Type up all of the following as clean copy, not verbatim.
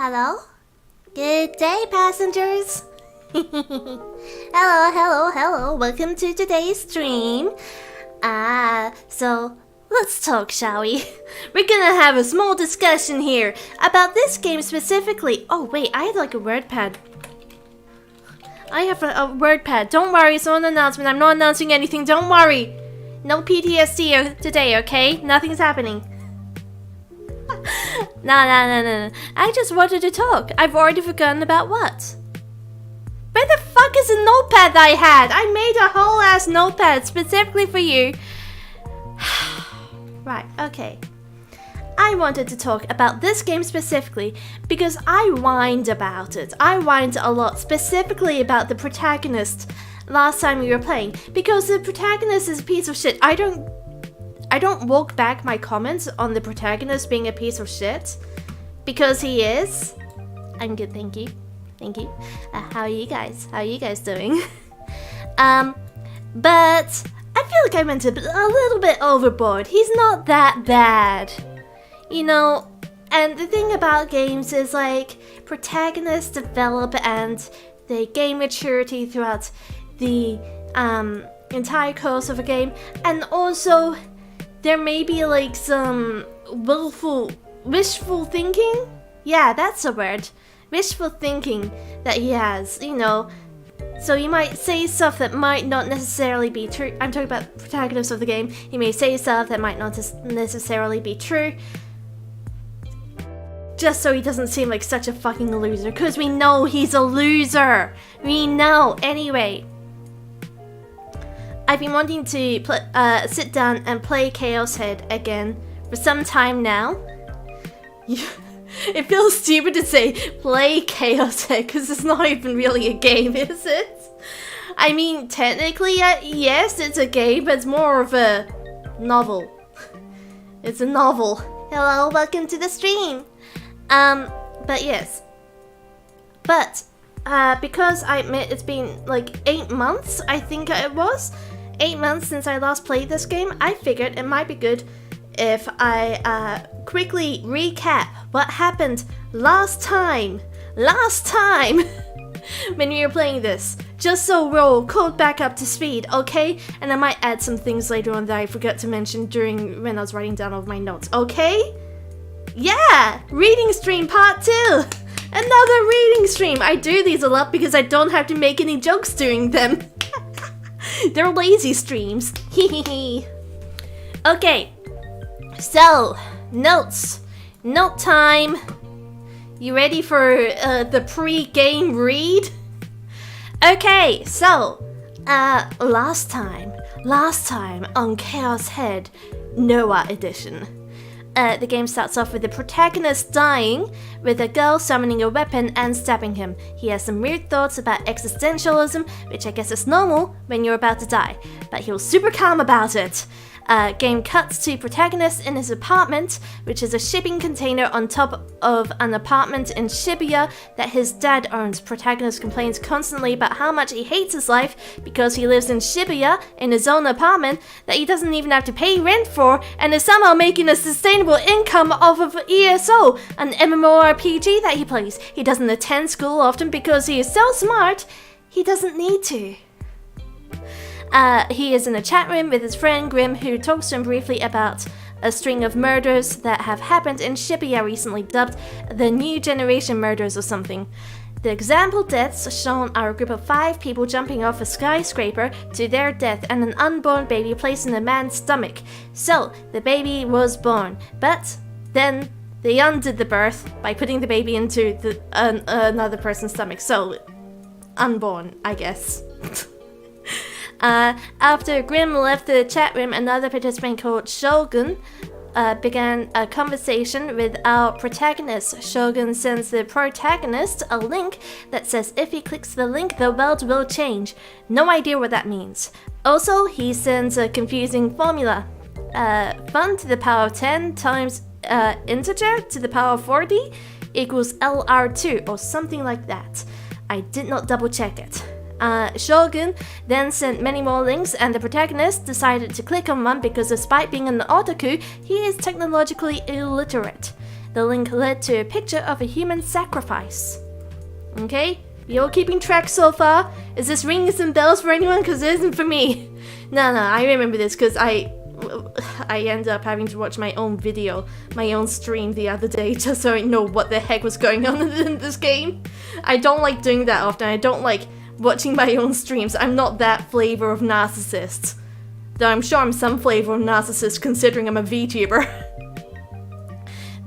Hello? Good day, passengers! Hello, welcome to today's stream. So let's talk, shall we? We're gonna have a small discussion here about this game specifically. Oh wait, I have like a word pad. I have a word pad. Don't worry, it's not an announcement. I'm not announcing anything, don't worry. No PTSD today, okay? Nothing's happening. No. I just wanted to talk. I've already forgotten about what. Where the fuck is the notepad I had? I made a whole ass notepad specifically for you. Right, okay. I wanted to talk about this game specifically because I whined about it. I whined a lot, specifically about the protagonist last time we were playing. Because the protagonist is a piece of shit. I don't walk back my comments on the protagonist being a piece of shit, because he is. I'm good, thank you. How are you guys? How are you guys doing? But I feel like I went a little bit overboard. He's not that bad, you know. And the thing about games is like protagonists develop and they gain maturity throughout the entire course of a game, and also there may be like some wishful thinking. Yeah, that's a word. Wishful thinking that he has, you know. So you might say stuff that might not necessarily be true. I'm talking about protagonists of the game. He may say stuff that might not necessarily be true, just so he doesn't seem like such a fucking loser. Because we know he's a loser. We know. Anyway, I've been wanting to sit down and play Chaos Head again for some time now. It feels stupid to say play Chaos Head because it's not even really a game, is it? I mean, technically, yes, it's a game, but it's more of a novel. It's a novel. Hello, welcome to the stream. But yes. But, because I admit it's been like 8 months, I think it was. 8 months since I last played this game, I figured it might be good if I quickly recap what happened last time when we were playing this, just so we're all caught back up to speed, okay? And I might add some things later on that I forgot to mention when I was writing down all of my notes, okay? Yeah! Reading stream part 2! Another reading stream! I do these a lot because I don't have to make any jokes during them. They're lazy streams. Hehehe. Okay. So, notes. Note time. You ready for the pre-game read? Okay, so last time on Chaos Head Noah edition. The game starts off with the protagonist dying, with a girl summoning a weapon and stabbing him. He has some weird thoughts about existentialism, which I guess is normal when you're about to die, but he was super calm about it. Game cuts to protagonist in his apartment, which is a shipping container on top of an apartment in Shibuya that his dad owns. Protagonist complains constantly about how much he hates his life because he lives in Shibuya in his own apartment that he doesn't even have to pay rent for and is somehow making a sustainable income off of ESO, an MMORPG that he plays. He doesn't attend school often because he is so smart, he doesn't need to. He is in a chat room with his friend Grim, who talks to him briefly about a string of murders that have happened in Shibuya recently, dubbed the New Generation Murders or something. The example deaths shown are a group of 5 people jumping off a skyscraper to their death and an unborn baby placed in a man's stomach. So, the baby was born, but then they undid the birth by putting the baby into another person's stomach. So, unborn, I guess. After Grim left the chat room, another participant called Shogun began a conversation with our protagonist. Shogun sends the protagonist a link that says if he clicks the link, the world will change. No idea what that means. Also, he sends a confusing formula. Fun to the power of 10 times integer to the power of 40 equals LR2 or something like that. I did not double check it. Shogun then sent many more links, and the protagonist decided to click on one because despite being an otaku, he is technologically illiterate. The link led to a picture of a human sacrifice. Okay, you all keeping track so far? Is this ringing some bells for anyone? Because it isn't for me. No, I remember this because I ended up having to watch my own video, my own stream the other day just so I know what the heck was going on in this game. I don't like doing that often. I don't like watching my own streams. I'm not that flavor of narcissist. Though I'm sure I'm some flavor of narcissist considering I'm a VTuber.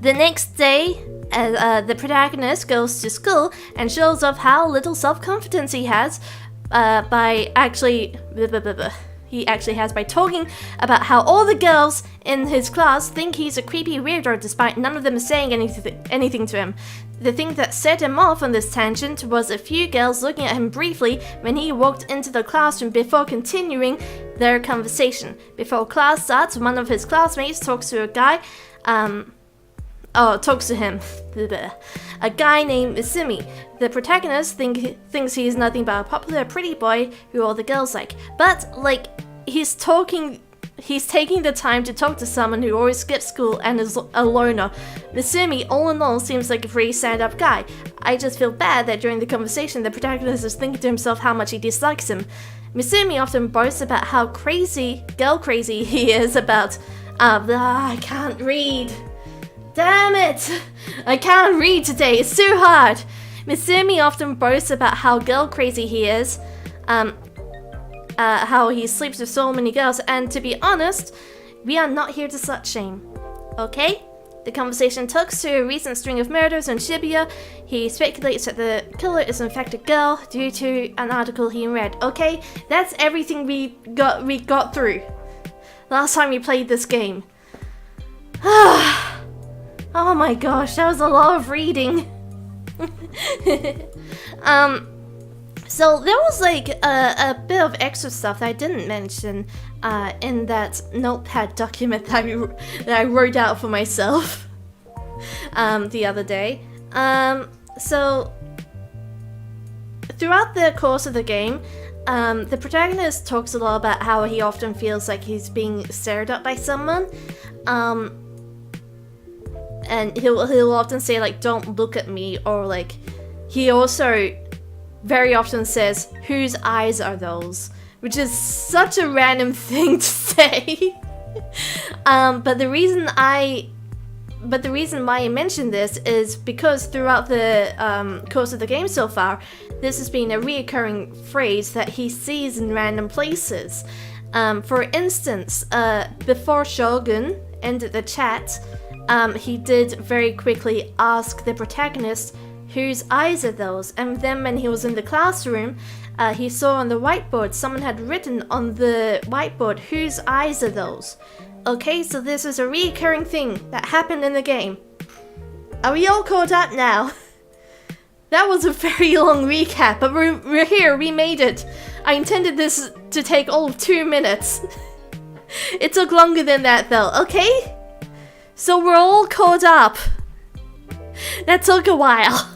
The next day, the protagonist goes to school and shows off how little self-confidence he has by talking about how all the girls in his class think he's a creepy weirdo despite none of them saying anything to him. The thing that set him off on this tangent was a few girls looking at him briefly when he walked into the classroom before continuing their conversation. Before class starts, one of his classmates talks to a guy, talks to him. A guy named Izumi. The protagonist thinks he's nothing but a popular pretty boy who all the girls like. But, he's taking the time to talk to someone who always skips school and is a loner. Izumi, all in all, seems like a pretty stand-up guy. I just feel bad that during the conversation, the protagonist is thinking to himself how much he dislikes him. Izumi often boasts about how girl crazy he is about, I can't read. Damn it! I can't read today, it's too hard! Izumi often boasts about how girl crazy he is, how he sleeps with so many girls, and to be honest, we are not here to slut shame. Okay? The conversation talks to a recent string of murders in Shibuya. He speculates that the killer is in fact a girl due to an article he read. Okay? That's everything we got through last time we played this game. Oh my gosh, that was a lot of reading. So there was a bit of extra stuff that I didn't mention in that notepad document that I wrote out for myself the other day. So throughout the course of the game, the protagonist talks a lot about how he often feels like he's being stared at by someone. And he'll often say don't look at me, or he also very often says, whose eyes are those? Which is such a random thing to say. But the reason why I mentioned this is because throughout the course of the game so far, this has been a reoccurring phrase that he sees in random places. For instance, before Shogun ended the chat, he did very quickly ask the protagonist, whose eyes are those? And then when he was in the classroom, he saw on the whiteboard, someone had written on the whiteboard, whose eyes are those? Okay, so this is a recurring thing that happened in the game. Are we all caught up now? That was a very long recap, but we're here, we made it. I intended this to take all of 2 minutes. It took longer than that though, okay? So we're all caught up. That took a while.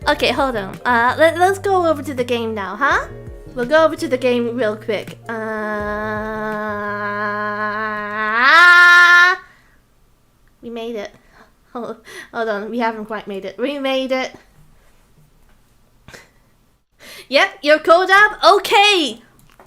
Okay, hold on. Let's go over to the game now, huh? We'll go over to the game real quick. We made it. Hold on, we haven't quite made it. We made it. Yep, you're caught up? Okay!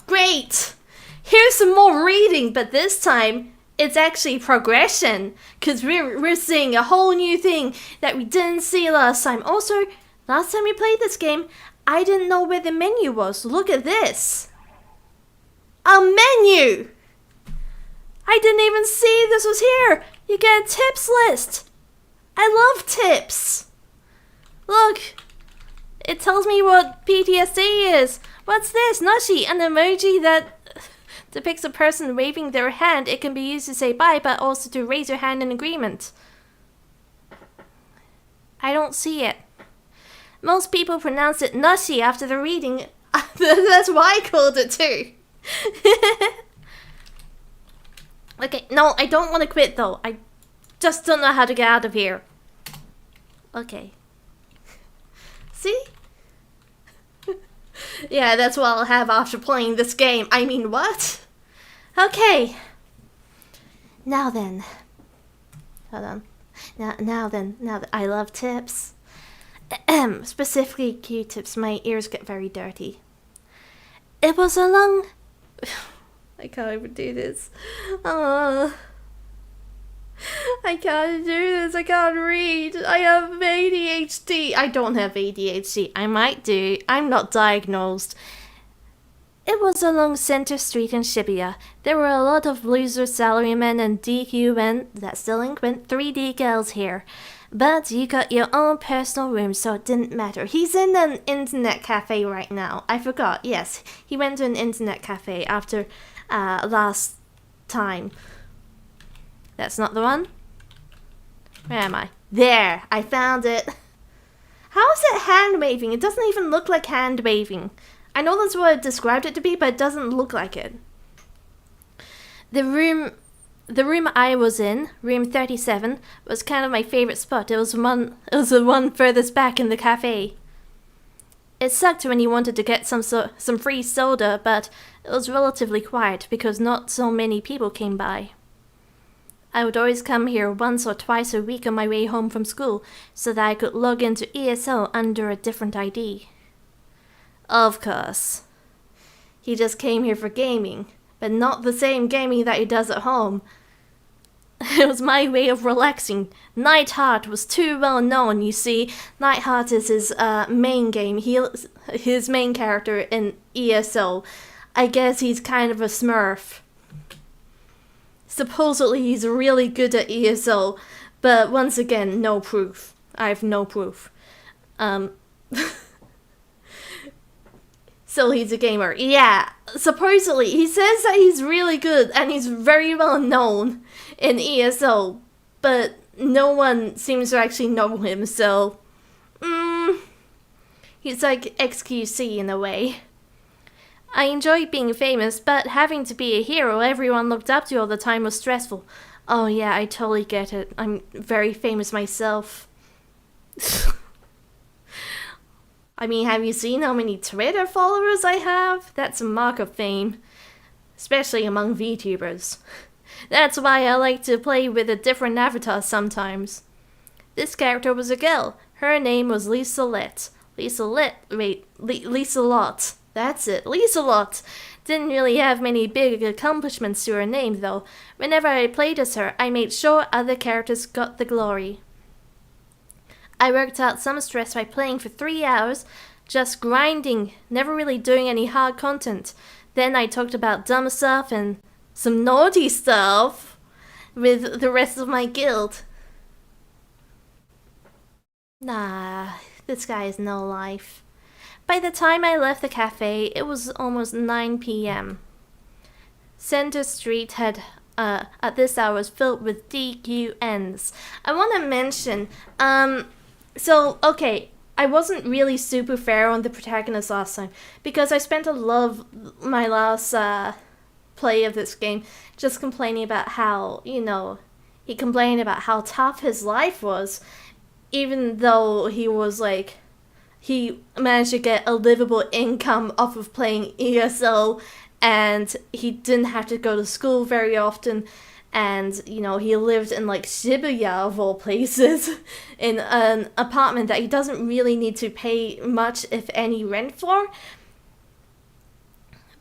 Great! Here's some more reading, but this time, it's actually progression. Because we're seeing a whole new thing that we didn't see last time. Also, last time we played this game, I didn't know where the menu was. Look at this. A menu! I didn't even see this was here. You get a tips list. I love tips. Look. It tells me what PTSD is. What's this? Nashi, an emoji that depicts a person waving their hand. It can be used to say bye, but also to raise your hand in agreement. I don't see it. Most people pronounce it Nashi after the reading. That's why I called it too. Okay, no, I don't want to quit though. I just don't know how to get out of here. Okay. See? Yeah, that's what I'll have after playing this game. I mean, what? Okay. Now then. Hold on. Now then, I love tips. Specifically Q-tips. My ears get very dirty. It was a long... I can't even do this. I can't do this. I can't read. I have ADHD. I don't have ADHD. I might do. I'm not diagnosed. It was along Center Street in Shibuya. There were a lot of loser salarymen and DQN, that's delinquent, 3D girls here. But you got your own personal room, so it didn't matter. He's in an internet cafe right now. I forgot. Yes, he went to an internet cafe after last time. That's not the one? Where am I? There! I found it! How is it hand waving? It doesn't even look like hand waving. I know that's what I described it to be, but it doesn't look like it. The room I was in, room 37, was kind of my favorite spot. It was the one furthest back in the cafe. It sucked when you wanted to get some free soda, but it was relatively quiet because not so many people came by. I would always come here once or twice a week on my way home from school so that I could log into ESO under a different ID. Of course. He just came here for gaming, but not the same gaming that he does at home. It was my way of relaxing. Nightheart was too well known, you see. Nightheart is his main game. His main character in ESO. I guess he's kind of a smurf. Supposedly he's really good at ESO, but once again, no proof. I have no proof. So he's a gamer. Yeah, supposedly. He says that he's really good and he's very well known in ESO, but no one seems to actually know him, so... he's like XQC in a way. I enjoyed being famous, but having to be a hero everyone looked up to all the time was stressful. Oh yeah, I totally get it. I'm very famous myself. I mean, have you seen how many Twitter followers I have? That's a mark of fame. Especially among VTubers. That's why I like to play with a different avatar sometimes. This character was a girl. Her name was Lisa Lott. Lisa Lott. That's it, Lisa Lott. Didn't really have many big accomplishments to her name, though. Whenever I played as her, I made sure other characters got the glory. I worked out some stress by playing for 3 hours, just grinding, never really doing any hard content. Then I talked about dumb stuff and some naughty stuff with the rest of my guild. Nah, this guy has no life. By the time I left the cafe, it was almost 9 p.m. Center Street had, at this hour, was filled with DQNs. I want to mention, okay, I wasn't really super fair on the protagonist last time, because I spent a lot of my last, play of this game just complaining about how, he complained about how tough his life was, even though he was like, he managed to get a livable income off of playing ESO, and he didn't have to go to school very often, and, he lived in, like, Shibuya, of all places, in an apartment that he doesn't really need to pay much, if any, rent for.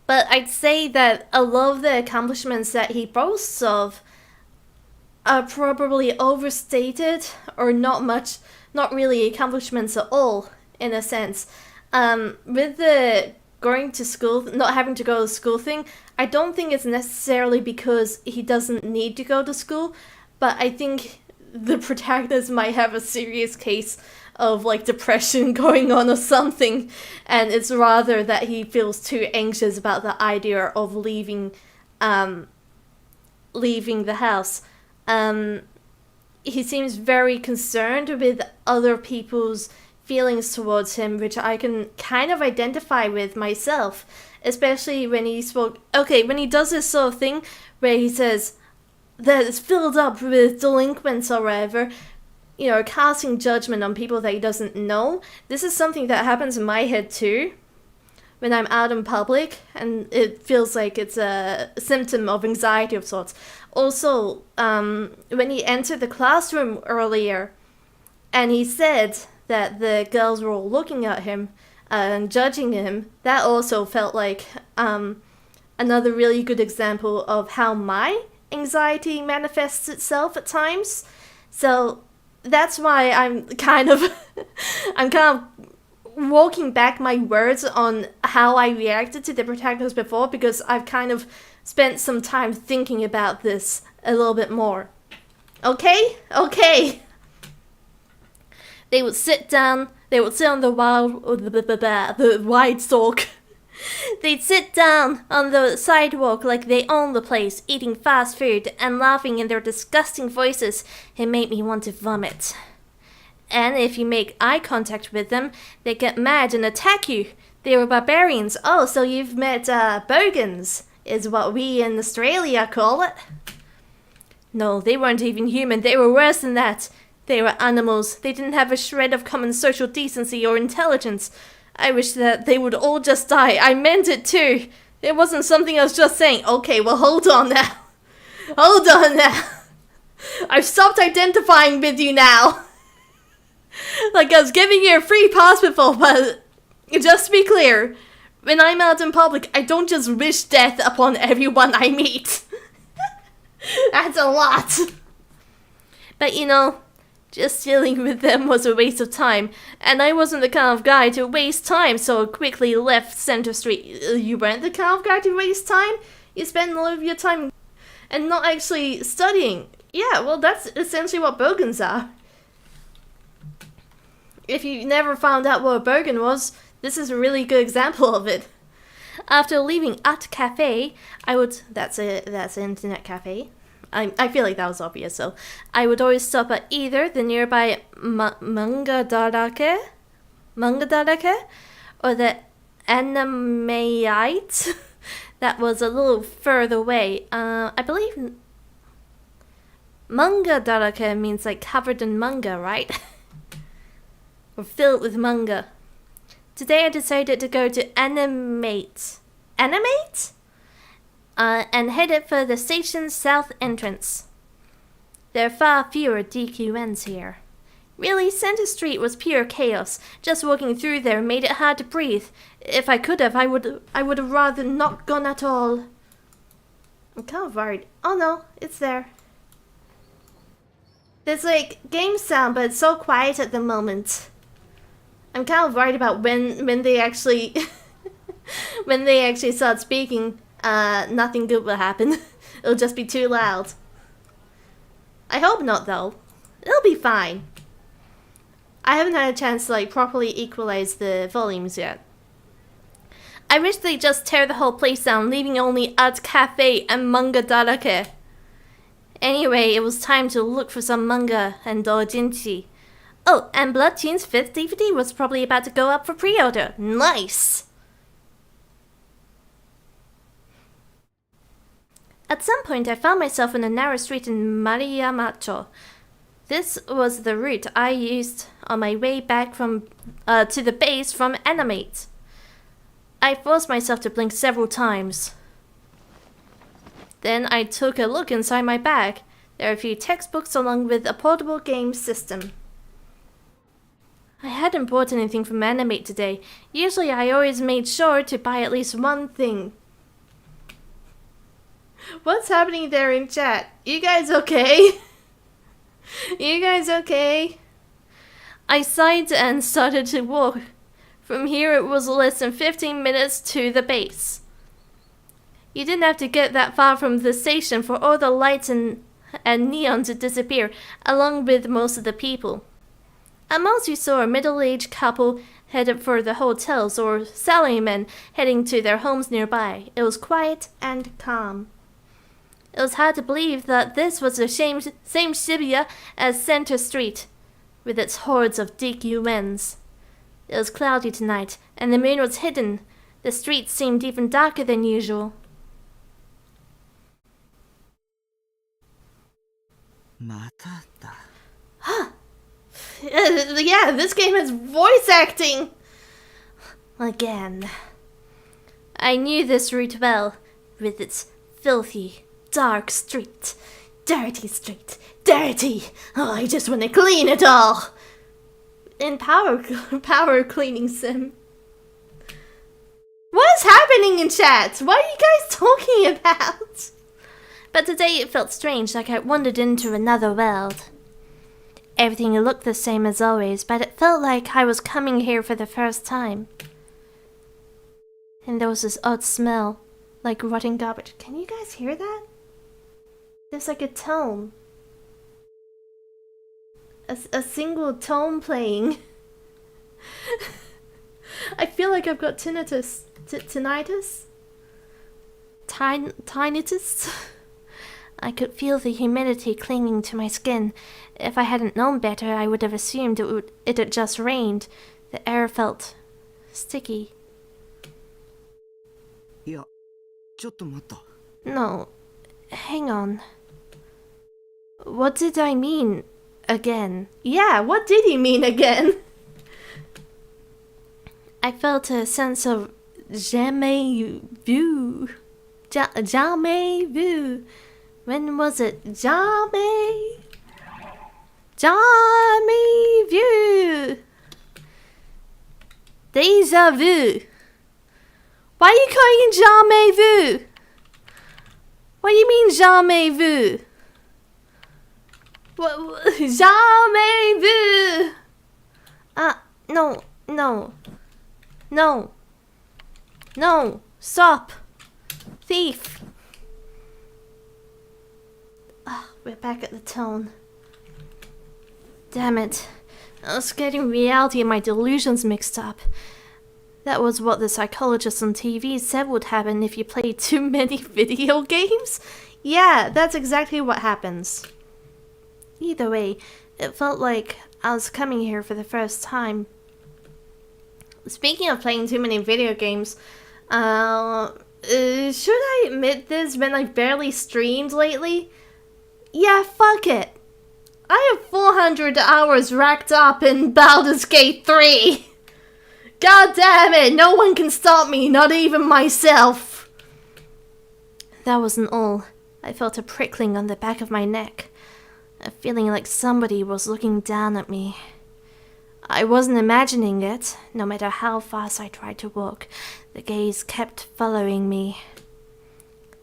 But I'd say that a lot of the accomplishments that he boasts of are probably overstated, or not really accomplishments at all, in a sense. With the going to school, not having to go to school thing, I don't think it's necessarily because he doesn't need to go to school, but I think the protagonist might have a serious case of, like, depression going on or something, and it's rather that he feels too anxious about the idea of leaving the house. He seems very concerned with other people's feelings towards him, which I can kind of identify with myself, especially when he does this sort of thing where he says that it's filled up with delinquents or whatever, casting judgment on people that he doesn't know. This is something that happens in my head too, when I'm out in public, and it feels like it's a symptom of anxiety of sorts. Also, when he entered the classroom earlier, and he said that the girls were all looking at him and judging him, that also felt like another really good example of how my anxiety manifests itself at times. So that's why I'm kind of walking back my words on how I reacted to the protagonist before, because I've kind of spent some time thinking about this a little bit more. Okay? They would sit on the wide stalk. They'd sit down on the sidewalk like they own the place, eating fast food and laughing in their disgusting voices. It made me want to vomit. And if you make eye contact with them, they get mad and attack you. They were barbarians. Oh, so you've met bogans, is what we in Australia call it. No, they weren't even human. They were worse than that. They were animals. They didn't have a shred of common social decency or intelligence. I wish that they would all just die. I meant it too. It wasn't something I was just saying. Okay, well, hold on now. Hold on now. I've stopped identifying with you now. Like I was giving you a free pass before, but just to be clear, when I'm out in public, I don't just wish death upon everyone I meet. That's a lot. But just dealing with them was a waste of time, and I wasn't the kind of guy to waste time, so I quickly left Center Street. You weren't the kind of guy to waste time? You spend a lot of your time and not actually studying. Yeah, well, that's essentially what bogans are. If you never found out what a bogan was, this is a really good example of it. After leaving at cafe, that's an internet cafe. I feel like that was obvious, so I would always stop at either the nearby manga darake, or the Animeite that was a little further away. I believe manga darake means like covered in manga, right? Or filled with manga. Today I decided to go to Animate? And headed for the station's south entrance. There are far fewer DQNs here. Really, Center Street was pure chaos. Just walking through there made it hard to breathe. If I could have, I would have rather not gone at all. I'm kind of worried. Oh no, it's there. There's like game sound, but it's so quiet at the moment. I'm kind of worried about when they actually start speaking. Nothing good will happen. It'll just be too loud. I hope not, though. It'll be fine. I haven't had a chance to like properly equalize the volumes yet. I wish they'd just tear the whole place down, leaving only art cafe and manga darake. Anyway, it was time to look for some manga and doujinshi. Oh, and Blood Tune's 5th DVD was probably about to go up for pre-order. Nice! At some point, I found myself in a narrow street in Mariyamacho. This was the route I used on my way back from to the base from Animate. I forced myself to blink several times. Then I took a look inside my bag. There are a few textbooks along with a portable game system. I hadn't bought anything from Animate today. Usually I always made sure to buy at least one thing. What's happening there in chat? You guys okay? You guys okay? I sighed and started to walk. From here it was less than 15 minutes to the base. You didn't have to get that far from the station for all the lights and neon to disappear, along with most of the people. At most you saw a middle-aged couple headed for the hotels or salarymen heading to their homes nearby. It was quiet and calm. It was hard to believe that this was the same Shibuya as Center Street, with its hordes of DQNs. It was cloudy tonight, and the moon was hidden. The streets seemed even darker than usual. Yeah, this game has voice acting! Again. I knew this route well, with its filthy, dark street. Dirty street. Dirty! Oh, I just want to clean it all! In power cleaning sim. What's happening in chat? What are you guys talking about? But today it felt strange, like I wandered into another world. Everything looked the same as always, but it felt like I was coming here for the first time. And there was this odd smell, like rotting garbage. Can you guys hear that? There's like a tone. A single tone playing. I feel like I've got tinnitus. Tinnitus? Tinnitus? I could feel the humidity clinging to my skin. If I hadn't known better, I would have assumed it had just rained. The air felt sticky. No, hang on. What did I mean again? Yeah, what did he mean again? I felt a sense of jamais vu. Jamais vu. When was it? Jamais vu. Deja vu. Why are you calling it jamais vu? What do you mean jamais vu? What? Jamais vu. No. Stop. Thief. We're back at the tone. Damn it. I was getting reality and my delusions mixed up. That was what the psychologist on TV said would happen if you played too many video games? Yeah, that's exactly what happens. Either way, it felt like I was coming here for the first time. Speaking of playing too many video games, should I admit this when I've barely streamed lately? Yeah, fuck it. I have 400 hours racked up in Baldur's Gate 3. God damn it, no one can stop me, not even myself. That wasn't all. I felt a prickling on the back of my neck. A feeling like somebody was looking down at me. I wasn't imagining it. No matter how fast I tried to walk, the gaze kept following me.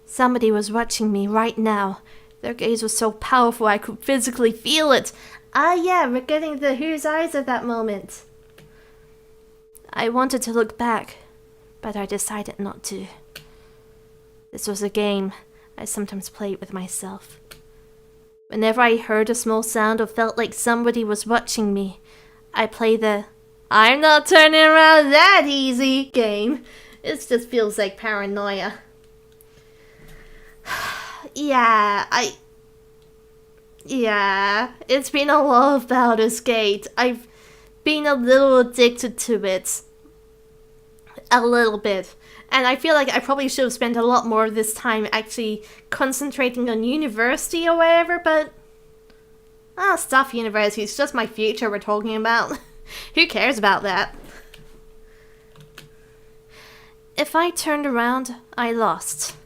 Somebody was watching me right now. Their gaze was so powerful I could physically feel it. Ah yeah, we're getting the whose eyes at that moment. I wanted to look back, but I decided not to. This was a game I sometimes played with myself. Whenever I heard a small sound or felt like somebody was watching me, I play the I'm not turning around that easy game. It just feels like paranoia. Yeah, it's been a lot of Baldur's Gate. I've been a little addicted to it. A little bit. And I feel like I probably should have spent a lot more of this time actually concentrating on university or whatever, but... stuff university, it's just my future we're talking about. Who cares about that? If I turned around, I lost.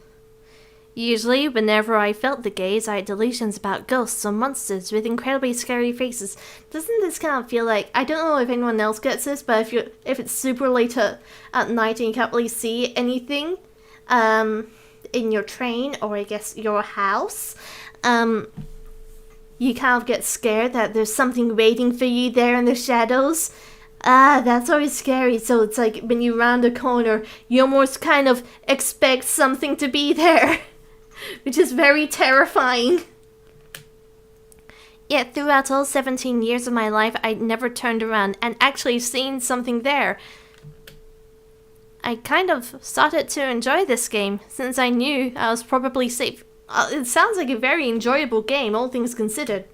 Usually, whenever I felt the gaze, I had delusions about ghosts or monsters with incredibly scary faces. Doesn't this kind of feel like... I don't know if anyone else gets this, but if it's super late at night and you can't really see anything in your train or I guess your house, you kind of get scared that there's something waiting for you there in the shadows. That's always scary. So it's like when you round a corner, you almost kind of expect something to be there. Which is very terrifying. Yet throughout all 17 years of my life, I'd never turned around and actually seen something there. I kind of started to enjoy this game, since I knew I was probably safe. It sounds like a very enjoyable game, all things considered.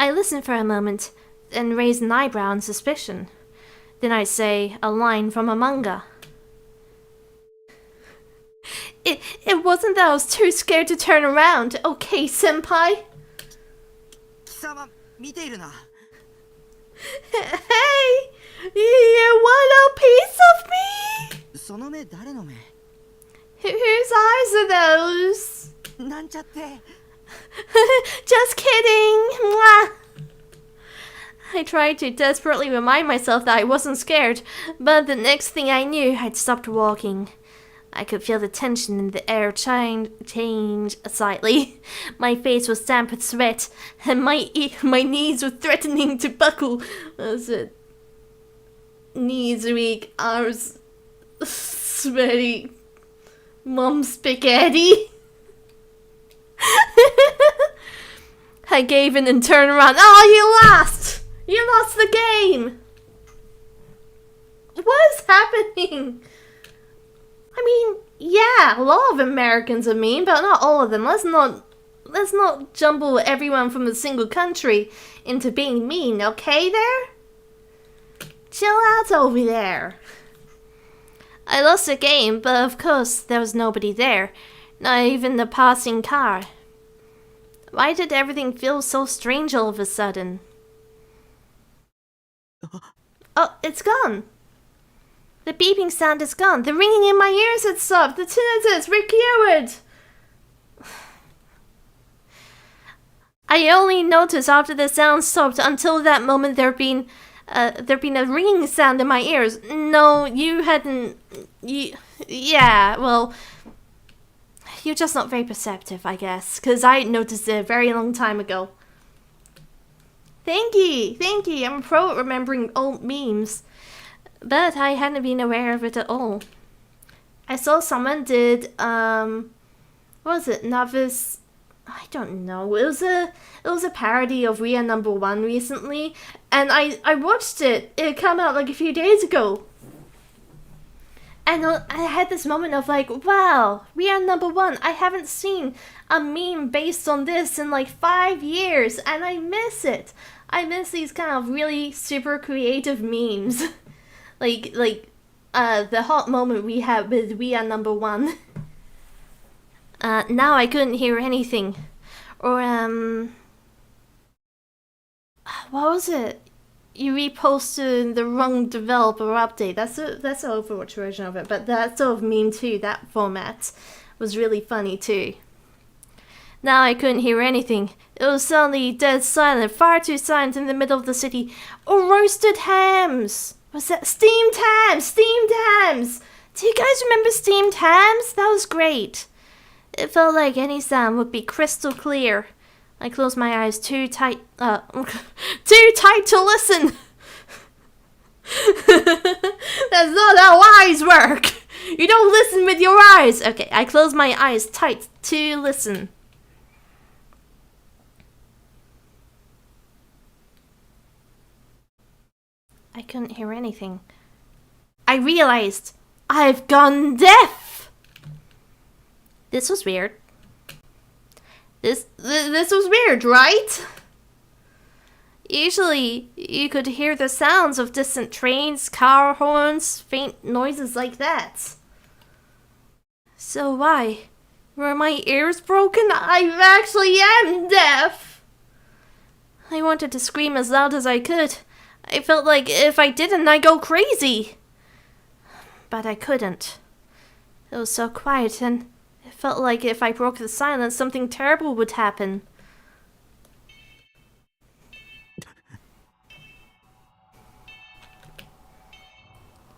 I listened for a moment, then raised an eyebrow in suspicion. Then I say a line from a manga. It wasn't that I was too scared to turn around, okay, senpai? Hey! You want a piece of me? Whose eyes are those? Just kidding! Mwah. I tried to desperately remind myself that I wasn't scared, but the next thing I knew, I'd stopped walking. I could feel the tension in the air change slightly. My face was damp with sweat, and my knees were threatening to buckle. Was it? Knees weak, arms sweaty. Mom spaghetti. I gave in and turned around. Oh, you lost! You lost the game! What is happening? I mean, yeah, a lot of Americans are mean, but not all of them. Let's not jumble everyone from a single country into being mean, okay there? Chill out over there. I lost the game, but of course there was nobody there. Not even the passing car. Why did everything feel so strange all of a sudden? Oh, it's gone. The beeping sound is gone. The ringing in my ears had stopped. The tinnitus were cured. I only noticed after the sound stopped. Until that moment there'd been a ringing sound in my ears. No, you hadn't. Yeah, well, you're just not very perceptive, I guess. Because I noticed it a very long time ago. Thank you. I'm a pro at remembering old memes. But I hadn't been aware of it at all. I saw someone did, what was it, Novice? I don't know. It was a parody of We Are Number One recently, and I watched it. It came out like a few days ago. And I had this moment of like, wow, We Are Number One. I haven't seen a meme based on this in like 5 years, and I miss it. I miss these kind of really super creative memes. like the hot moment we had with We Are Number One. Now I couldn't hear anything. Or, what was it? You reposted the wrong developer update. That's the Overwatch version of it, but that sort of meme too, that format was really funny too. Now I couldn't hear anything. It was suddenly dead silent, far too silent in the middle of the city. Oh, roasted hams! Was that steamed hams? Steamed hams! Do you guys remember steamed hams? That was great. It felt like any sound would be crystal clear. I closed my eyes too tight to listen. That's not how eyes work. You don't listen with your eyes. Okay, I closed my eyes tight to listen. couldn't hear anything. I realized I've gone deaf! This was weird. This was weird, right? Usually, you could hear the sounds of distant trains, car horns, faint noises like that. So why? Were my ears broken? I actually am deaf! I wanted to scream as loud as I could. I felt like if I didn't, I'd go crazy. But I couldn't. It was so quiet, and it felt like if I broke the silence, something terrible would happen.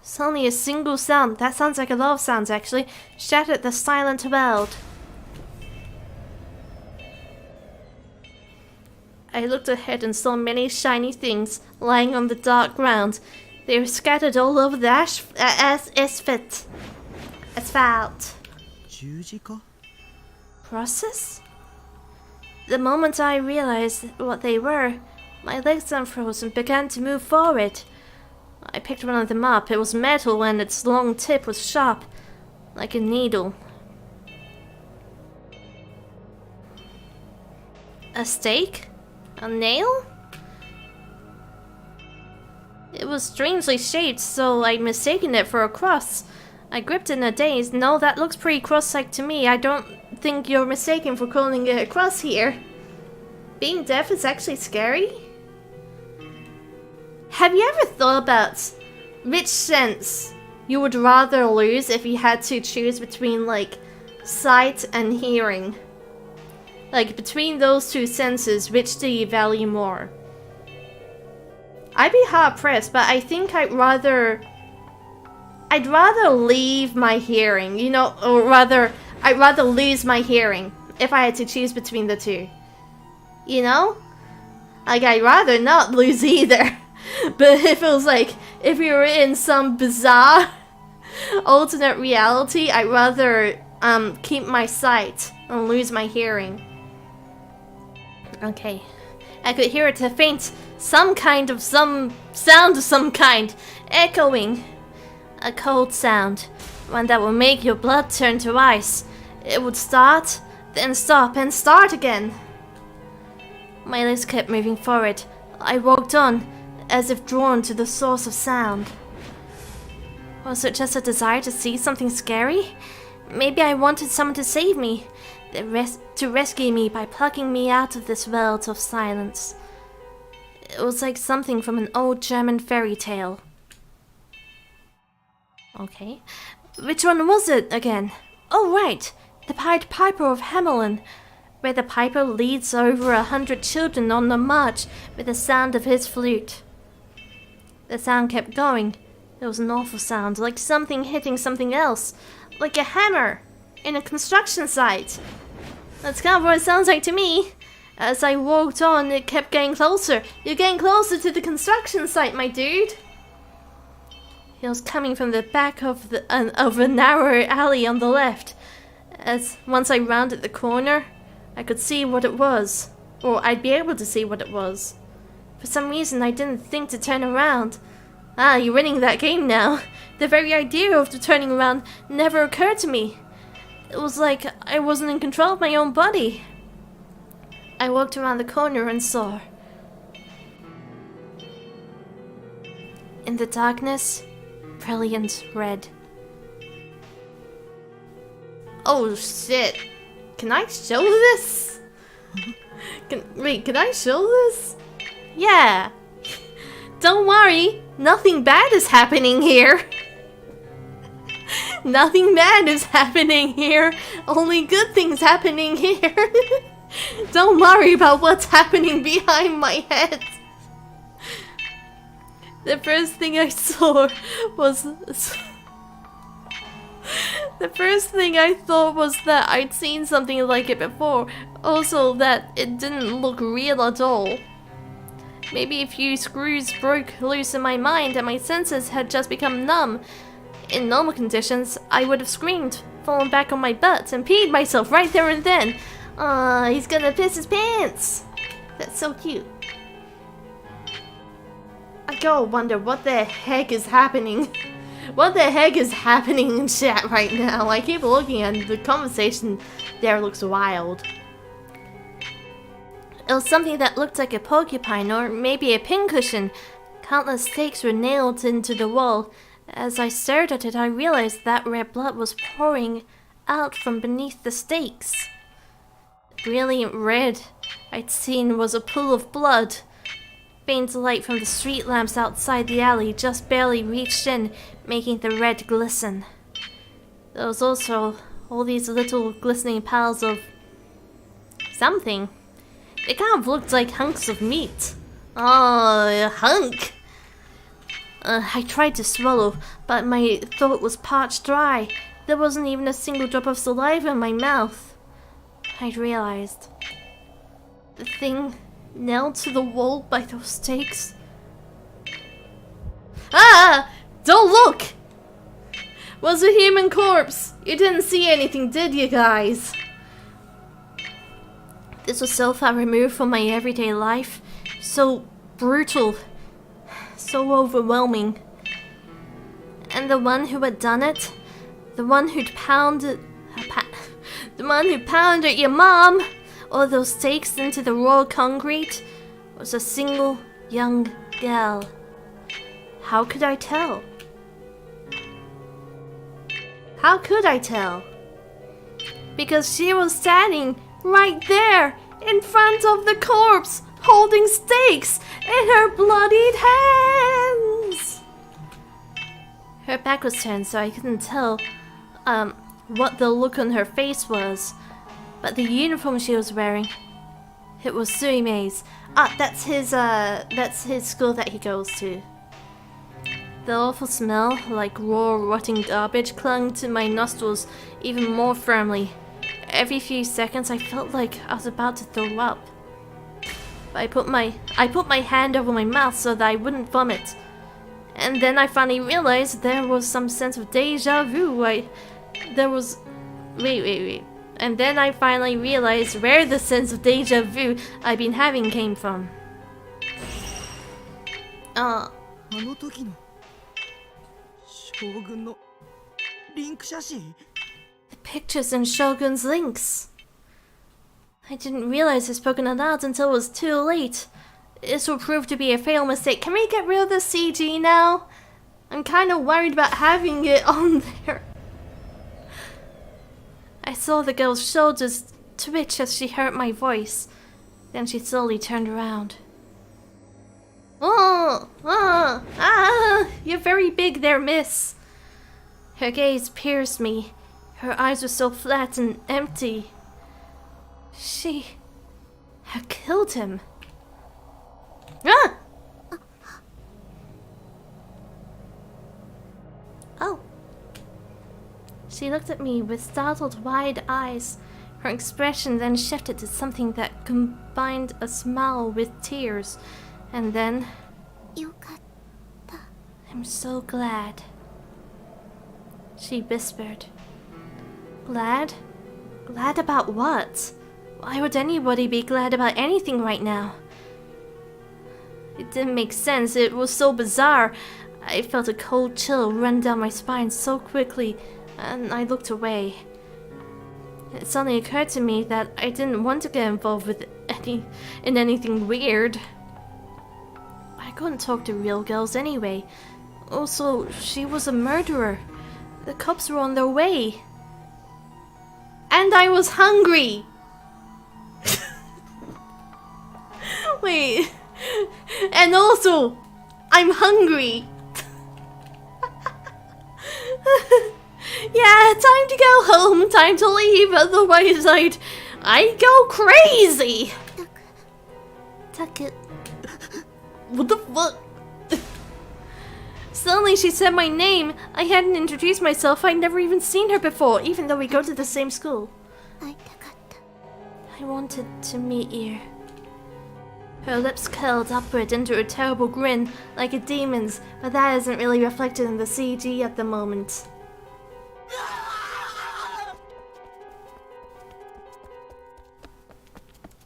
Suddenly a single sound, that sounds like a lot of sounds actually, shattered the silent world. I looked ahead and saw many shiny things lying on the dark ground. They were scattered all over the asphalt. Crosses? The moment I realized what they were, my legs unfroze and began to move forward. I picked one of them up. It was metal and its long tip was sharp, like a needle. A stake? A nail? It was strangely shaped, so I'd mistaken it for a cross. I gripped it in a daze. No, that looks pretty cross-like to me. I don't think you're mistaken for calling it a cross here. Being deaf is actually scary? Have you ever thought about which sense you would rather lose if you had to choose between, like, sight and hearing? Like, between those two senses, which do you value more? I'd be hard-pressed, but I think I'd rather leave my hearing, you know, or rather, I'd rather lose my hearing if I had to choose between the two. You know? Like, I'd rather not lose either. But if it was like, if you were in some bizarre alternate reality, I'd rather keep my sight and lose my hearing. Okay. I could hear it faint, some sound of some kind, echoing. A cold sound, one that would make your blood turn to ice. It would start, then stop, and start again. My legs kept moving forward. I walked on, as if drawn to the source of sound. Was it just a desire to see something scary? Maybe I wanted someone to save me, to rescue me by plucking me out of this world of silence. It was like something from an old German fairy tale. Okay. Which one was it again? Oh, right. The Pied Piper of Hamelin, where the piper leads over 100 children on the march with the sound of his flute. The sound kept going. It was an awful sound, like something hitting something else. Like a hammer in a construction site. That's kind of what it sounds like to me. As I walked on, it kept getting closer. You're getting closer to the construction site, my dude. It was coming from the back of a narrow alley on the left. As once I rounded the corner, I could see what it was. Or I'd be able to see what it was. For some reason, I didn't think to turn around. Ah, you're winning that game now. The very idea of the turning around never occurred to me. It was like I wasn't in control of my own body. I walked around the corner and saw. In the darkness, brilliant red. Oh shit. Can I show this? Can I show this? Yeah. Don't worry, nothing bad is happening here. Nothing bad is happening here. Only good things happening here. Don't worry about what's happening behind my head. The first thing I saw was... The first thing I thought was that I'd seen something like it before. Also that it didn't look real at all. Maybe a few screws broke loose in my mind and my senses had just become numb. In normal conditions, I would have screamed, fallen back on my butt, and peed myself right there and then. Aw, he's gonna piss his pants! That's so cute. I gotta wonder what the heck is happening. What the heck is happening in chat right now? I keep looking and the conversation there looks wild. It was something that looked like a porcupine or maybe a pincushion. Countless stakes were nailed into the wall. As I stared at it, I realized that red blood was pouring out from beneath the stakes. The brilliant red I'd seen was a pool of blood. Faint light from the street lamps outside the alley just barely reached in, making the red glisten. There was also all these little glistening piles of something. It kind of looked like hunks of meat. Oh, a hunk! I tried to swallow, but my throat was parched dry. There wasn't even a single drop of saliva in my mouth. I realized the thing nailed to the wall by those stakes. Ah! Don't look! Was a human corpse. You didn't see anything, did you guys? This was so far removed from my everyday life. So brutal. So overwhelming. And the one who had done it, the one who pounded your mom, all those stakes into the raw concrete, was a single young girl. How could I tell? How could I tell? Because she was standing right there in front of the corpse, holding stakes in her bloodied hands. Her back was turned, so I couldn't tell what the look on her face was. But the uniform she was wearing, it was Suimei's. That's his school that he goes to. The awful smell, like raw, rotting garbage, clung to my nostrils even more firmly. Every few seconds, I felt like I was about to throw up. But I put my hand over my mouth so that I wouldn't vomit. And then I finally realized there was some sense of deja vu. Wait. And then I finally realized where the sense of deja vu I've been having came from. The pictures in Shogun's links. I didn't realize I spoken aloud until it was too late. This will prove to be a fatal mistake. Can we get rid of the CG now? I'm kind of worried about having it on there. I saw the girl's shoulders twitch as she heard my voice. Then she slowly turned around. You're very big there, miss. Her gaze pierced me. Her eyes were so flat and empty. She had killed him. Oh. She looked at me with startled, wide eyes. Her expression then shifted to something that combined a smile with tears. And then... I'm so glad. She whispered. Glad? Glad about what? Why would anybody be glad about anything right now? It didn't make sense. It was so bizarre. I felt a cold chill run down my spine so quickly, and I looked away. It suddenly occurred to me that I didn't want to get involved with anything weird. I couldn't talk to real girls anyway. Also, she was a murderer. The cops were on their way. And I was hungry! Wait. And also, I'm hungry. Yeah, time to go home, time to leave, otherwise I'd go crazy. What the fuck? Suddenly she said my name. I hadn't introduced myself. I'd never even seen her before, even though we go to the same school. I wanted to meet you. Her lips curled upward into a terrible grin, like a demon's, but that isn't really reflected in the CG at the moment.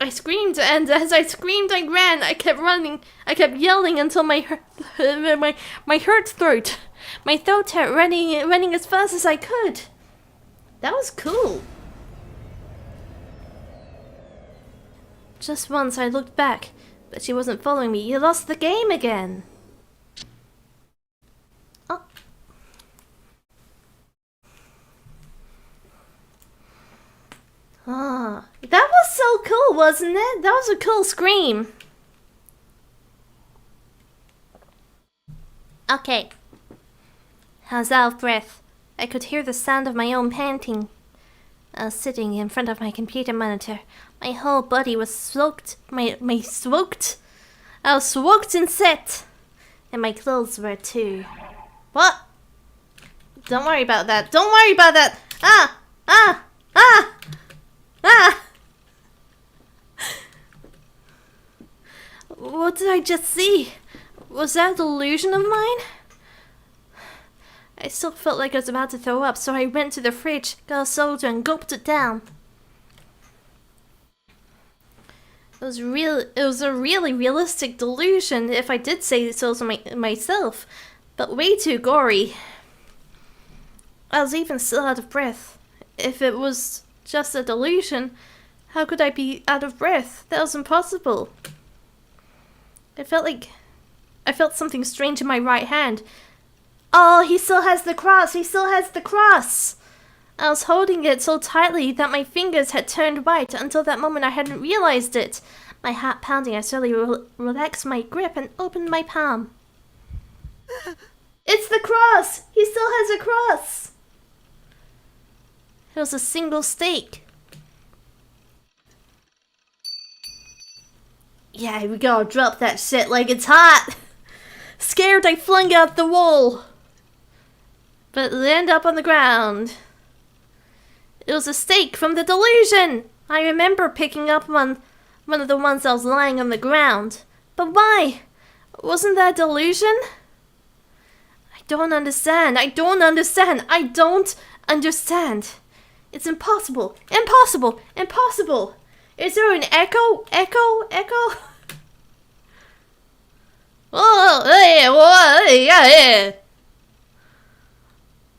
I screamed, and as I screamed, I ran. I kept running. I kept yelling until my hurt throat. My throat hurt, running as fast as I could. That was cool. Just once I looked back, but she wasn't following me. You lost the game again. Oh. Ah, that was so cool, wasn't it? That was a cool scream. Okay. How's out of breath? I could hear the sound of my own panting. I was sitting in front of my computer monitor. My whole body was soaked. I was soaked in sweat. And my clothes were too. What? Don't worry about that. Don't worry about that. Ah! What did I just see? Was that a delusion of mine? I still felt like I was about to throw up, so I went to the fridge, got a soda, and gulped it down. It was a really realistic delusion, if I did say so myself, but way too gory. I was even still out of breath. If it was just a delusion, how could I be out of breath? That was impossible. I felt something strange in my right hand. Oh, he still has the cross! He still has the cross! I was holding it so tightly that my fingers had turned white. Until that moment I hadn't realized it. My heart pounding, I slowly relaxed my grip and opened my palm. It's the cross! He still has a cross! It was a single stake. Yeah, we gotta drop that shit like it's hot! Scared, I flung out the wall, but landed up on the ground. It was a stake from the delusion! I remember picking up one of the ones that was lying on the ground. But why? Wasn't that a delusion? I don't understand. It's impossible. Impossible. Is there an echo? Oh, yeah.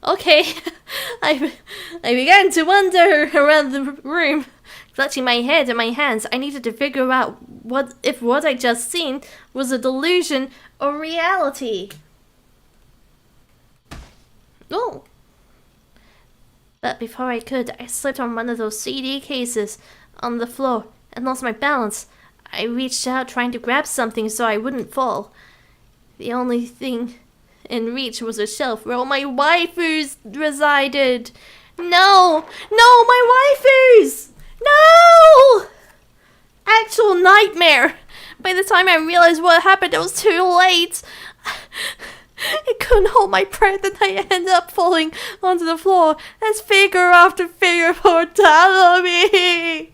Okay, I began to wander around the room, clutching my head in my hands. I needed to figure out if what I just seen was a delusion or reality. Oh. But before I could, I slipped on one of those CD cases on the floor and lost my balance. I reached out trying to grab something so I wouldn't fall. The only thing in reach was a shelf where all my waifus resided. No, my waifus! No! Actual nightmare. By the time I realized what happened, it was too late. I couldn't hold my breath and I ended up falling onto the floor as figure after figure poured down on me.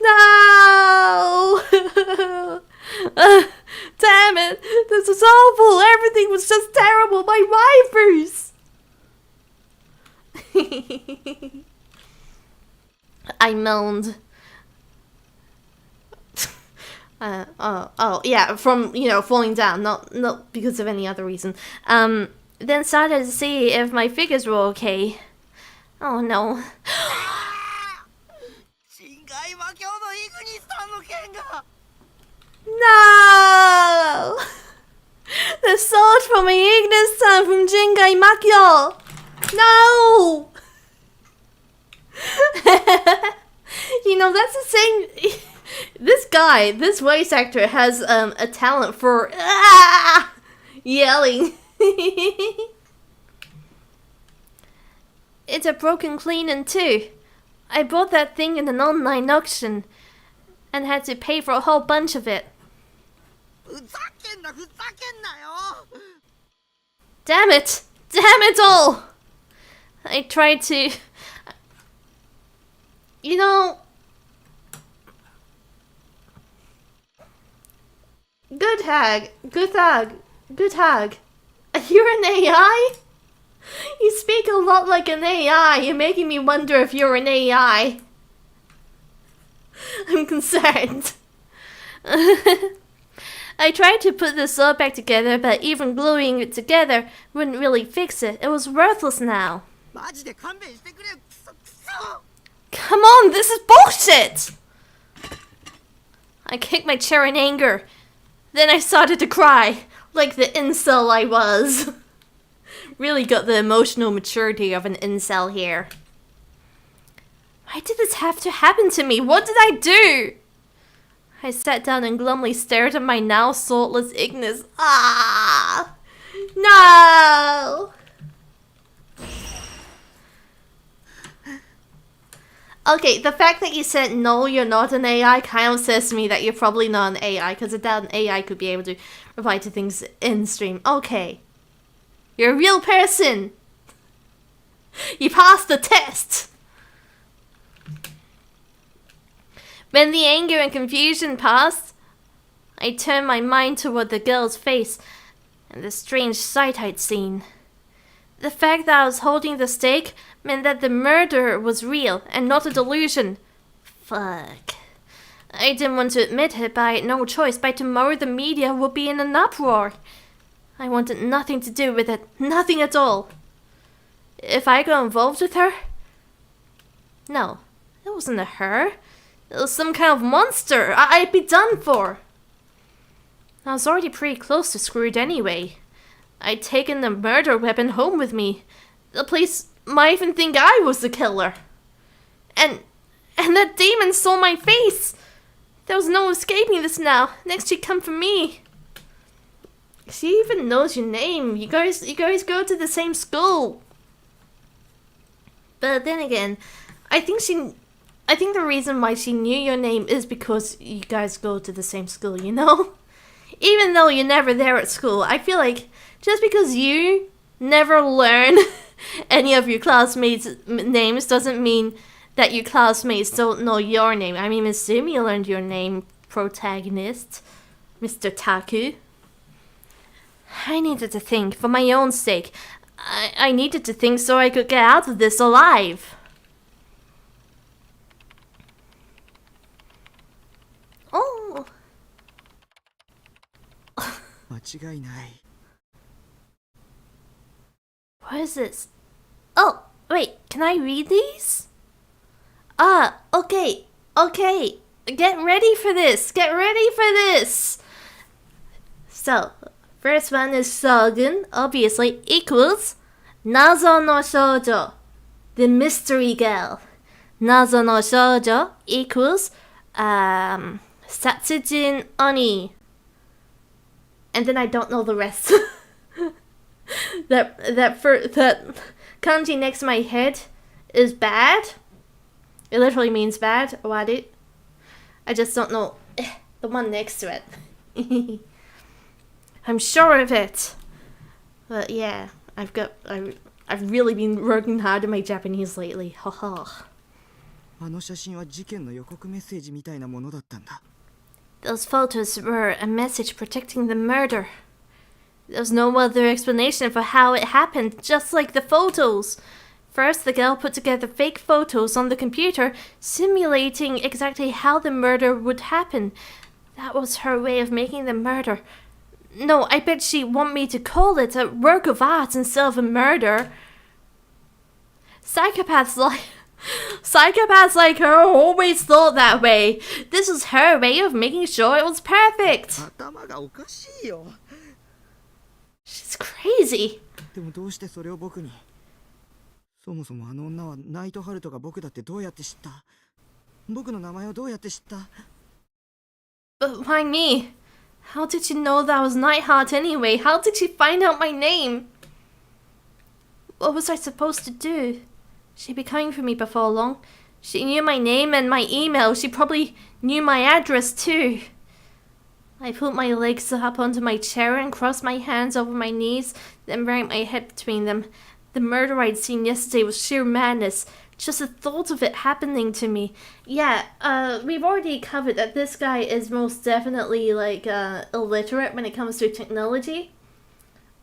No! Damn it! This is awful! Everything was just terrible! My waifus! I moaned. Yeah, from, falling down, not because of any other reason. Then started to see if my figures were okay. Oh no. No! The sword from my Ignis son from Jingai Makyo! No! That's the same. This voice actor has a talent for yelling. It's a broken clean in two. I bought that thing in an online auction and had to pay for a whole bunch of it. Damn it all! I tried to... Good hag. You're an AI? You speak a lot like an AI. You're making me wonder if you're an AI. I'm concerned. I tried to put the sword back together, but even gluing it together wouldn't really fix it. It was worthless now. Come on, this is bullshit! I kicked my chair in anger. Then I started to cry, like the incel I was. Really got the emotional maturity of an incel here. Why did this have to happen to me? What did I do? I sat down and glumly stared at my now saltless Ignis. Ah! No! Okay, the fact that you said no, you're not an AI kind of says to me that you're probably not an AI, because I doubt an AI could be able to reply to things in stream. Okay. You're a real person! You passed the test! When the anger and confusion passed, I turned my mind toward the girl's face and the strange sight I'd seen. The fact that I was holding the stake meant that the murder was real and not a delusion. Fuck. I didn't want to admit it, but I had no choice. By tomorrow the media would be in an uproar. I wanted nothing to do with it. Nothing at all. If I got involved with her? No, it wasn't a her. It was some kind of monster. I'd be done for. I was already pretty close to screwed anyway. I'd taken the murder weapon home with me. The police might even think I was the killer. And that demon saw my face. There was no escaping this now. Next she'd come for me. She even knows your name. You guys go to the same school. But then again, I think the reason why she knew your name is because you guys go to the same school, you know? Even though you're never there at school, I feel like just because you never learn any of your classmates' names doesn't mean that your classmates don't know your name. I mean, Miss Sumi learned your name, protagonist, Mr. Taku. I needed to think, for my own sake. I needed to think so I could get out of this alive. Oh. What is this? Oh, wait, can I read these? Okay. Get ready for this. So, first one is Sogun, obviously, equals Nazo no Shoujo, the mystery girl. Nazo no Shoujo equals Satsujin Oni. And then I don't know the rest. that kanji next to my head is bad. It literally means bad. Wadi. I just don't know the one next to it. I'm sure of it. But yeah, I've really been working hard on my Japanese lately. Haha. Those photos were a message protecting the murder. There was no other explanation for how it happened, just like the photos. First, the girl put together fake photos on the computer, simulating exactly how the murder would happen. That was her way of making the murder. No, I bet she want me to call it a work of art instead of a murder. Psychopaths like her always thought that way. This was her way of making sure it was perfect. She's crazy. But why me? How did she know that I was Nightheart anyway? How did she find out my name? What was I supposed to do? She'd be coming for me before long. She knew my name and my email. She probably knew my address too. I put my legs up onto my chair and crossed my hands over my knees, then buried my head between them. The murder I'd seen yesterday was sheer madness. Just the thought of it happening to me. Yeah, we've already covered that this guy is most definitely, like, illiterate when it comes to technology.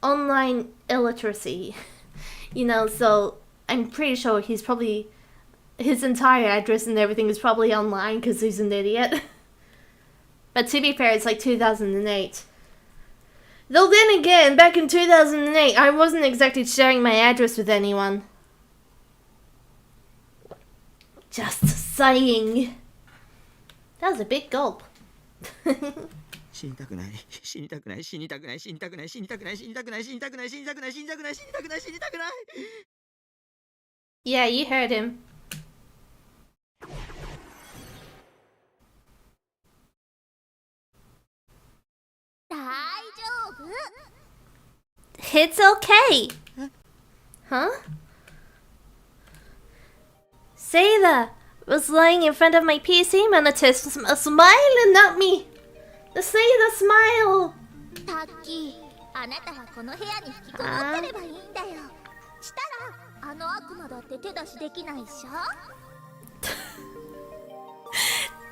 Online illiteracy. You know, so I'm pretty sure he's probably his entire address and everything is probably online because he's an idiot. But to be fair, it's like 2008. Though then again, back in 2008, I wasn't exactly sharing my address with anyone. Just saying. That was a big gulp. Yeah, you heard him. It's okay. Huh? Sayla was lying in front of my PC monitor, smiling at me. The Sayla smile. Taki, あなたはこの部屋に引きこもってればいいんだよ。したら、あの悪魔だって手出しできないっしょ。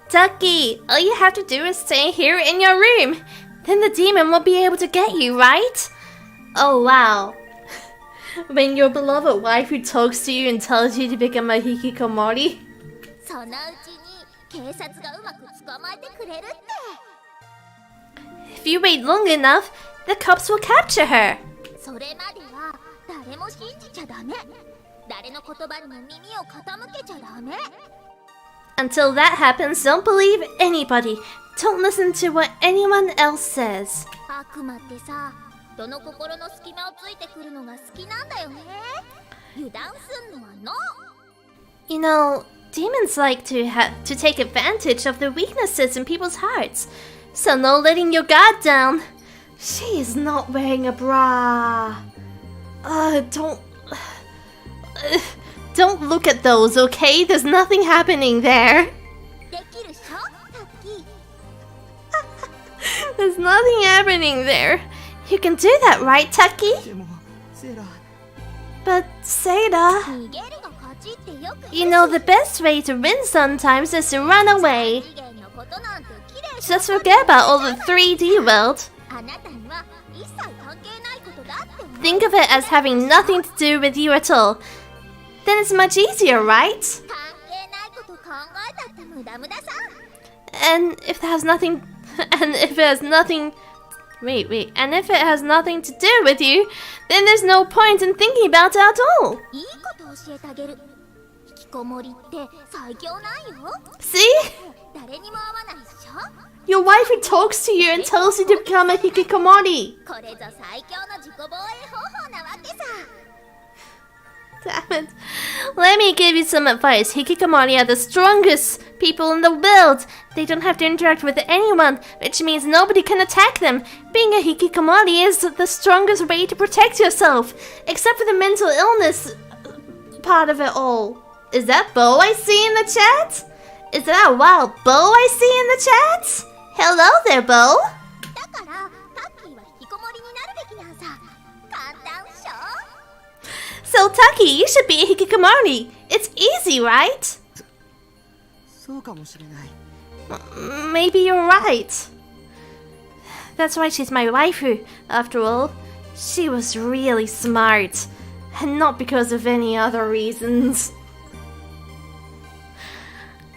Taki, all you have to do is stay here in your room. Then the demon won't be able to get you, right? Oh wow. When your beloved wife who talks to you and tells you to become a hikikomori. そのうちに警察がうまく捕まえてくれるって。If you wait long enough, the cops will capture her. それまでは誰も信じちゃダメ。誰の言葉にも耳を傾けちゃダメ。Until that happens, don't believe anybody. Don't listen to what anyone else says. 悪魔ってさ、人の心の隙間をついてくるのが好きなんだよね。油断すんのはノー。You know, demons like to take advantage of the weaknesses in people's hearts. So no letting your guard down. She is not wearing a bra. Don't look at those, okay? There's nothing happening there. できるっしょ、タッキー。There's nothing happening there. You can do that, right, Taki? But Seda, 逃げるが勝ちってよく you know the best way to win sometimes is to run away. 次元のことなんて綺麗 Just forget about all the 3D world. あなたには一切関係ないことだって思う。 Think of it as having nothing to do with you at all. Then it's much easier, right? 関係ないこと考えたって無駄無駄さ。And if it has nothing and if it has nothing to do with you, then there's no point in thinking about it at all. いいこと教えてあげる。引きこもりって最強なんよ。 See? 誰にも会わないっしょ。 Your wife who talks to you and tells you to become a hikikomori. これぞ最強の自己防衛方法なわけさ。 Damn it. Let me give you some advice. Hikikomori are the strongest people in the world. They don't have to interact with anyone, which means nobody can attack them. Being a hikikomori is the strongest way to protect yourself, except for the mental illness part of it all. Is that Bo I see in the chat? Is that a wild Bo I see in the chat? Hello there, Bo. だからタッキーは引きこもりになるべきなんさ。簡単っしょ。 So, Taki, you should be a hikikomori. It's easy, right? Maybe you're right. That's why she's my waifu, after all. She was really smart. And not because of any other reasons.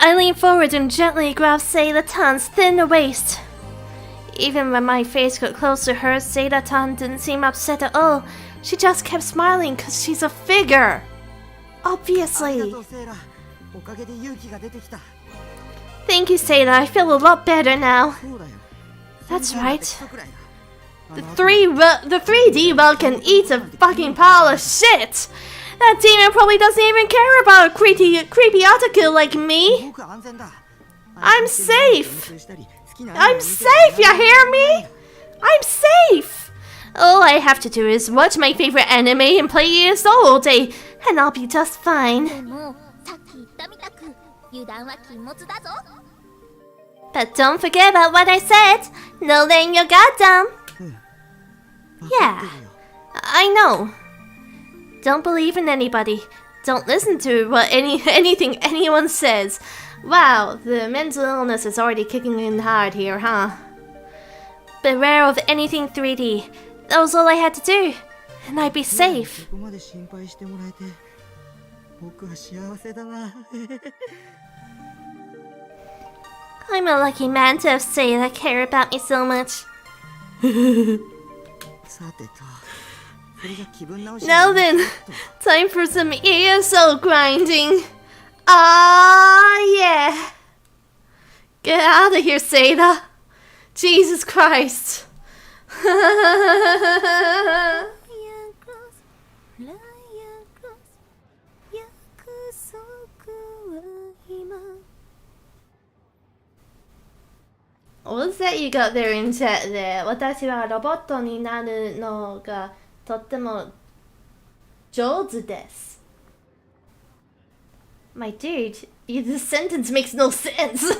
I leaned forward and gently grabbed Sayla-tan's thin waist. Even when my face got close to hers, Sayla-tan didn't seem upset at all. She just kept smiling because she's a figure. Obviously. Thank you, Sayla. I feel a lot better now. That's right. The 3D world can eat a fucking pile of shit. That demon probably doesn't even care about a creepy article like me. I'm safe. I'm safe, you hear me? I'm safe. All I have to do is watch my favorite anime and play ESO all day, and I'll be just fine. でもさっき言ったみたく油断は禁物だぞ。 But don't forget about what I said. No laying your guard down. Yeah, I know. Don't believe in anybody. Don't listen to what anything anyone says. Wow, the mental illness is already kicking in hard here, huh? Beware of anything 3D. That was all I had to do, and I'd be safe. 僕は幸せだわ I'm a lucky man to have say that care about me so much. さてとそれじゃ気分直し Now then, time for some ESO grinding. Ah, yeah. Get out of here, Seda. Jesus Christ. What's that you got there in chat there? 私はロボットになるのがとっても上手です。My dude, this sentence makes no sense.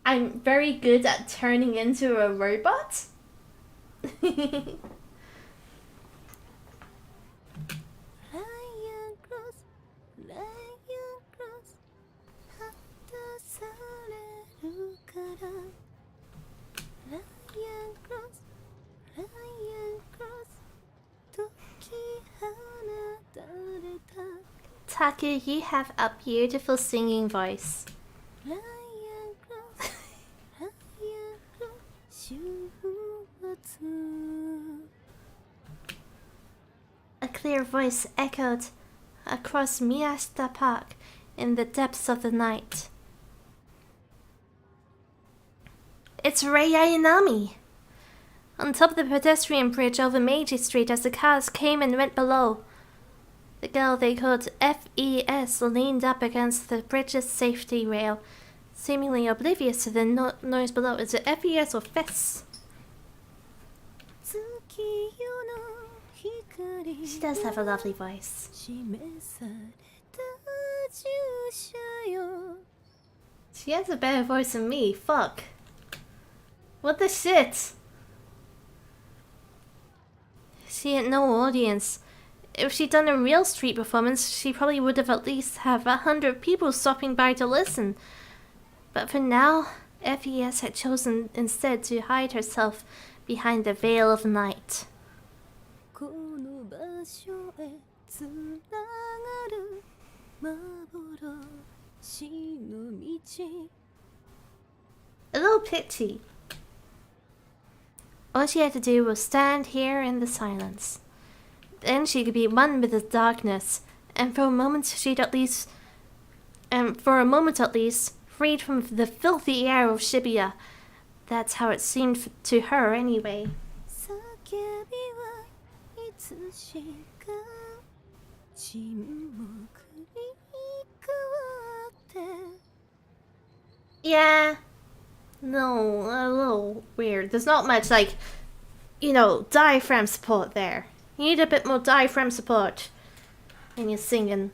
I'm very good at turning into a robot? Taku, you have a beautiful singing voice. A clear voice echoed across Miyashita Park in the depths of the night. It's Rei Ayanami! On top of the pedestrian bridge over Meiji Street as the cars came and went below. The girl they called FES leaned up against the bridge's safety rail, seemingly oblivious to the noise below. Is it FES or FES? She does have a lovely voice. She has a better voice than me, fuck. What the shit? She had no audience. If she'd done a real street performance, she probably would have at least have 100 people stopping by to listen. But for now, FES had chosen instead to hide herself behind the veil of night. A little pitchy. All she had to do was stand here in the silence. Then she could be one with the darkness, and for a moment at least, freed from the filthy air of Shibuya. That's how it seemed to her anyway. Yeah. No, a little weird. There's not much, like, diaphragm support there. You need a bit more diaphragm support when you're singing.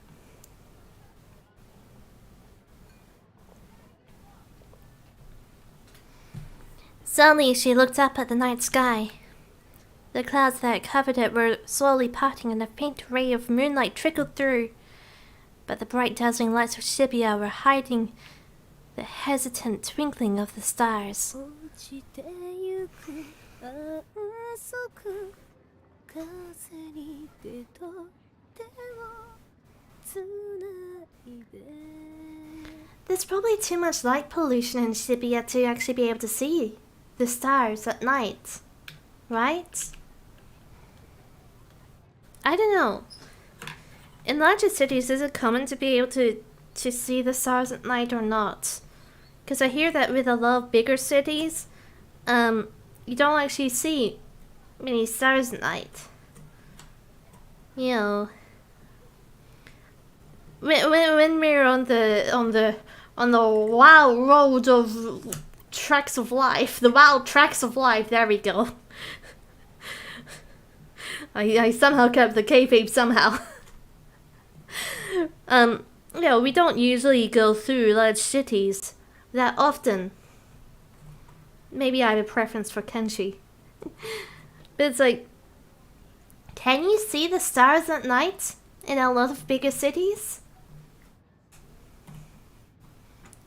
Suddenly, she looked up at the night sky. The clouds that covered it were slowly parting and a faint ray of moonlight trickled through. But the bright dazzling lights of Shibuya were hiding the hesitant twinkling of the stars. There's probably too much light pollution in Shibuya to actually be able to see the stars at night, right? I don't know. In larger cities, is it common to be able to see the stars at night or not? Because I hear that with a lot of bigger cities, you don't actually see many stars at night. When we're on the wild road of tracks of life, the wild tracks of life. There we go. I somehow kept the kayfabe somehow. We don't usually go through large cities that often. Maybe I have a preference for Kenshi. But it's like, can you see the stars at night in a lot of bigger cities?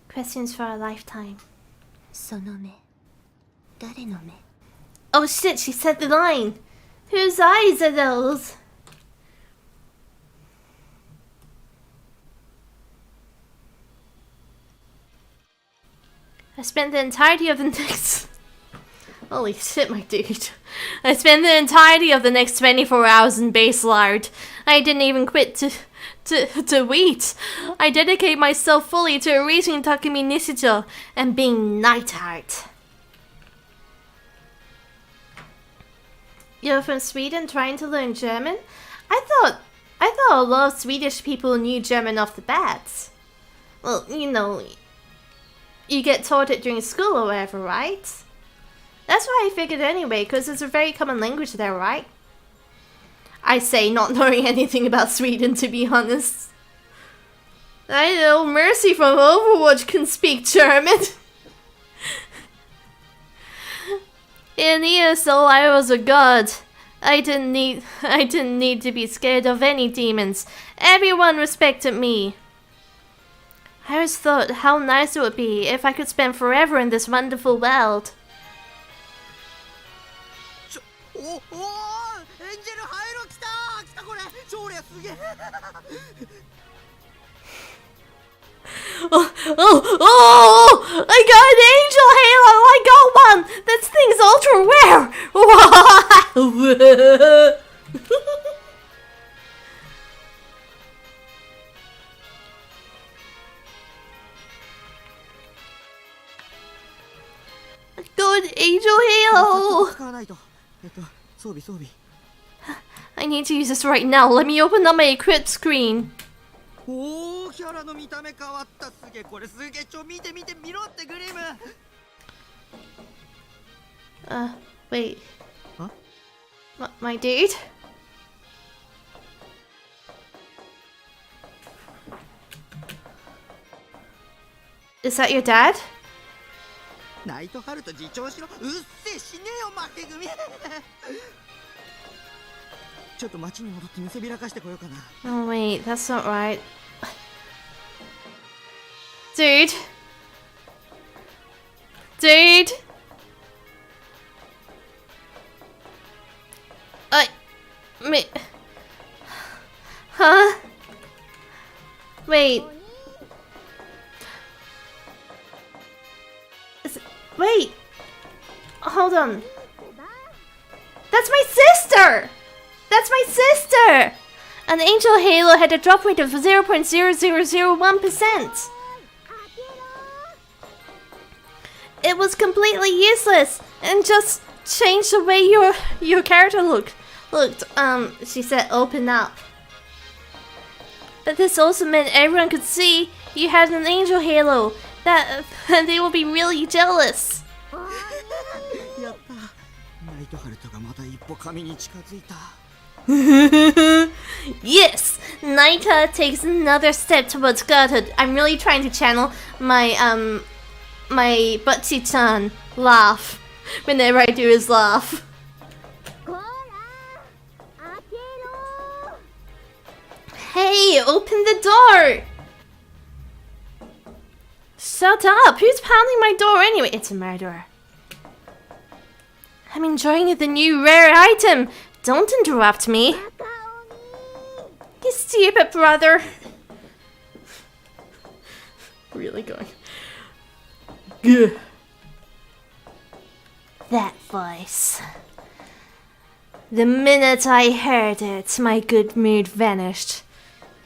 Questions for a lifetime. Oh shit, she said the line. Whose eyes are those? I spent the entirety of the next... Holy shit, my dude. I spent the entirety of the next 24 hours in base lard. I didn't even quit to eat. I dedicate myself fully to erasing Takumi Nishito and being night art. You're from Sweden trying to learn German? I thought a lot of Swedish people knew German off the bat. Well, you know, you get taught it during school or whatever, right? That's what I figured anyway, because it's a very common language there, right? I say not knowing anything about Sweden, to be honest. I know Mercy from Overwatch can speak German. In ESO, I was a god. I didn't need to be scared of any demons. Everyone respected me. I always thought how nice it would be if I could spend forever in this wonderful world. おおエンジェルハイロ来たこれ超レアすげえ Oh! I got an angel halo! I got one! This thing's ultra rare! I got an angel halo! 使わないと装備 I need to use this right now. Let me open up my equip screen. おおキャラの見た目変わったすげえこれすげえ見て見ろってグリム Wait. Huh? My dude? Is that your dad? ナイトハルト自重しろうっせえ死ねえよ負け組ちょっと街に戻って見せびらかしてこようかな Oh wait, that's not right. Dude? Huh? Wait. Wait. Hold on. That's my sister! That's my sister! An angel halo had a drop rate of 0.0001%. It was completely useless and just changed the way your character looked. She said open up. But this also meant everyone could see you had an angel halo. That they will be really jealous. やったナイトハルトがまた一歩神に近づいた Yes! Naita takes another step towards godhood. I'm really trying to channel my my Butchie-chan laugh whenever I do his laugh. Hey, open the door! Shut up! Who's pounding my door anyway? It's a murderer. I'm enjoying the new rare item. Don't interrupt me. You stupid brother. Really going. Gah. That voice. The minute I heard it, my good mood vanished.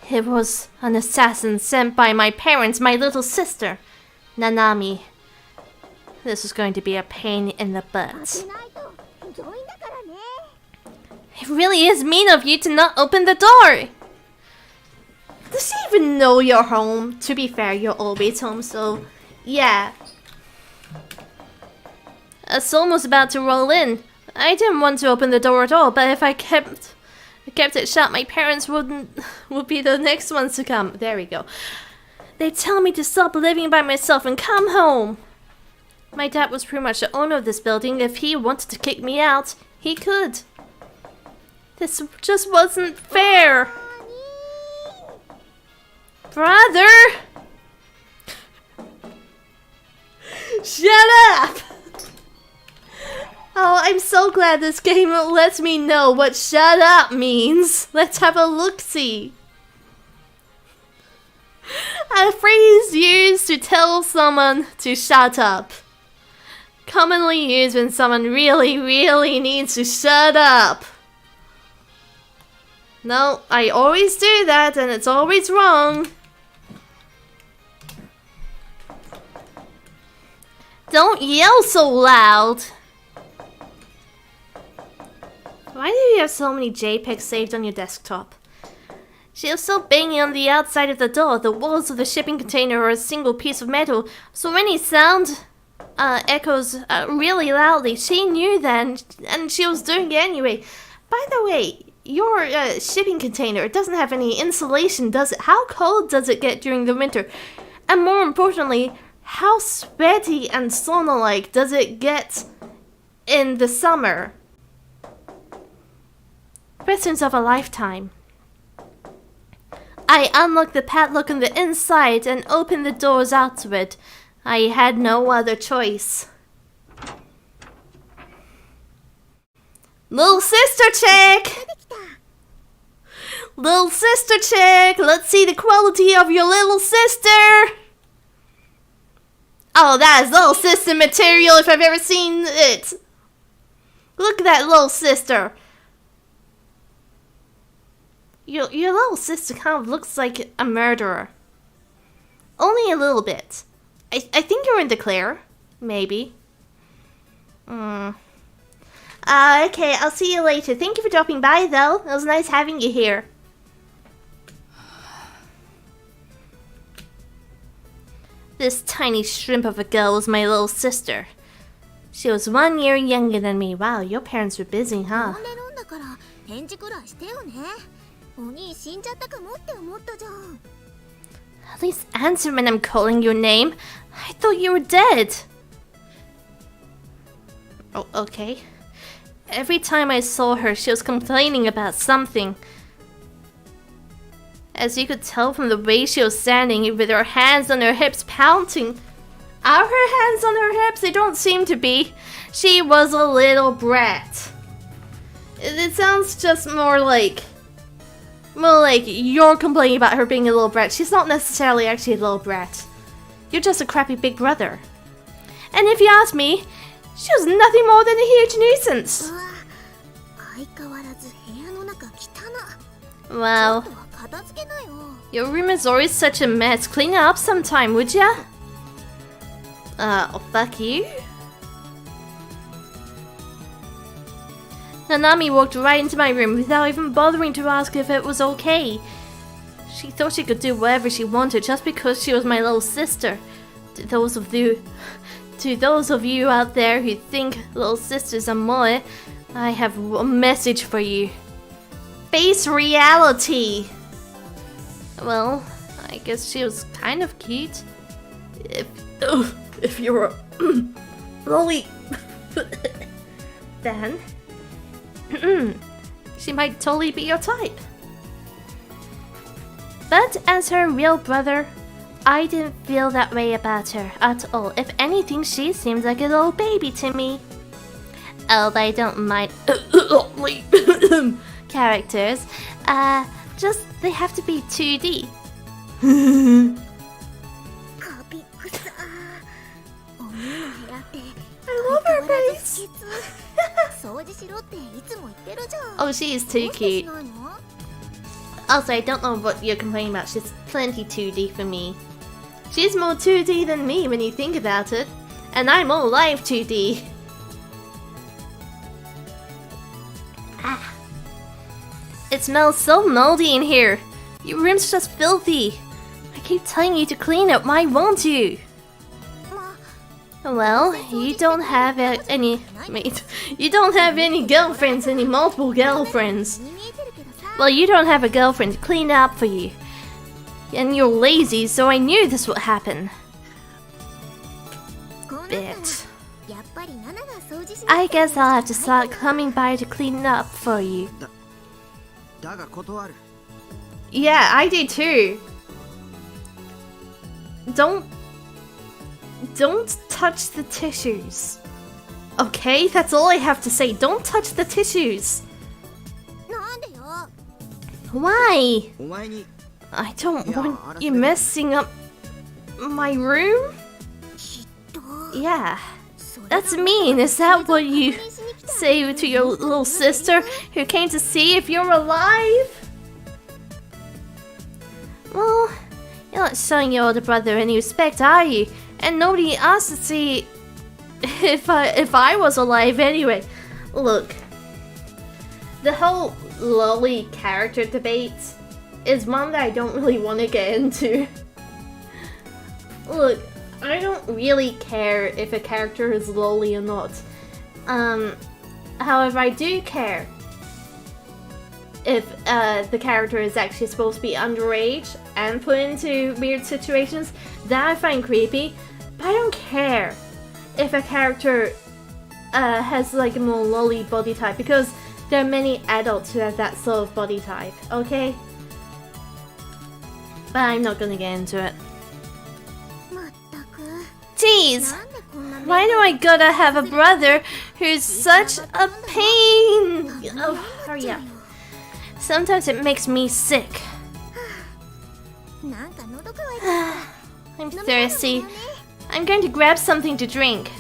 It was an assassin sent by my parents, my little sister, Nanami. This is going to be a pain in the butt. It really is mean of you to not open the door! Does she even know you're home? To be fair, you're always home, so yeah. Soul was about to roll in. I didn't want to open the door at all, but if I kept it shut, my parents would be the next ones to come. There we go. They tell me to stop living by myself and come home. My dad was pretty much the owner of this building. If he wanted to kick me out, he could. This just wasn't fair. Brother! Shut up! Oh, I'm so glad this game lets me know what shut up means. Let's have a look-see. A phrase used to tell someone to shut up. Commonly used when someone really, really needs to shut up. No, I always do that and it's always wrong. Don't yell so loud. Why do you have so many JPEGs saved on your desktop? She was so banging on the outside of the door. The walls of the shipping container are a single piece of metal. So many sound echoes really loudly. She knew that and she was doing it anyway. By the way, your shipping container, it doesn't have any insulation, does it? How cold does it get during the winter? And more importantly, how sweaty and sauna-like does it get in the summer? Questions of a lifetime. I unlocked the padlock on the inside and opened the doors outward. I had no other choice. Little sister check! Little sister check! Let's see the quality of your little sister! Oh, that is little sister material if I've ever seen it! Look at that little sister! Your little sister kind of looks like a murderer. Only a little bit. I think you're into Claire. Maybe. Okay, I'll see you later. Thank you for dropping by, though. It was nice having you here. This tiny shrimp of a girl was my little sister. She was 1 year younger than me. Wow, your parents were busy, huh? At least answer when I'm calling your name. I thought you were dead. Oh, okay. Every time I saw her, she was complaining about something. As you could tell from the way she was standing, with her hands on her hips pounding. Are her hands on her hips? They don't seem to be. She was a little brat. It sounds just more like you're complaining about her being a little brat. She's not necessarily actually a little brat. You're just a crappy big brother. And if you ask me, she was nothing more than a huge nuisance. Wow. Your room is always such a mess. Clean it up sometime, would ya? Fuck you. Nanami walked right into my room without even bothering to ask if it was okay. She thought she could do whatever she wanted just because she was my little sister. To those of you out there who think little sisters are moe, I have a message for you. Face reality! Well, I guess she was kind of cute. If you were lolly then she might totally be your type. But as her real brother, I didn't feel that way about her at all. If anything, she seemed like a little baby to me. Oh, but I don't mind characters. Just they have to be 2D. I love her face. Oh, she is too cute. Also, I don't know what you're complaining about. She's plenty 2D for me. She's more 2D than me when you think about it. And I'm more live 2D. Ah. It smells so moldy in here. Your room's just filthy. I keep telling you to clean it. Why won't you? Well, you don't have any girlfriends, any multiple girlfriends. Well, you don't have a girlfriend to clean up for you. And you're lazy, so I knew this would happen. Bit. I guess I'll have to start coming by to clean up for you. Yeah, I do too. Don't touch the tissues. Okay, that's all I have to say. Don't touch the tissues. Why? I don't want you messing up my room? Yeah. That's mean. Is that what you say to your little sister who came to see if you're alive? Well, you're not showing your older brother any respect, are you? And nobody asked to see if I was alive anyway. Look, the whole lolly character debate is one that I don't really want to get into. Look, I don't really care if a character is lolly or not. However, I do care if the character is actually supposed to be underage and put into weird situations. That I find creepy. But I don't care if a character has like a more lolly body type, because there are many adults who have that sort of body type, okay? But I'm not gonna get into it. Jeez! Why do I gotta have a brother who's such a pain? Oh, hurry up. Sometimes it makes me sick. I'm thirsty. I'm going to grab something to drink.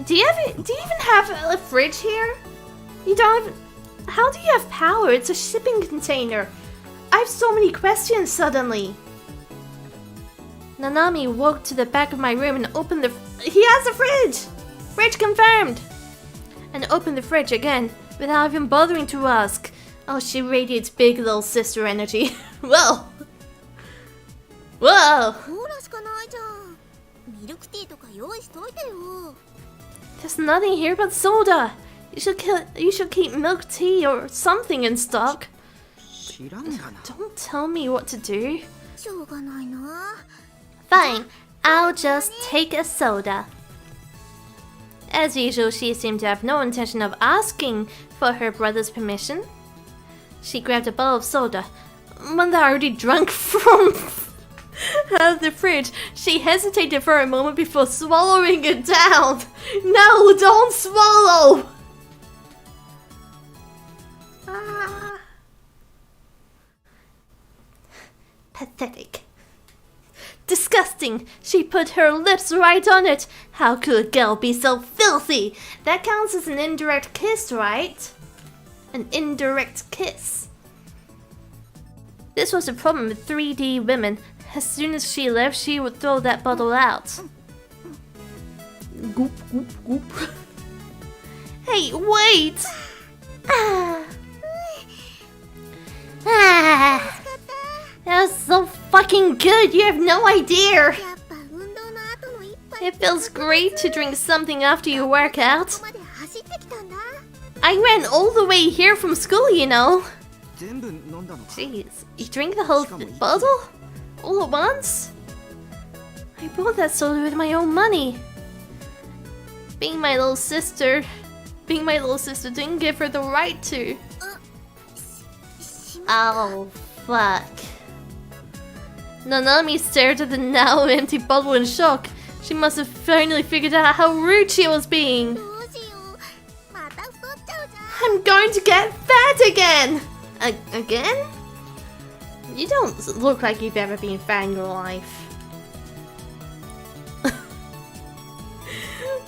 Do you even have a fridge here? You don't have... How do you have power? It's a shipping container. I have so many questions suddenly. Nanami walked to the back of my room and opened the... He has a fridge! Fridge confirmed! And opened the fridge again, without even bothering to ask. Oh, she radiates big little sister energy. Whoa! Whoa! There's nothing here but soda! You should keep milk tea or something in stock. Don't tell me what to do. Fine, I'll just take a soda. As usual, she seemed to have no intention of asking for her brother's permission. She grabbed a bottle of soda, one that I already drunk from out of the fridge. She hesitated for a moment before swallowing it down. No, don't swallow! Ah. Pathetic. Disgusting! She put her lips right on it! How could a girl be so filthy? That counts as an indirect kiss, right? An indirect kiss. This was the problem with 3D women. As soon as she left, she would throw that bottle out. Goop, goop, goop. Hey, wait! That was so fucking good, you have no idea! It feels great to drink something after you work out. I ran all the way here from school, you know. Jeez, you drink the whole bottle? All at once? I bought that soda with my own money. Being my little sister didn't give her the right to. Oh, fuck. Nanami stared at the now empty bottle in shock. She must have finally figured out how rude she was being. I'm going to get fat again! Again? You don't look like you've ever been fat in your life.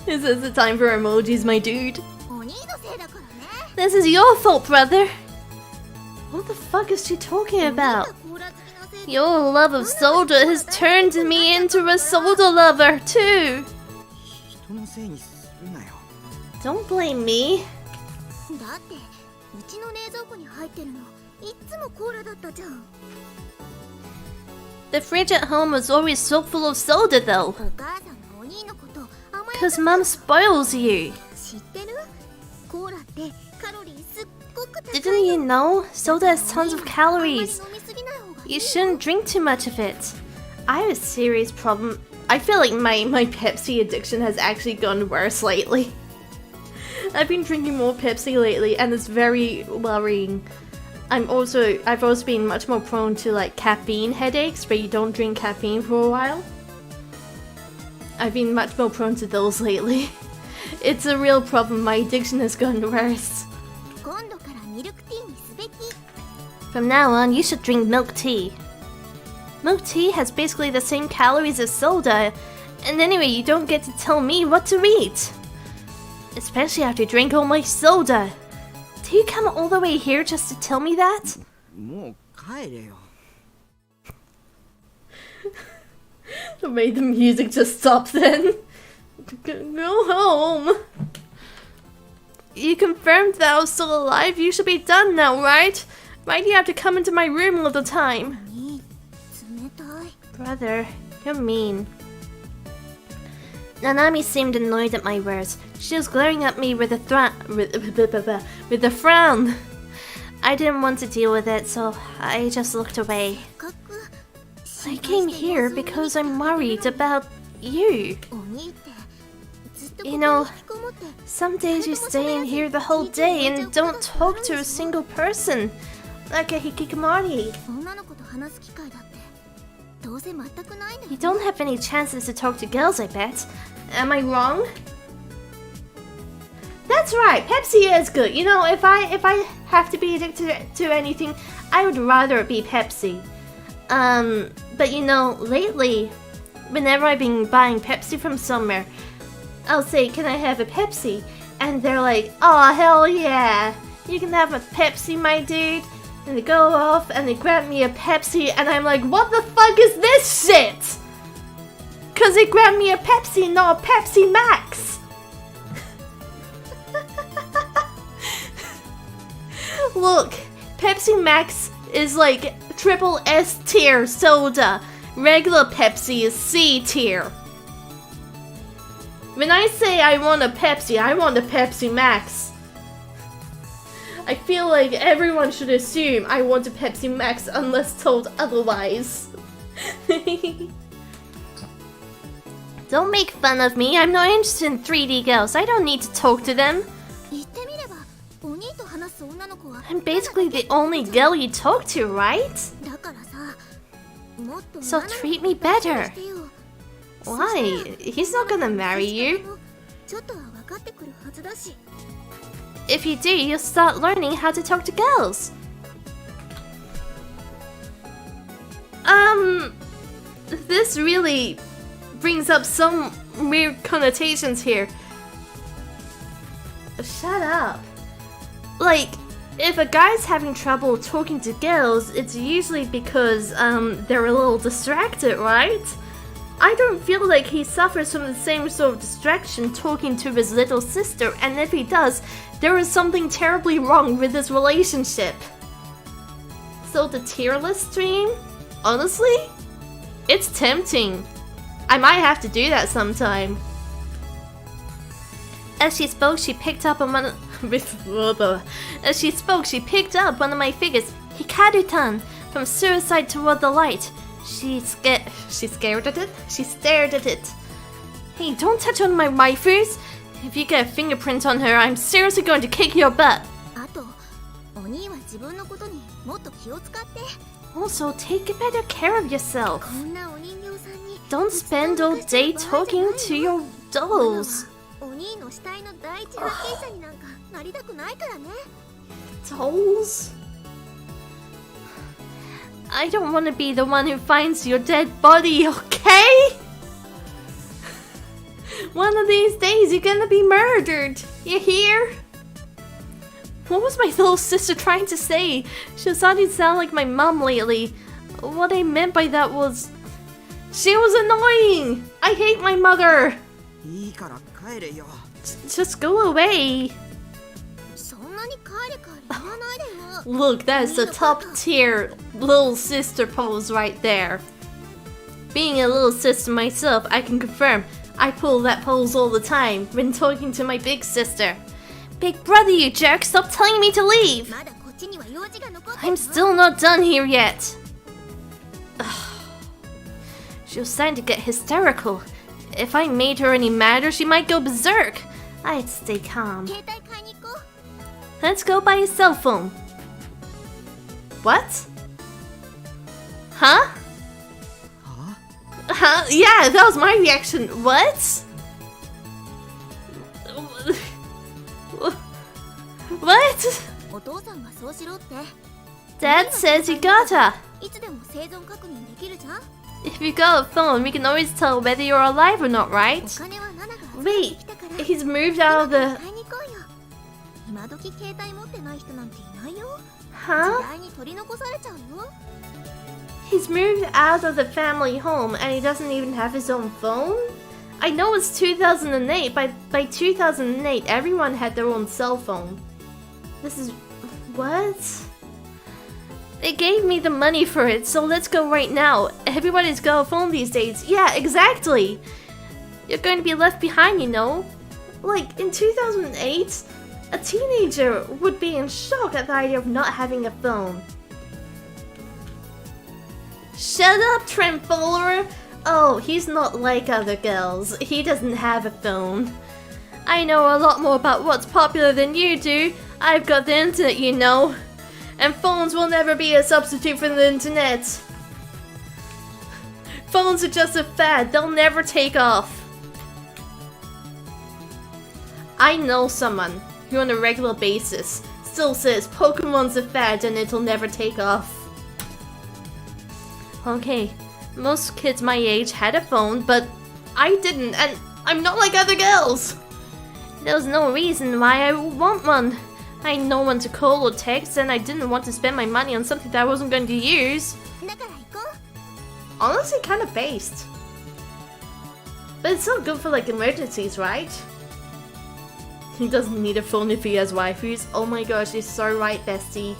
Is this the time for emojis, my dude? This is your fault, brother! What the fuck is she talking about? Your love of soda has turned me into a soda lover, too! Don't blame me. The fridge at home was always so full of soda, though. Cause Mom spoils you. Didn't you know? Soda has tons of calories. You shouldn't drink too much of it. I have a serious problem. I feel like my Pepsi addiction has actually gone worse lately. I've been drinking more Pepsi lately and it's very worrying. I've also been much more prone to like caffeine headaches where you don't drink caffeine for a while. I've been much more prone to those lately. It's a real problem. My addiction has gone worse. From now on, you should drink milk tea. Milk tea has basically the same calories as soda. And anyway, you don't get to tell me what to eat. Especially after you drink all my soda. Do you come all the way here just to tell me that? もう帰れよ。 The way the music just stops then. Go home. You confirmed that I was still alive? You should be done now, right? Why do you have to come into my room all the time? Brother, you're mean. Nanami seemed annoyed at my words. She was glaring at me with a frown. I didn't want to deal with it, so I just looked away. I came here because I'm worried about you. You know, some days you stay in here the whole day and don't talk to a single person, like a hikikomori. You don't have any chances to talk to girls, I bet. Am I wrong? That's right, Pepsi is good. You know, if I have to be addicted to anything, I would rather it be Pepsi. But you know, lately, whenever I've been buying Pepsi from somewhere, I'll say, can I have a Pepsi? And they're like, oh, hell yeah, you can have a Pepsi, my dude. And they go off and they grab me a Pepsi, and I'm like, what the fuck is this shit? Cause they grabbed me a Pepsi, not a Pepsi Max. Look, Pepsi Max is like triple S tier soda. Regular Pepsi is C tier. When I say I want a Pepsi Max. I feel like everyone should assume I want a Pepsi Max unless told otherwise. Don't make fun of me. I'm not interested in 3D girls. I don't need to talk to them. I'm basically the only girl you talk to, right? So treat me better. Why? He's not gonna marry you. If you do, you'll start learning how to talk to girls. This really brings up some weird connotations here. Shut up. Like, if a guy's having trouble talking to girls, it's usually because, they're a little distracted, right? I don't feel like he suffers from the same sort of distraction talking to his little sister, and if he does, there is something terribly wrong with this relationship. So the tier list stream? Honestly? It's tempting. I might have to do that sometime. As she spoke, she picked up on one As she spoke, she picked up one of my figures, Hikaru-tan, from suicide toward the light. She stared at it. Hey, don't touch on my waifus. If you get a fingerprint on her, I'm seriously going to kick your butt. Also, take better care of yourself. Don't spend all day talking to your dolls. Dolls? I don't want to be the one who finds your dead body, okay? One of these days you're gonna be murdered. You hear? What was my little sister trying to say? She was starting to sound like my mom lately. What I meant by that was... she was annoying! I hate my mother! Just go away. Look, that is the top tier little sister pose right there. Being a little sister myself, I can confirm I pull that pose all the time when talking to my big sister. Big brother, you jerk, stop telling me to leave! I'm still not done here yet. Ugh. She was starting to get hysterical. If I made her any madder, she might go berserk. I'd stay calm. Let's go buy a cell phone. What? Huh? Huh? Yeah, that was my reaction. What? What? Dad says you gotta. いつでも生存確認できるじゃん。 If you got a phone, we can always tell whether you're alive or not, お right? 金はナナが預かって Wait, きたから he's moved out of the... 買いに行こうよ。今時携帯持ってない人なんていないよ。 Huh? 時代に取り残されちゃうよ。 He's moved out of the family home and he doesn't even have his own phone? I know it's 2008, but by 2008, everyone had their own cell phone. This is... what? They gave me the money for it, so let's go right now. Everybody's got a phone these days. Yeah, exactly! You're going to be left behind, you know? Like, in 2008, a teenager would be in shock at the idea of not having a phone. Shut up, Trent Fowler! Oh, he's not like other girls. He doesn't have a phone. I know a lot more about what's popular than you do. I've got the internet, you know. And phones will never be a substitute for the internet. Phones are just a fad. They'll never take off. I know someone who on a regular basis still says Pokemon's a fad and it'll never take off. Okay, most kids my age had a phone, but I didn't, and I'm not like other girls. There's no reason why I would want one. I had no one to call or text, and I didn't want to spend my money on something that I wasn't going to use. だから行こう。 Honestly, kind of based. But it's so good for like emergencies, right? He doesn't need a phone if he has waifus. Oh my gosh, you're so right, bestie.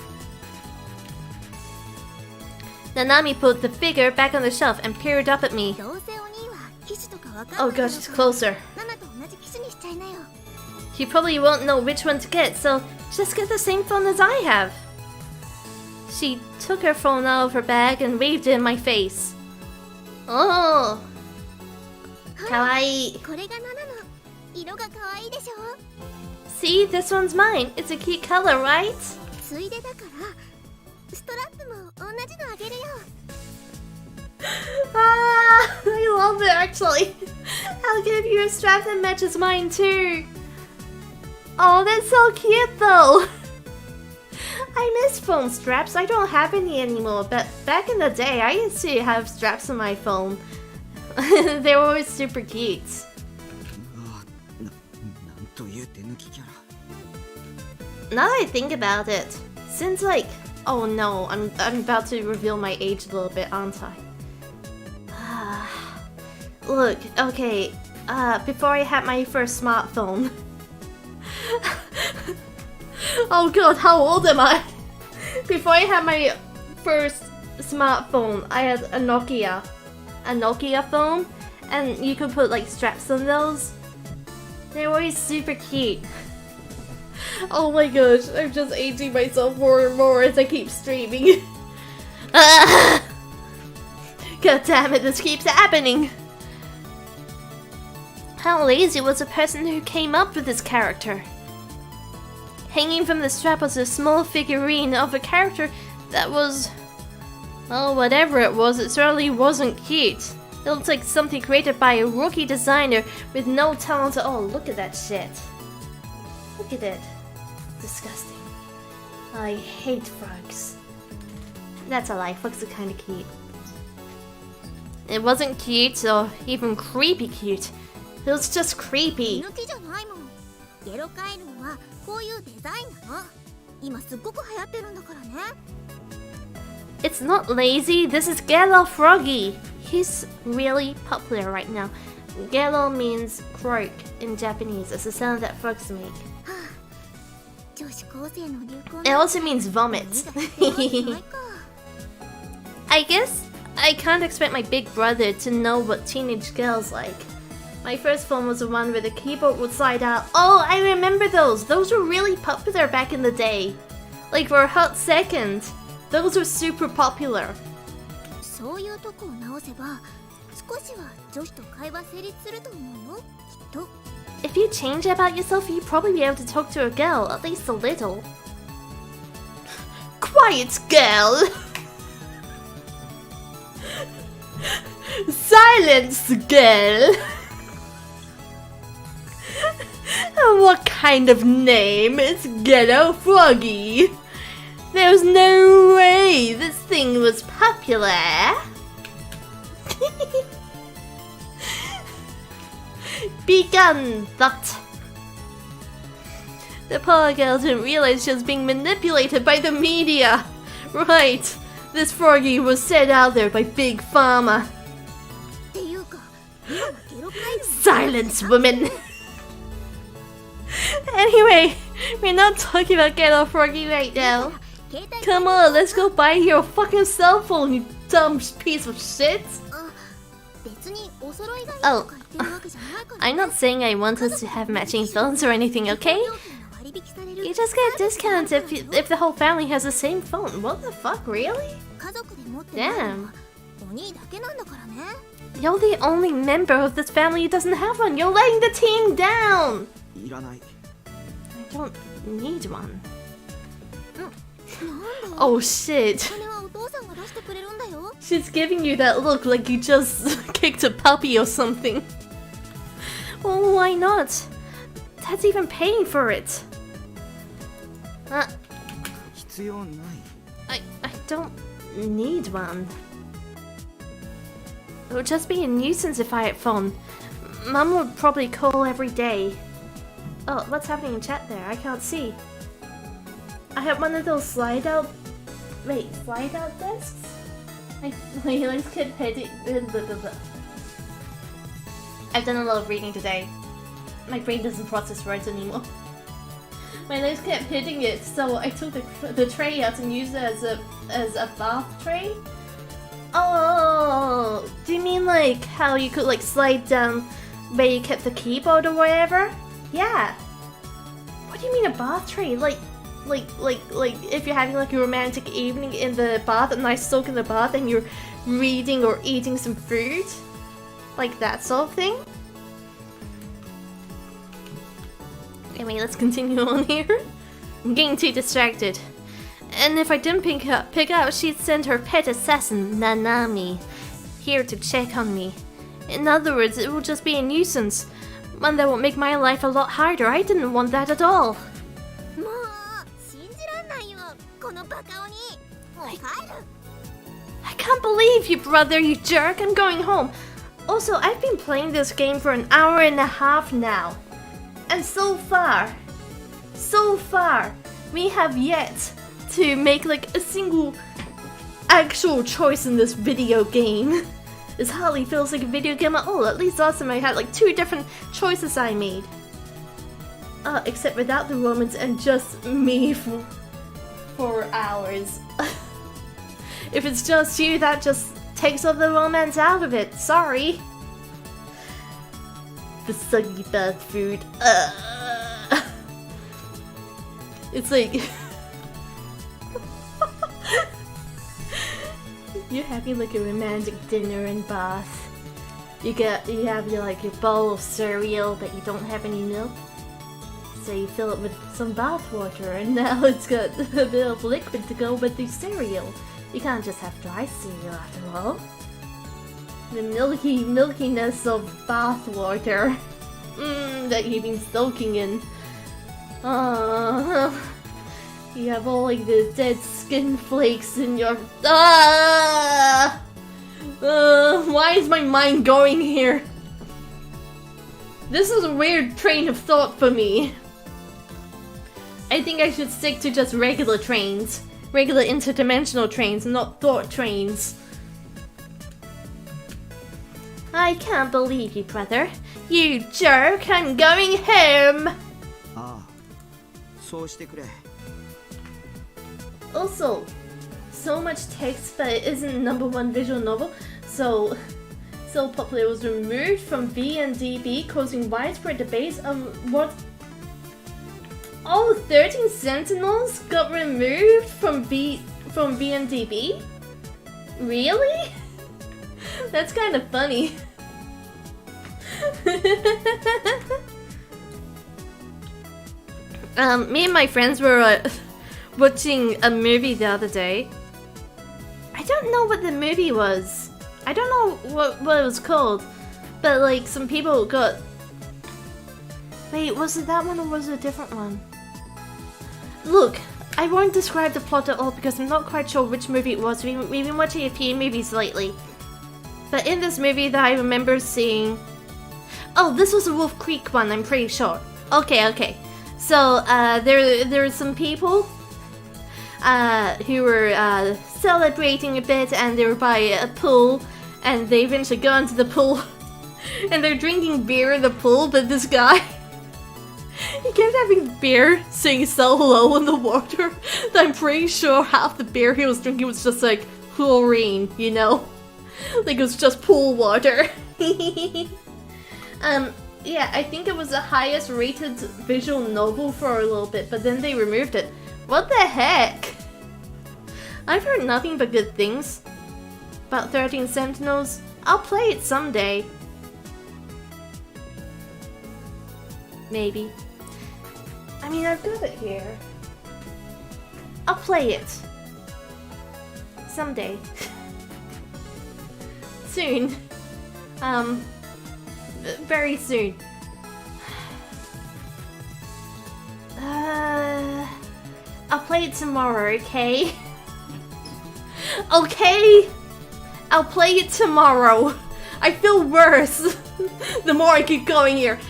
Nanami put the figure back on the shelf and peered up at me. どうせお兄は機種とかわか Oh んない gosh, it's closer. ナナと同じ機種にしちゃいなよ。 He probably won't know which one to get, so just get the same phone as I have. She took her phone out of her bag and waved it in my face. Oh! かわいい. これがナナの色が可愛いでしょ。 See, this one's mine. It's a cute color, right? ついでだからストラップも同じのあげるよ。 Ah, I love it actually. I'll give you a strap that matches mine too. Oh, that's so cute though. I miss phone straps. I don't have any anymore, but back in the day, I used to have straps on my phone. They were always super cute. なんという手抜きキャラ。 Now that I think about it, since like, oh no, I'm about to reveal my age a little bit, aren't I? Look, okay, before I had my first smartphone. Oh god, how old am I? Before I had my first smartphone, I had a Nokia phone, and you could put like straps on those. They were always super cute. Oh my gosh, I'm just aging myself more and more as I keep streaming. God damn it, this keeps happening. How lazy was the person who came up with this character? Hanging from the strap was a small figurine of a character that was... well, whatever it was, it certainly wasn't cute. It looked like something created by a rookie designer with no talent at all. Look at that shit. Look at it. Disgusting. I hate frogs. That's a lie, frogs are kinda cute. It wasn't cute or even creepy cute. It was just creepy. 手抜きじゃないもん。ゲロカエルはこういうデザインなの。今すっごく流行ってるんだからね。 It's not lazy, this is Gelo Froggy. He's really popular right now. Gelo means croak in Japanese. It's the sound that frogs make. 女子高生の流行 It also means vomit. I guess I can't expect my big brother to know what teenage girls like. My first phone was the one where the keyboard would slide out. Oh, I remember those. Those were really popular back in the day. Like for a hot second. Those were super popular. そういうとこを直せば少しは女子と会話成立すると思うよ。きっと。 If you change about yourself, you'd probably be able to talk to a girl, at least a little. Quiet, girl! Silence, girl! What kind of name is Ghetto Froggy? There's no way this thing was popular. Begun that. The poor girl didn't realize she was being manipulated by the media. Right, this froggy was set out there by Big Pharma. Silence, woman. Anyway, we're not talking about Ghetto Froggy right now. Come on, let's go buy your fucking cell phone, you dumb piece of shit. Oh, I'm not saying I want us to have matching phones or anything, okay? You just get discounts if the whole family has the same phone. What the fuck, really? Damn. You're the only member of this family who doesn't have one. You're letting the team down. I don't need one. Oh shit. She's giving you that look like you just kicked a puppy or something. Well, why not? Dad's even paying for it. I don't need one. It would just be a nuisance if I had phone. Mum would probably call every day. Oh, what's happening in chat there? I can't see. I have one of those slide-out desks? My legs kept hitting. I've done a lot of reading today. My brain doesn't process words anymore. My legs kept hitting it, so I took the tray out and used it as a bath tray. Oh, do you mean like how you could like slide down where you kept the keyboard or whatever? Yeah. What do you mean a bath tray? Like if you're having like a romantic evening in the bath, a nice soak in the bath, and you're reading or eating some food? Like that sort of thing? Anyway, let's continue on here. I'm getting too distracted. And if I didn't pick up, she'd send her pet assassin, Nanami, here to check on me. In other words, it will just be a nuisance. One that will make my life a lot harder. I didn't want that at all. I can't believe you, brother, you jerk. I'm going home. Also, I've been playing this game for an hour and a half now. And so far, we have yet to make like a single actual choice in this video game. This hardly feels like a video game at all. At least last time I had like 2 different choices I made. Except without the romance and just me for hours. If it's just you, that just takes all the romance out of it. Sorry. The soggy bad food. It's like you're having like a romantic dinner and bath. You have your like your bowl of cereal, but you don't have any milk. So you fill it with some bath water, and now it's got a bit of liquid to go with the cereal. You can't just have dry cereal after all. The milkiness of bath water that you've been soaking in. You have all like the dead skin flakes in your. Why is my mind going here? This is a weird train of thought for me. I think I should stick to just regular trains. Regular interdimensional trains, not thought trains. I can't believe you, brother. You jerk, I'm going home! Also, so much text, but it isn't #1 visual novel, so popular it was removed from VNDB, causing widespread debates on what. Oh, 13 Sentinels got removed from VNDB? Really? That's kind of funny. Me and my friends were watching a movie the other day. I don't know what the movie was. I don't know what it was called. But like some people got... Wait, was it that one or was it a different one? Look, I I won't describe the plot at all because I'm not quite sure which movie it was. We've been watching a few movies lately. But in this movie that I remember seeing... Oh, this was a Wolf Creek one, I'm pretty sure. Okay. So, there are some people who were celebrating a bit, and they were by a pool, and they eventually go into the pool, and they're drinking beer in the pool, but this guy... He kept having beer sitting so low in the water that I'm pretty sure half the beer he was drinking was just like chlorine, you know? Like it was just pool water. Yeah, I think it was the highest rated visual novel for a little bit, but then they removed it. What the heck? I've heard nothing but good things about 13 Sentinels. I'll play it someday. Maybe. I mean, I've got it here. I'll play it. Someday. Soon. Very soon. I'll play it tomorrow, okay? Okay? I'll play it tomorrow. I feel worse the more I keep going here.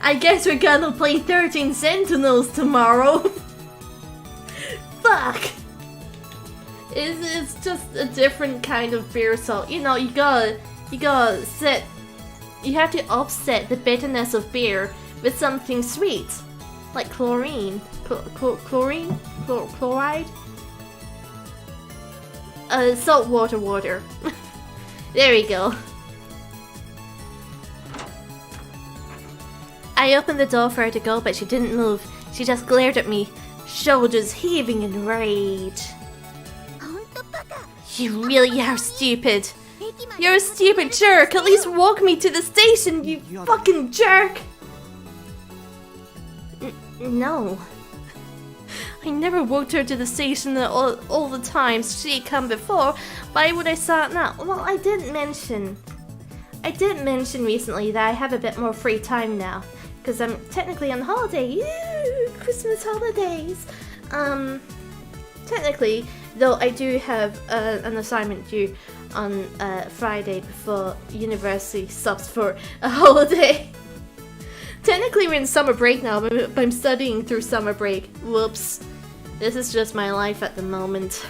I guess we're gonna play 13 Sentinels tomorrow. Fuck! It's just a different kind of beer salt. You know, you gotta set... You have to offset the bitterness of beer with something sweet. Like chlorine. Chlorine? Chloride? Salt water. There we go. I opened the door for her to go, but she didn't move. She just glared at me, shoulders heaving in rage. You really are stupid. You're a stupid jerk. At least walk me to the station, you fucking jerk. No. I never walked her to the station all the times she'd come before. Why would I start now? Well, I did mention recently that I have a bit more free time now. Because I'm technically on holiday. Yay! Christmas holidays. Technically, though I do have an assignment due on Friday before university stops for a holiday. Technically we're in summer break now, but I'm studying through summer break. Whoops. This is just my life at the moment.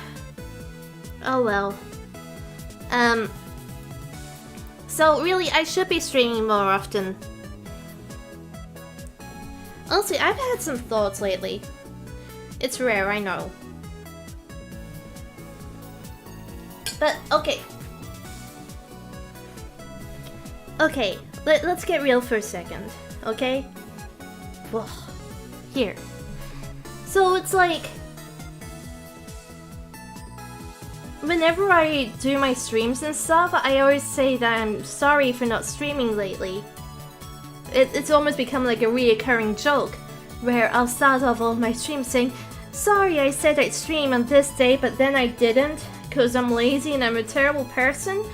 Oh well. So really, I should be streaming more often. Honestly, I've had some thoughts lately. It's rare, I know. But, okay. Okay, let's get real for a second, okay? Whoa. Here. So it's like... Whenever I do my streams and stuff, I always say that I'm sorry for not streaming lately. It's almost become like a reoccurring joke, where I'll start off all my streams saying, sorry, I said I'd stream on this day, but then I didn't, because I'm lazy and I'm a terrible person,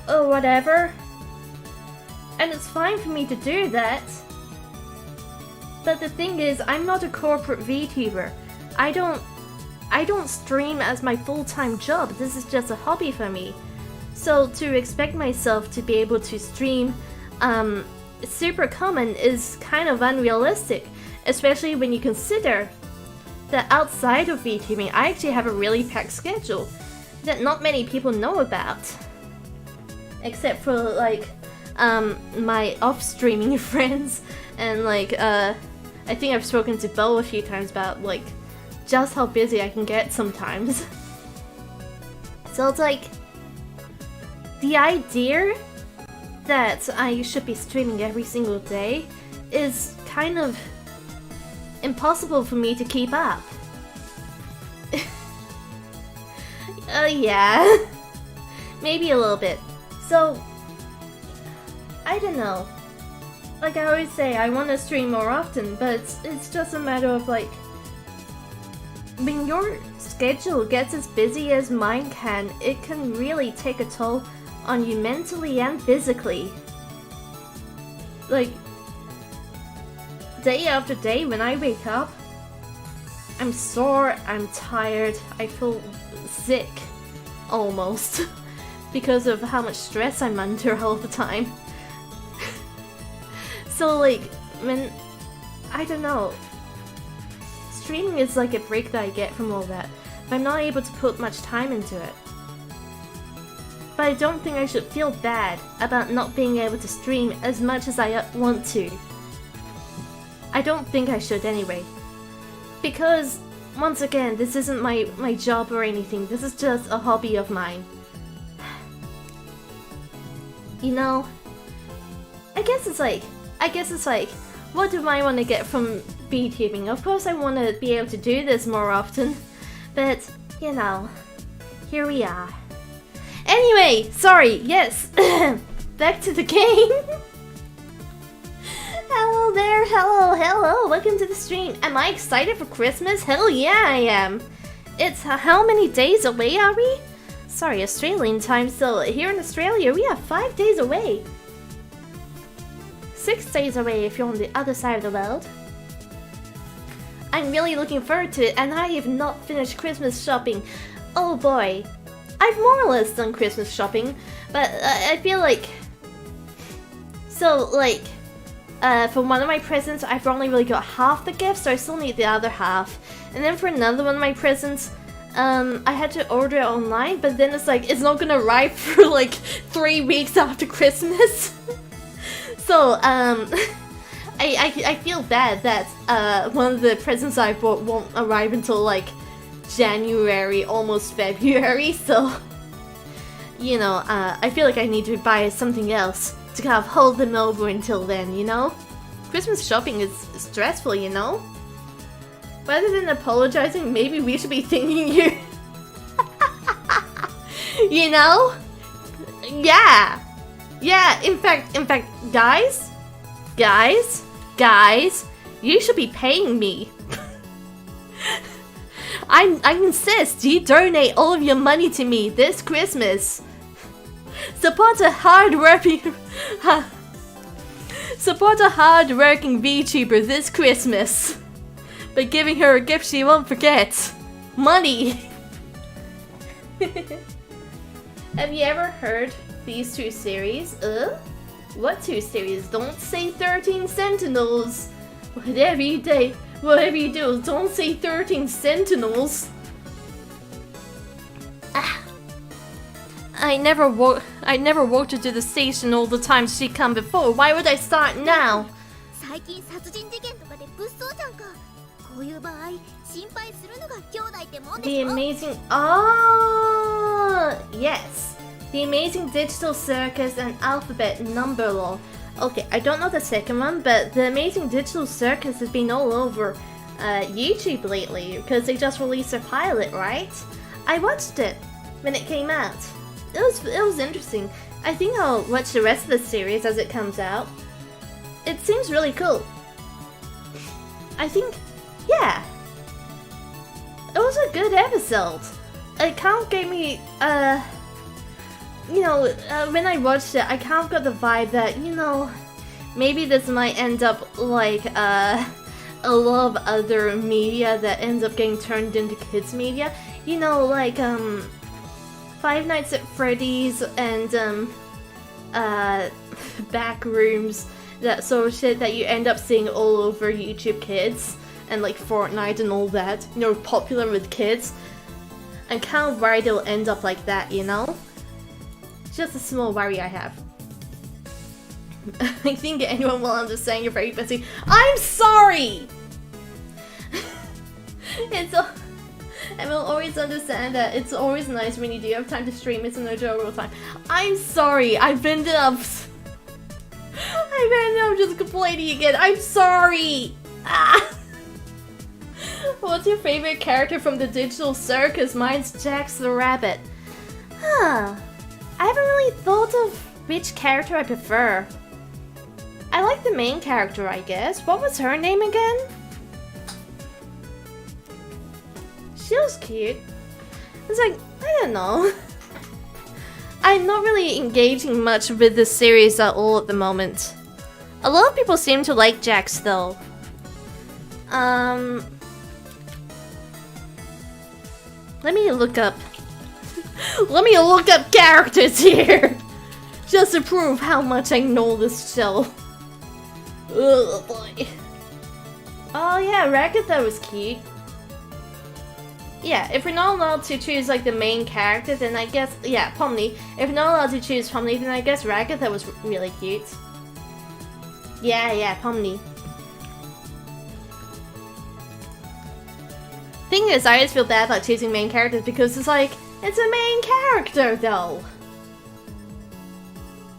or whatever. And it's fine for me to do that. But the thing is, I'm not a corporate VTuber. I don't stream as my full-time job. This is just a hobby for me. So to expect myself to be able to stream super common is kind of unrealistic, especially when you consider that outside of VTubing, I actually have a really packed schedule that not many people know about. Except for like my off-streaming friends and like I think I've spoken to Bo a few times about like just how busy I can get sometimes. So it's like the idea that I should be streaming every single day is kind of impossible for me to keep up. Yeah. Maybe a little bit. So, I don't know. Like I always say, I want to stream more often, but it's just a matter of like... When your schedule gets as busy as mine can, it can really take a toll on you mentally and physically. Like, day after day when I wake up, I'm sore, I'm tired, I feel sick, almost, because of how much stress I'm under all the time. So like, when, I don't know, streaming is like a break that I get from all that, but I'm not able to put much time into it. But I don't think I should feel bad about not being able to stream as much as I want to. I don't think I should anyway. Because, once again, this isn't my job or anything, this is just a hobby of mine. You know, I guess it's like, what do I want to get from VTubing? Of course I want to be able to do this more often, but, you know, here we are. Anyway, sorry, yes, back to the game. Hello there, hello, welcome to the stream. Am I excited for Christmas? Hell yeah, I am. It's how many days away are we? Sorry, Australian time, so here in Australia we are 5 days away. 6 days away if you're on the other side of the world. I'm really looking forward to it, and I have not finished Christmas shopping. Oh boy. I've more or less done Christmas shopping, but I feel like... So, like, for one of my presents, I've only really got half the gift, so I still need the other half. And then for another one of my presents, I had to order it online, but then it's like, it's not gonna arrive for like 3 weeks after Christmas. So, I feel bad that one of the presents I bought won't arrive until like January, almost February, so you know, I feel like I need to buy something else to kind of hold them over until then, you know? Christmas shopping is stressful, you know? Rather than apologizing, maybe we should be thanking you. You know? Yeah! Yeah, in fact, guys, you should be paying me. I insist you donate all of your money to me this Christmas. Support a hard-working VTuber this Christmas by giving her a gift she won't forget. Money. Have you ever heard these two series? What two series? Don't say 13 Sentinels. Whatever you do, don't say 13 Sentinels. I never walked her to the station all the times she come before. Why would I start now? The amazing... Oh, yes. The Amazing Digital Circus and Alphabet Number Law. Okay, I don't know the second one, but the Amazing Digital Circus has been all over YouTube lately because they just released a pilot, right? I watched it when it came out. It was interesting. I think I'll watch the rest of the series as it comes out. It seems really cool. I think, yeah. It was a good episode. It kind of gave me, you know, when I watched it, I kind of got the vibe that, you know, maybe this might end up like a lot of other media that ends up getting turned into kids media. You know, like Five Nights at Freddy's and Backrooms, that sort of shit that you end up seeing all over YouTube Kids and like Fortnite and all that. You know, popular with kids. I'm kind of worried it'll end up like that, you know? Just a small worry I have. I think anyone will understand you're very busy. I'm sorry! I will always understand that it's always nice when you do have time to stream. It's an adorable time. I'm sorry. I've ended up just complaining again. I'm sorry! Ah. What's your favorite character from the Digital Circus? Mine's Jax the Rabbit. Huh. I haven't really thought of which character I prefer. I like the main character, I guess. What was her name again? She was cute. It's like, I don't know. I'm not really engaging much with this series at all at the moment. A lot of people seem to like Jax though. Let me look up. Let me look up characters here, just to prove how much I know this show. Oh boy. Oh yeah, Ragatha was cute. Yeah, if we're not allowed to choose like the main character, then I guess yeah, Pomni. If we're not allowed to choose Pomni, then I guess Ragatha was really cute. Yeah, Pomni. Thing is, I always feel bad about choosing main characters because it's like, it's a main character though.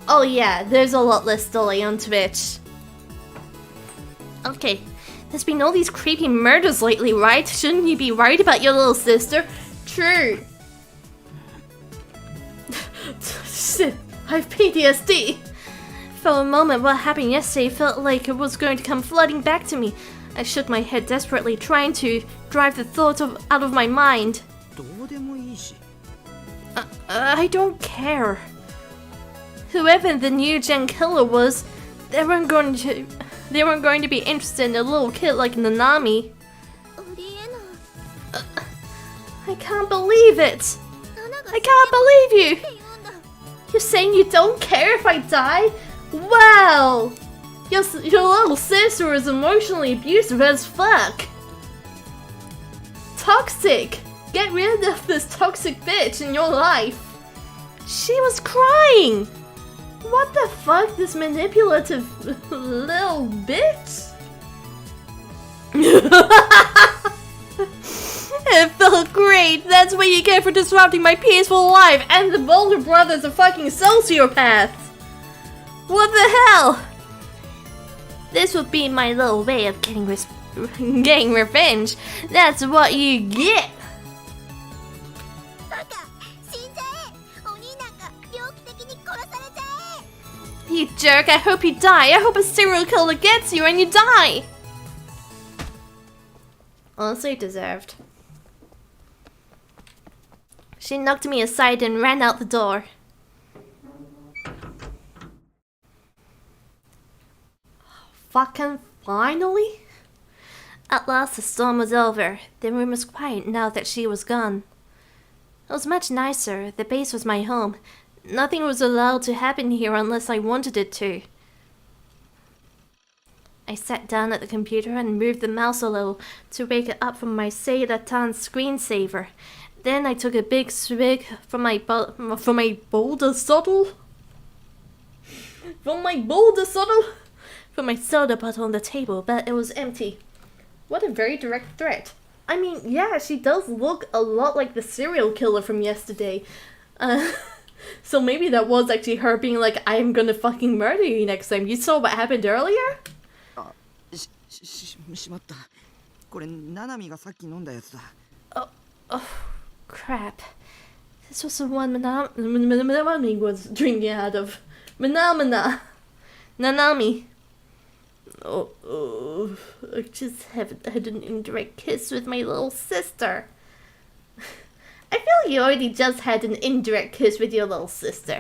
Oh yeah, there's a lot less delay on Twitch. Okay, there's been all these creepy murders lately, right? Shouldn't you be worried about your little sister? True. Shit, I have PTSD. For a moment, what happened yesterday felt like it was going to come flooding back to me. I shook my head desperately, trying to drive the thought out of my mind. I don't care. Whoever the new gen killer was, they weren't going to be interested in a little kid like Nanami. I can't believe it. I can't believe you. You're saying you don't care if I die? Wow. Your little sister is emotionally abusive as fuck. Toxic. Get rid of this toxic bitch in your life. She was crying. What the fuck, this manipulative little bitch? It felt great. That's what you get for disrupting my peaceful life. And the Boulder Brothers are fucking sociopaths. What the hell? This would be my little way of getting revenge. That's what you get. You jerk, I hope you die. I hope a serial killer gets you and you die. Honestly, deserved. She knocked me aside and ran out the door. Fucking finally? At last the storm was over. The room was quiet now that she was gone. It was much nicer. The base was my home. Nothing was allowed to happen here unless I wanted it to. I sat down at the computer and moved the mouse a little to wake it up from my Seiratan screensaver. Then I took a big swig from my boulder subtle. From my soda bottle on the table, but it was empty. What a very direct threat. I mean, yeah, she does look a lot like the serial killer from yesterday. So maybe that was actually her being like, I'm gonna fucking murder you next time. You saw what happened earlier? Oh, crap. This was the one Nanami was drinking out of. Nanami. Oh, I just haven't had an indirect kiss with my little sister. I feel like you already just had an indirect kiss with your little sister.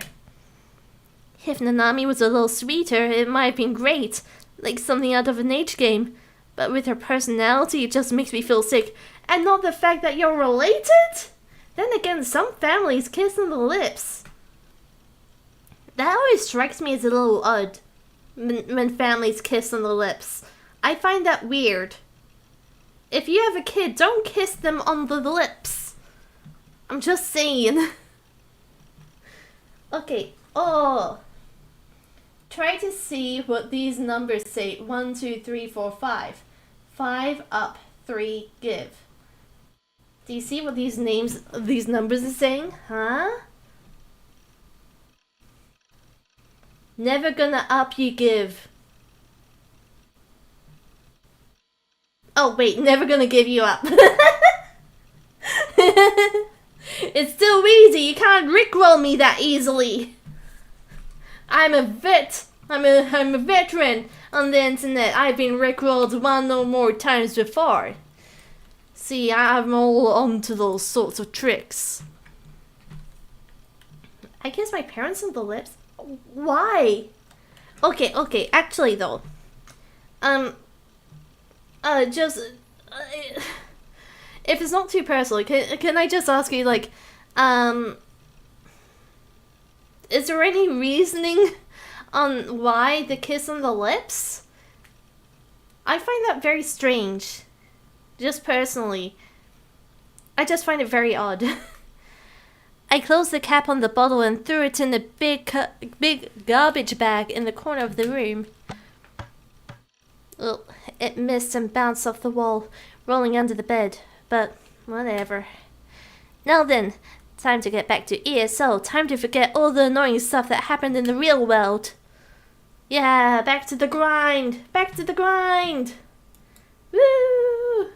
If Nanami was a little sweeter, it might have been great, like something out of an H game. But with her personality, it just makes me feel sick. And not the fact that you're related? Then again, some families kiss on the lips. That always strikes me as a little odd. When families kiss on the lips. I find that weird. If you have a kid, don't kiss them on the lips. I'm just saying. Okay. Oh. Try to see what these numbers say. 1, 2, 3, 4, 5. 5 up, 3 give. Do you see what these numbers are saying? Huh? Never gonna up, you give. Oh wait, never gonna give you up. It's too easy, you can't rickroll me that easily. I'm a veteran on the internet. I've been rickrolled one or more times before. See, I'm all onto those sorts of tricks. I kiss my parents on the lips? Why? Okay, actually though. Just if it's not too personal, can I just ask you, like, is there any reasoning on why the kiss on the lips? I find that very strange. Just personally. I just find it very odd. I closed the cap on the bottle and threw it in the big garbage bag in the corner of the room. Well, it missed and bounced off the wall, rolling under the bed, but whatever. Now then, time to get back to ESO. Time to forget all the annoying stuff that happened in the real world. Yeah, back to the grind! Back to the grind! Woo!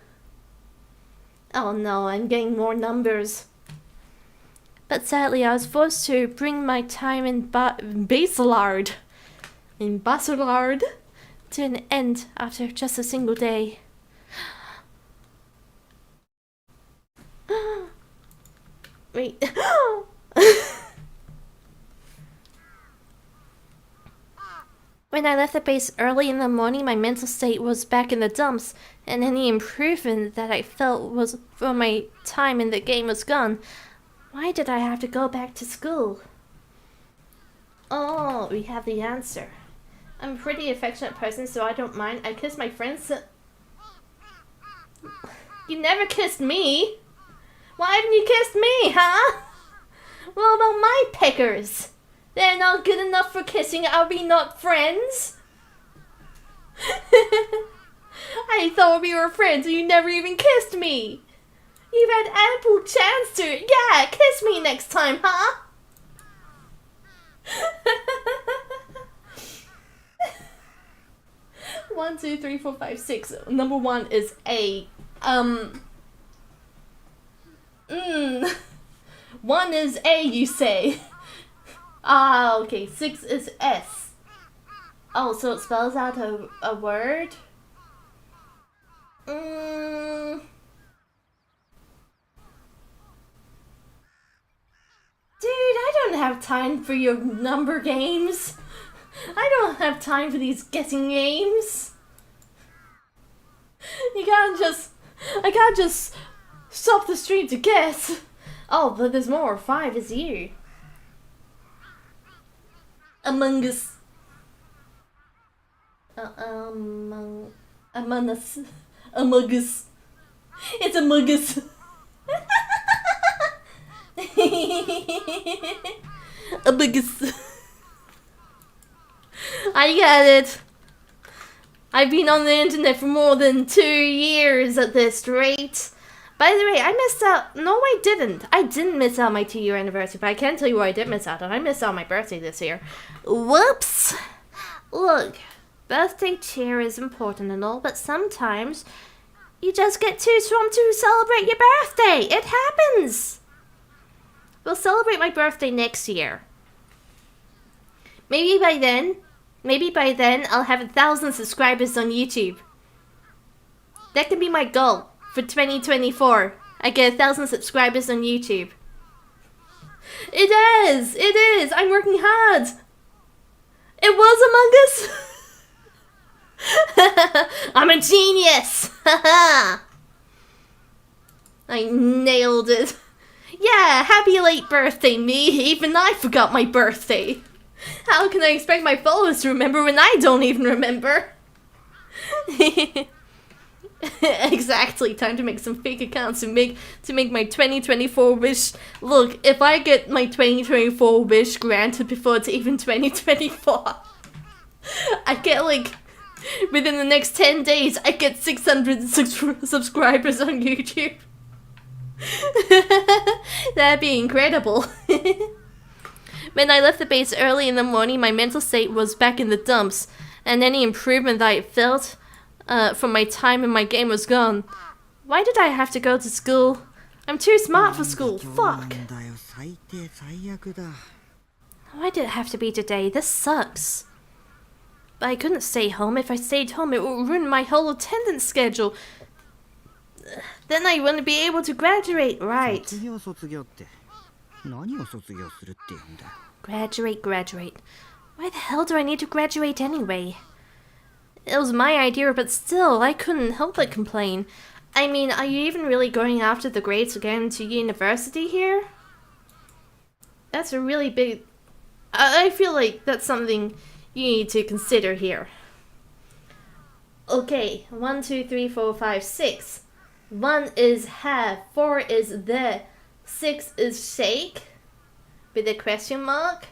Oh no, I'm getting more numbers. But sadly, I was forced to bring my time in Baselard to an end after just a single day. Wait. When I left the base early in the morning, my mental state was back in the dumps, and any improvement that I felt was from my time in the game was gone. Why did I have to go back to school? Oh, we have the answer. I'm a pretty affectionate person, so I don't mind. I kiss my friends. You never kissed me. Why haven't you kissed me, huh? What about my peckers? They're not good enough for kissing. Are we not friends? I thought we were friends and you never even kissed me. You've had ample chance to. Yeah, kiss me next time, huh? 1, 2, 3, 4, 5, 6. Number 1 is A. 1 is A, you say. Ah, okay. 6 is S. Oh, so it spells out a word? Dude, I don't have time for your number games. I don't have time for these guessing games. I can't just stop the stream to guess. Oh, but there's more. 5 is you. Among Us. Among Us. Among Us. It's Among Us. Among Us. I get it. I've been on the internet for more than 2 years at this rate. By the way, I missed out. No, I didn't. I didn't miss out my 2-year anniversary, but I can tell you what I did miss out on. I missed out my birthday this year. Whoops. Look, birthday cheer is important and all, but sometimes you just get too swamped to celebrate your birthday. It happens. We'll celebrate my birthday next year. Maybe by then I'll have 1,000 subscribers on YouTube. That can be my goal for 2024. I get 1,000 subscribers on YouTube. It is. I'm working hard. It was Among Us. I'm a genius. I nailed it. Yeah, happy late birthday, me. Even I forgot my birthday. How can I expect my followers to remember when I don't even remember? Exactly, time to make some fake accounts to make my 2024 wish. Look, if I get my 2024 wish granted before it's even 2024, I get within the next 10 days, I get 600 subscribers on YouTube. That'd be incredible. When I left the base early in the morning, my mental state was back in the dumps, and any improvement that I felt from my time in my game was gone. Why did I have to go to school? I'm too smart for school. Fuck. Why did it have to be today? This sucks. But I couldn't stay home. If I stayed home, it would ruin my whole attendance schedule. Then I wouldn't be able to graduate, right? Graduate. Why the hell do I need to graduate anyway? It was my idea, but still, I couldn't help but complain. I mean, are you even really going after the grades to get into university here? That's a really big... I feel like that's something you need to consider here. Okay, 1, 2, 3, 4, 5, 6. 1 is have, 4 is the, 6 is shake, with a question mark.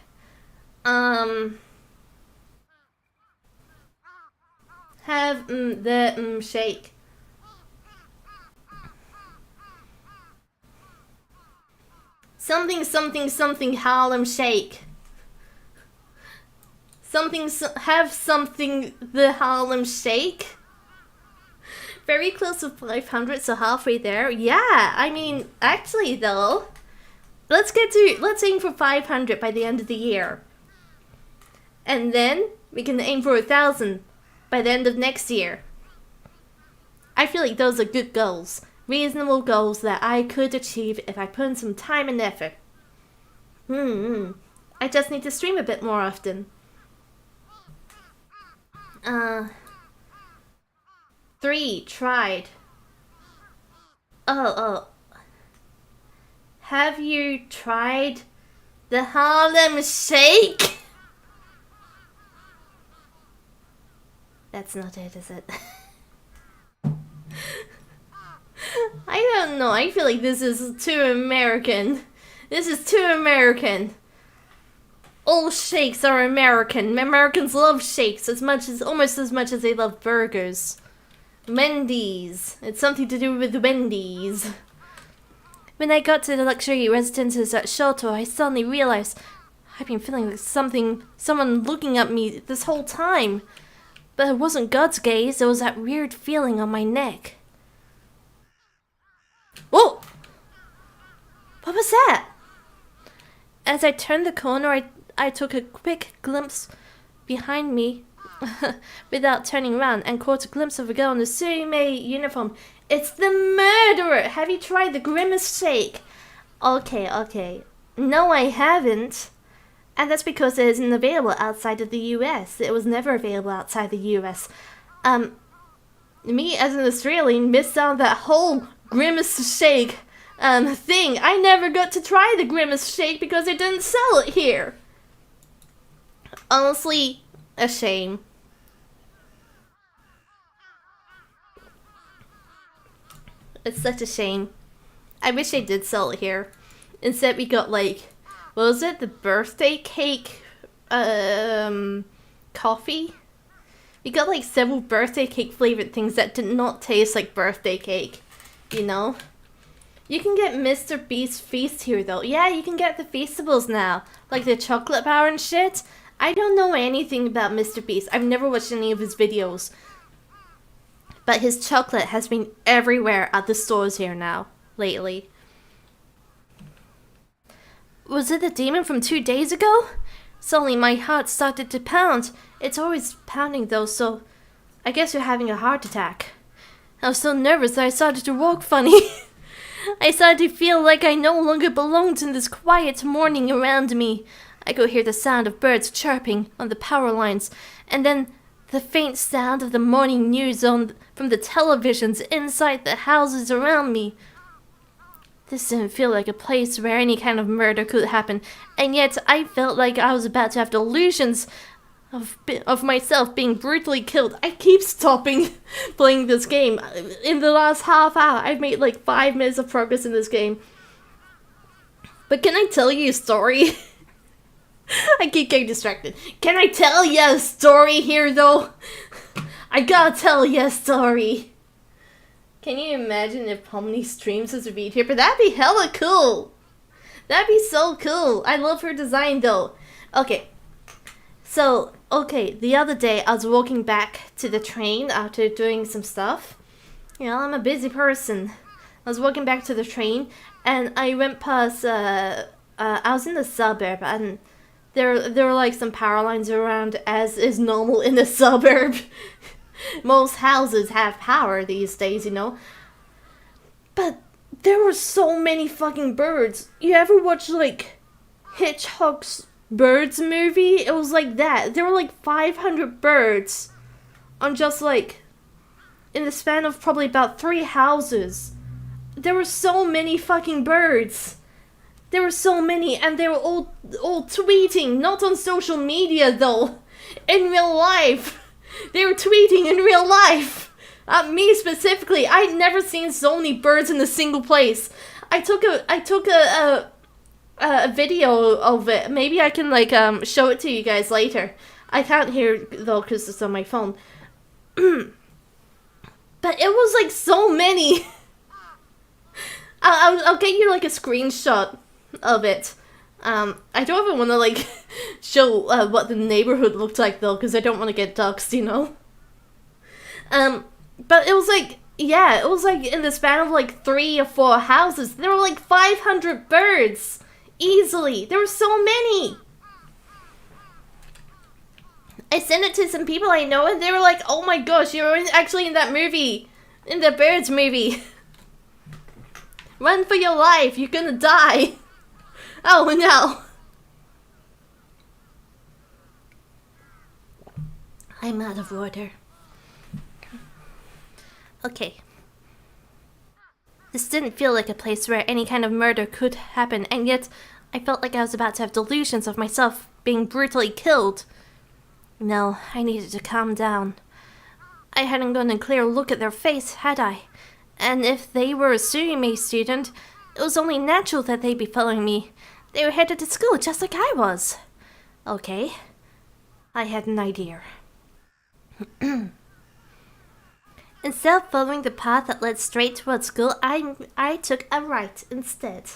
Have the shake. Something something something Harlem Shake. Something have something the Harlem Shake. Very close to 500, so halfway there. Yeah, I mean, actually though, let's aim for 500 by the end of the year. And then we can aim for 1,000 by the end of next year. I feel like those are good goals. Reasonable goals that I could achieve if I put in some time and effort. I just need to stream a bit more often. 3, tried. Oh. Have you tried the Harlem Shake? That's not it, is it? I don't know. I feel like this is too American. This is too American. All shakes are American. Americans love shakes almost as much as they love burgers. Wendy's. It's something to do with Wendy's. When I got to the luxury residences at Shoto, I suddenly realized I've been feeling like someone looking at me this whole time. But it wasn't God's gaze, it was that weird feeling on my neck. Whoa! What was that? As I turned the corner, I took a quick glimpse behind me without turning around and caught a glimpse of a girl in a Suime uniform. It's the murderer! Have you tried the Grimace Shake? Okay. No, I haven't. And that's because it isn't available outside of the US. It was never available outside the US. Me as an Australian missed out on that whole Grimace Shake thing. I never got to try the Grimace Shake because they didn't sell it here. Honestly, a shame. It's such a shame. I wish they did sell it here. Instead we got like, what was it? The birthday cake coffee? We got like several birthday cake flavored things that did not taste like birthday cake. You know? You can get Mr. Beast's Feast here though. Yeah, you can get the Feastables now. Like the chocolate bar and shit. I don't know anything about Mr. Beast. I've never watched any of his videos. But his chocolate has been everywhere at the stores here now, lately. Was it the demon from 2 days ago? Suddenly my heart started to pound. It's always pounding though, so I guess you're having a heart attack. I was so nervous that I started to walk funny. I started to feel like I no longer belonged in this quiet morning around me. I could hear the sound of birds chirping on the power lines, and then the faint sound of the morning news from the televisions inside the houses around me. This didn't feel like a place where any kind of murder could happen, and yet I felt like I was about to have delusions of myself being brutally killed. I keep stopping playing this game. In the last half hour, I've made like 5 minutes of progress in this game. But can I tell you a story? I keep getting distracted. Can I tell you a story here, though? I gotta tell you a story. Can you imagine if Pomni streams this read here? But that'd be hella cool. That'd be so cool. I love her design, though. Okay. So, the other day I was walking back to the train after doing some stuff. You know, I'm a busy person. I was walking back to the train, and I went past, I was in the suburb, and there were like some power lines around, as is normal in the suburb. Most houses have power these days, you know. But there were so many fucking birds. You ever watch like Hitchcock's Birds movie? It was like that. There were like 500 birds on just like, in the span of probably about 3 houses. There were so many fucking birds. There were so many, and they were all tweeting, not on social media though, in real life. They were tweeting in real life. Me specifically, I'd never seen so many birds in a single place. I took a video of it. Maybe I can like show it to you guys later. I can't hear though because it's on my phone. But it was like so many. I'll get you like a screenshot of it. I don't even want to like show what the neighborhood looked like though, because I don't want to get doxxed, you know. But it was like, yeah, it was like in the span of like 3 or 4 houses, there were like 500 birds easily. There were so many. I sent it to some people I know, and they were like, "Oh my gosh, you're actually in that movie, in the birds movie." Run for your life, you're gonna die. Oh no. I'm out of water. Okay. This didn't feel like a place where any kind of murder could happen, and yet I felt like I was about to have delusions of myself being brutally killed. No, I needed to calm down. I hadn't gotten a clear look at their face, had I? And if they were a Surime student, it was only natural that they'd be following me. They were headed to school just like I was. Okay. I had an idea. Instead of following the path that led straight towards school, I took a right instead.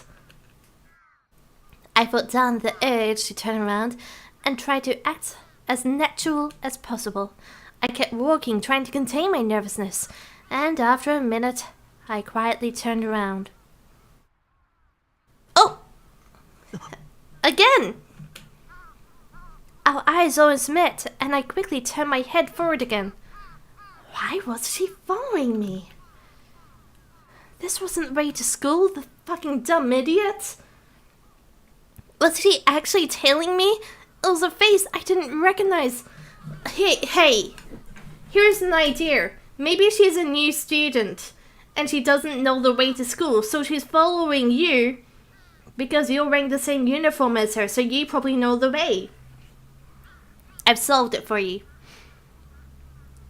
I fought down the urge to turn around and try to act as natural as possible. I kept walking, trying to contain my nervousness, and after a minute, I quietly turned around. Oh! Again! Our eyes always met, and I quickly turned my head forward again. Why was she following me? This wasn't the way to school, the fucking dumb idiot. Was she actually tailing me? It was a face I didn't recognize. Hey, here's an idea. Maybe she's a new student, and she doesn't know the way to school, so she's following you because you're wearing the same uniform as her, so you probably know the way. I've solved it for you.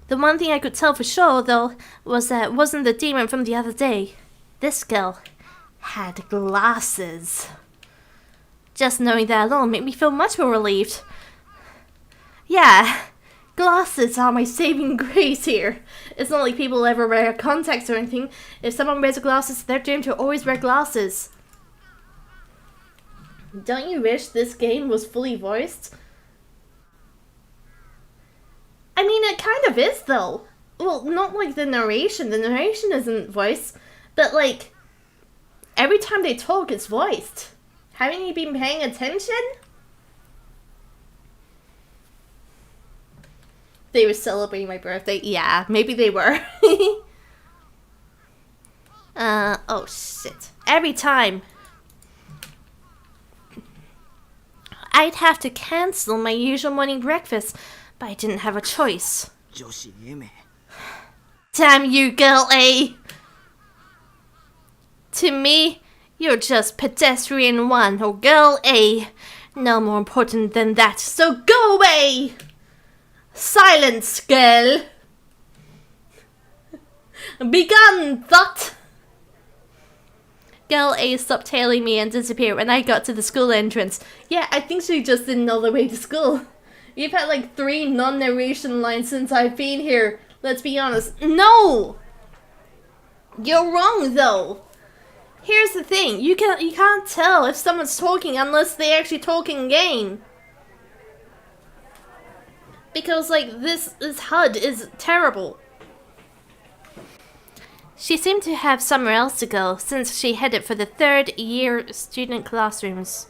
The one thing I could tell for sure, though, was that it wasn't the demon from the other day. This girl had glasses. Just knowing that alone made me feel much more relieved. Yeah, glasses are my saving grace here. It's not like people ever wear contacts or anything. If someone wears glasses, they're doomed to always wear glasses. Don't you wish this game was fully voiced? I mean, it kind of is, though. Well, not like the narration. The narration isn't voiced. But, like, every time they talk, it's voiced. Haven't you been paying attention? They were celebrating my birthday. Yeah, maybe they were. Oh, shit. Every time. I'd have to cancel my usual morning breakfast. But I didn't have a choice. Damn you, girl A! To me, you're just pedestrian 1 or girl A. No more important than that, so go away! Silence, girl! Begone, thought! Girl A stopped tailing me and disappeared when I got to the school entrance. Yeah, I think she just didn't know the way to school. You've had like 3 non-narration lines since I've been here. Let's be honest. No! You're wrong though. Here's the thing. You can't tell if someone's talking unless they actually talk in game. Because like this HUD is terrible. She seemed to have somewhere else to go since she headed for the 3rd year student classrooms.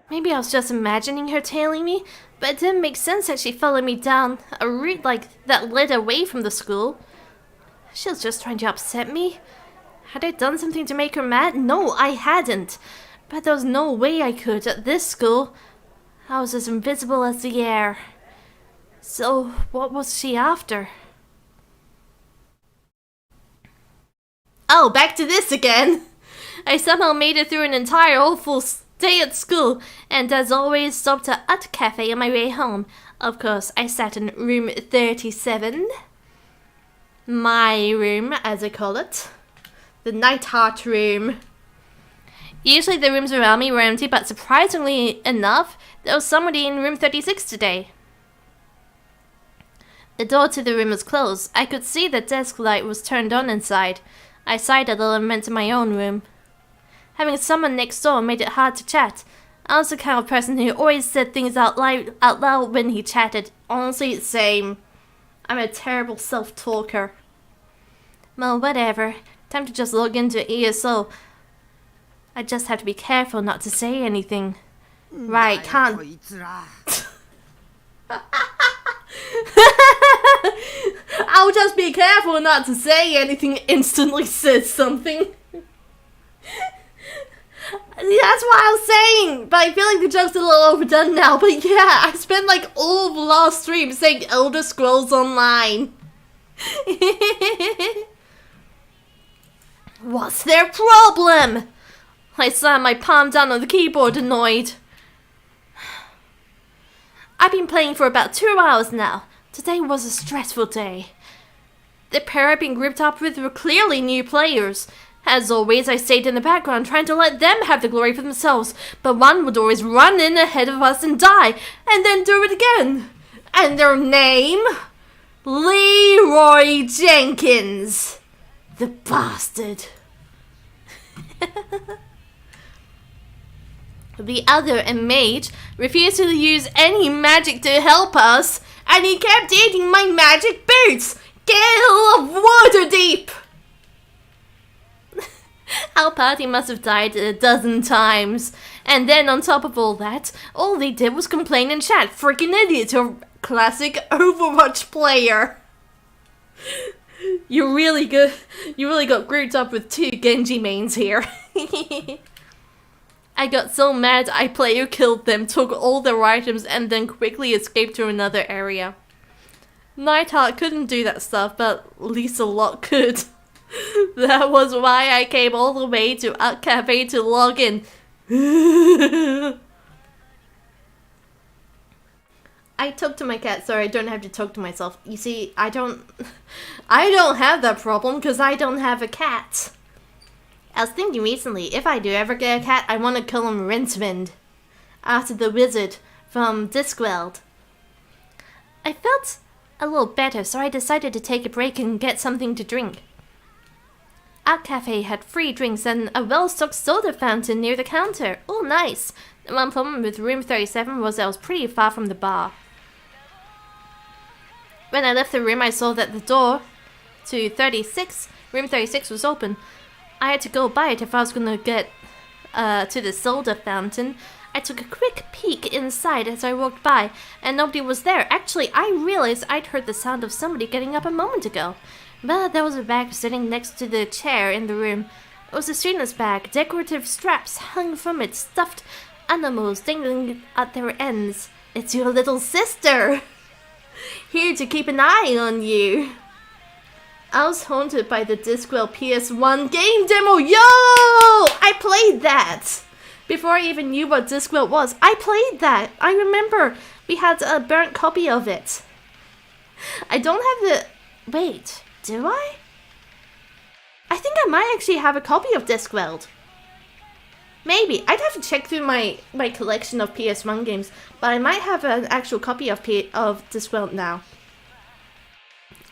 Maybe I was just imagining her tailing me, but it didn't make sense that she followed me down a route like that led away from the school. She was just trying to upset me. Had I done something to make her mad? No, I hadn't. But there was no way I could at this school. I was as invisible as the air. So, what was she after? Oh, back to this again! I somehow made it through an entire awful day at school, and as always stopped at a cafe on my way home. Of course, I sat in room 37. My room, as I call it. The Nightheart room. Usually the rooms around me were empty, but surprisingly enough, there was somebody in room 36 today. The door to the room was closed. I could see the desk light was turned on inside. I sighed a little and went to my own room. Having someone next door made it hard to chat. I was the kind of person who always said things out loud when he chatted. Honestly, same. I'm a terrible self-talker. Well, whatever. Time to just log into ESO. I just have to be careful not to say anything. Right, can't... I'll just be careful not to say anything, instantly says something. That's what I was saying, but I feel like the joke's a little overdone now. But yeah, I spent like all of the last stream saying Elder Scrolls Online. What's their problem? I slammed my palm down on the keyboard, annoyed. I've been playing for about 2 hours now. Today was a stressful day. The pair I've been grouped up with were clearly new players. As always, I stayed in the background trying to let them have the glory for themselves, but one would always run in ahead of us and die, and then do it again. And their name? Leroy Jenkins. The bastard. The other, a mage, refused to use any magic to help us, and he kept eating my magic boots. Gale of Waterdeep! Our party must have died a dozen times. And then on top of all that, all they did was complain and chat. Freaking idiot, a classic Overwatch player. You really got grouped up with 2 Genji mains here. I got so mad I player killed them, took all their items, and then quickly escaped to another area. Nightheart couldn't do that stuff, but Lisa Locke could. That was why I came all the way to a cafe to log in. I talk to my cat so I don't have to talk to myself. You see, I don't have that problem because I don't have a cat. I was thinking recently, if I do ever get a cat, I want to call him Rincewind, after the wizard from Discworld. I felt a little better, so I decided to take a break and get something to drink. Our cafe had free drinks and a well-stocked soda fountain near the counter. Oh, nice. The one problem with room 37 was that I was pretty far from the bar. When I left the room, I saw that the door to room 36 was open. I had to go by it if I was going to get to the soda fountain. I took a quick peek inside as I walked by, and nobody was there. Actually, I realized I'd heard the sound of somebody getting up a moment ago. But there was a bag sitting next to the chair in the room. It was a student's bag. Decorative straps hung from it, stuffed animals dangling at their ends. It's your little sister! Here to keep an eye on you. I was haunted by the Discworld PS1 game demo. Yo! I played that! Before I even knew what Discworld was, I played that. I remember we had a burnt copy of it. I don't have the... Wait, do I? I think I might actually have a copy of Discworld. Maybe. I'd have to check through my collection of PS1 games, but I might have an actual copy of Discworld now.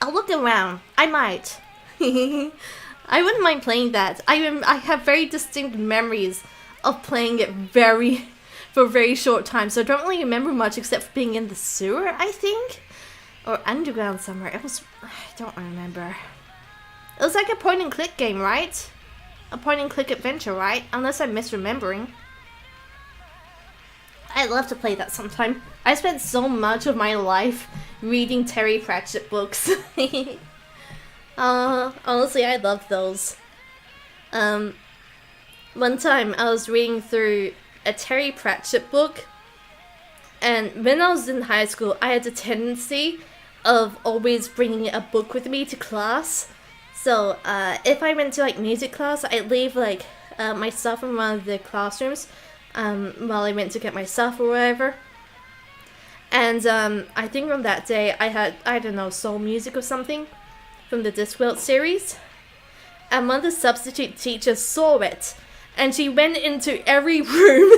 I'll look around. I might. I wouldn't mind playing that. I have very distinct memories of playing it for a very short time, so I don't really remember much except for being in the sewer, I think? Or underground somewhere. I don't remember. It was like a point-and-click game, right? A point-and-click adventure, right? Unless I'm misremembering. I'd love to play that sometime. I spent so much of my life reading Terry Pratchett books. Honestly, I love those. One time I was reading through a Terry Pratchett book And when I was in high school, I had a tendency of always bringing a book with me to class. So if I went to like music class, I'd leave like my stuff in one of the classrooms while I went to get my stuff or whatever. And I think on that day I had, I don't know, soul music or something from the Discworld series. And one of the substitute teachers saw it, and she went into every room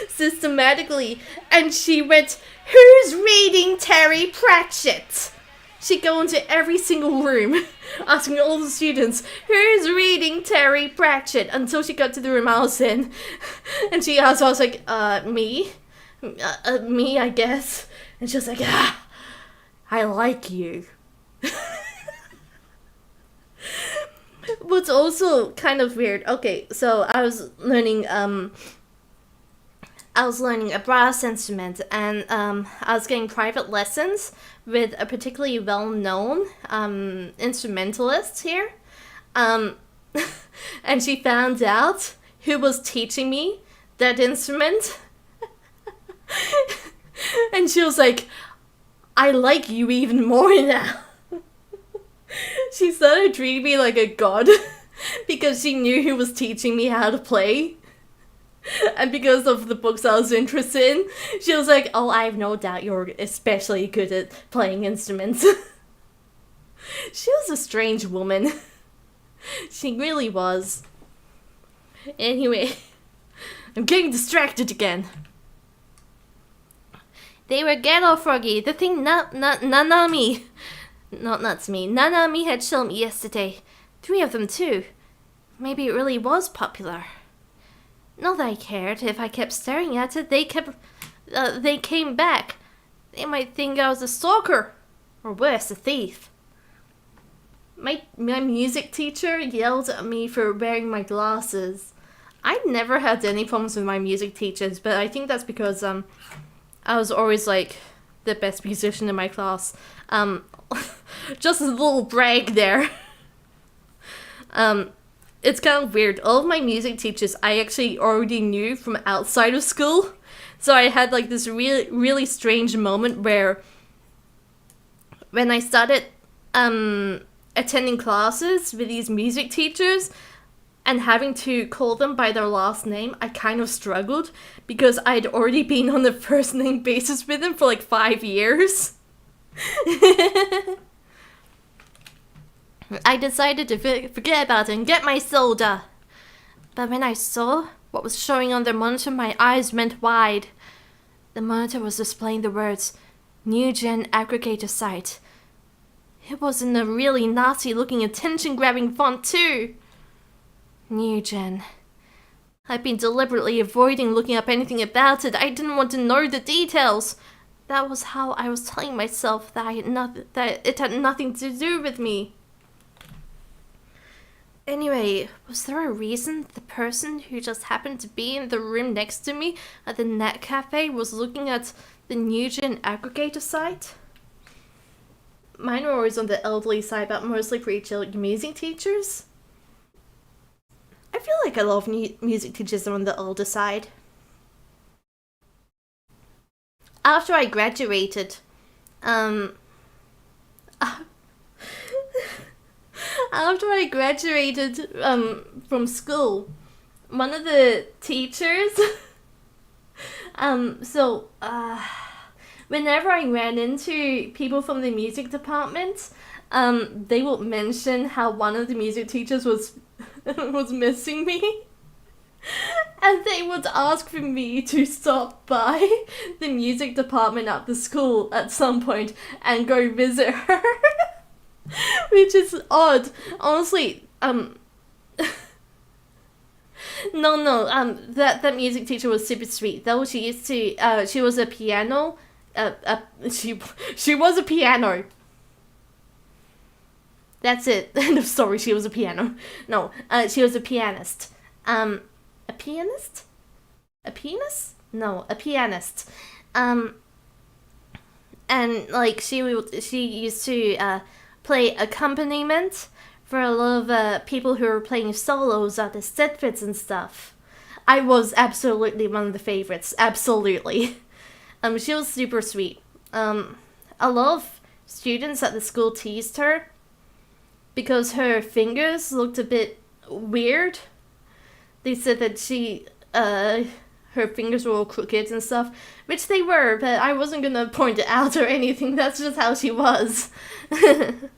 systematically, and she went, "Who's reading Terry Pratchett?" She'd go into every single room, asking all the students, "Who's reading Terry Pratchett?" Until she got to the room I was in, and she asked, I was like, me? Me, I guess. And she was like, I like you. What's also kind of weird. Okay, so I was learning a brass instrument, and I was getting private lessons with a particularly well-known instrumentalist here. And she found out who was teaching me that instrument. And she was like, "I like you even more now." She started treating me like a god because she knew who was teaching me how to play. And because of the books I was interested in, she was like, "Oh, I have no doubt you're especially good at playing instruments." She was a strange woman. She really was. Anyway, I'm getting distracted again. They were ghetto froggy, the thing Nanami. Not Natsumi. Nanami had shown me yesterday. 3 of them too. Maybe it really was popular. Not that I cared. If I kept staring at it, they came back. They might think I was a stalker. Or worse, a thief. My music teacher yelled at me for wearing my glasses. I never had any problems with my music teachers, but I think that's because I was always like the best musician in my class. Just a little brag there. It's kind of weird. All of my music teachers I actually already knew from outside of school. So I had like this really, really strange moment where when I started attending classes with these music teachers and having to call them by their last name, I kind of struggled because I'd already been on a first name basis with them for like 5 years. I decided to forget about it and get my soda. But when I saw what was showing on the monitor, my eyes went wide. The monitor was displaying the words, "New Gen Aggregator Site." It was in a really nasty-looking, attention-grabbing font too. New Gen. I'd been deliberately avoiding looking up anything about it. I didn't want to know the details. That was how I was telling myself that it had nothing to do with me. Anyway, was there a reason the person who just happened to be in the room next to me at the net cafe was looking at the New Gen Aggregator site? Mine were always on the elderly side, but mostly pretty chill music teachers. I feel like a lot of music teachers are on the older side. After I graduated, from school, one of the teachers, whenever I ran into people from the music department, they would mention how one of the music teachers was missing me. And they would ask for me to stop by the music department at the school at some point and go visit her. Which is odd. Honestly, that music teacher was super sweet. Though she used to, she was a piano, she was a piano. That's it. End of story. She was a piano. No, she was a pianist. A pianist? A pianist? No, a pianist. And like she used to play accompaniment for a lot of people who were playing solos at the Stedfords and stuff. I was absolutely one of the favorites. Absolutely. She was super sweet. A lot of students at the school teased her because her fingers looked a bit weird. They said that her fingers were all crooked and stuff, which they were, but I wasn't gonna point it out or anything. That's just how she was. And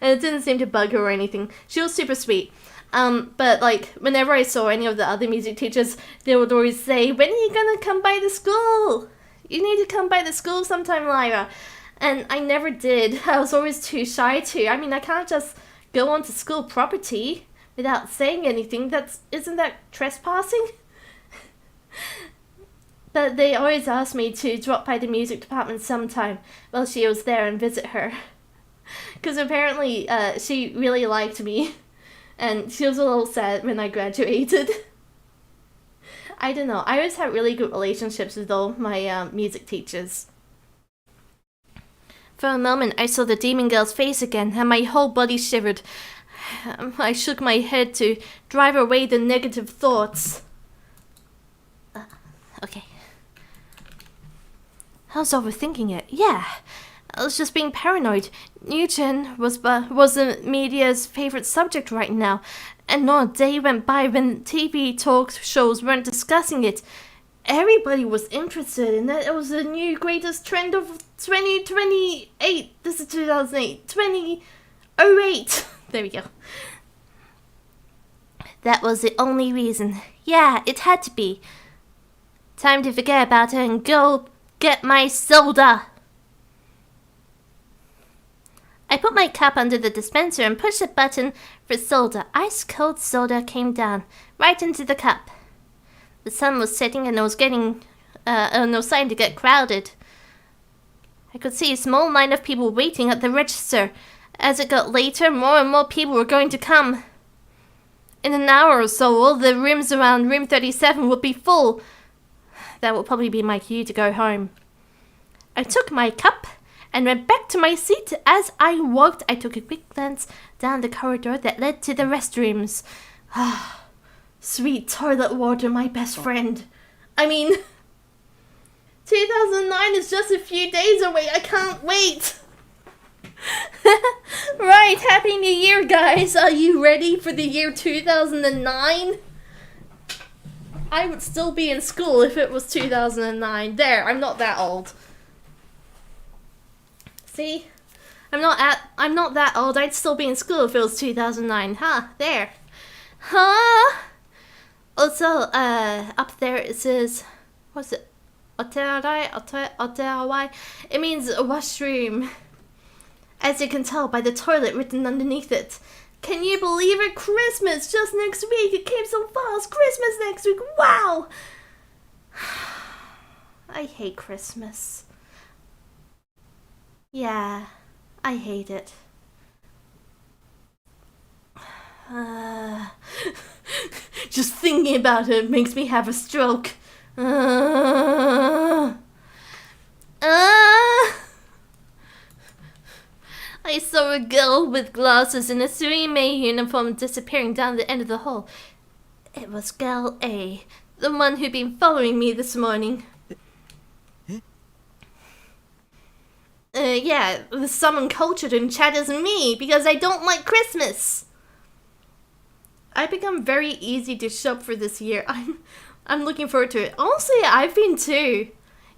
it didn't seem to bug her or anything. She was super sweet. But like, whenever I saw any of the other music teachers, they would always say, "When are you gonna come by the school? You need to come by the school sometime, Lyra." And I never did. I was always too shy to. I mean, I can't just go onto school property without saying anything. Isn't that trespassing? But they always asked me to drop by the music department sometime while she was there and visit her. Because apparently she really liked me. And she was a little sad when I graduated. I don't know. I always had really good relationships with all my music teachers. For a moment, I saw the demon girl's face again, and my whole body shivered. I shook my head to drive away the negative thoughts. Okay. I was overthinking it. Yeah. I was just being paranoid. Newton was the media's favorite subject right now, and not a day went by when TV talk shows weren't discussing it. Everybody was interested in it. It was the new greatest trend of 2028. This is 2008. 2008. There we go. That was the only reason. Yeah, it had to be. Time to forget about it and go get my soda. I put my cup under the dispenser and pushed the button for soda. Ice cold soda came down right into the cup. The sun was setting and it was getting starting to get crowded. I could see a small line of people waiting at the register. As it got later, more and more people were going to come. In an hour or so, all the rooms around room 37 would be full. That would probably be my cue to go home. I took my cup and went back to my seat. As I walked, I took a quick glance down the corridor that led to the restrooms. Ah, sweet toilet water, my best friend. I mean, 2009 is just a few days away. I can't wait. Right, Happy New Year, guys. Are you ready for the year 2009? I would still be in school if it was 2009. There, I'm not that old. See? I'm not that old. I'd still be in school if it was 2009. Huh, there. Huh? Also, up there it says, what's it? Oterawai? It means washroom. As you can tell by the toilet written underneath it. Can you believe it? Christmas just next week. It came so fast. Christmas next week. Wow. I hate Christmas. Yeah, I hate it. Just thinking about it makes me have a stroke. I saw a girl with glasses in a Suime uniform disappearing down the end of the hall. It was girl A, the one who'd been following me this morning. Yeah, someone cultured and chat as me because I don't like Christmas. I've become very easy to shop for this year. I'm looking forward to it. Honestly, I've been too.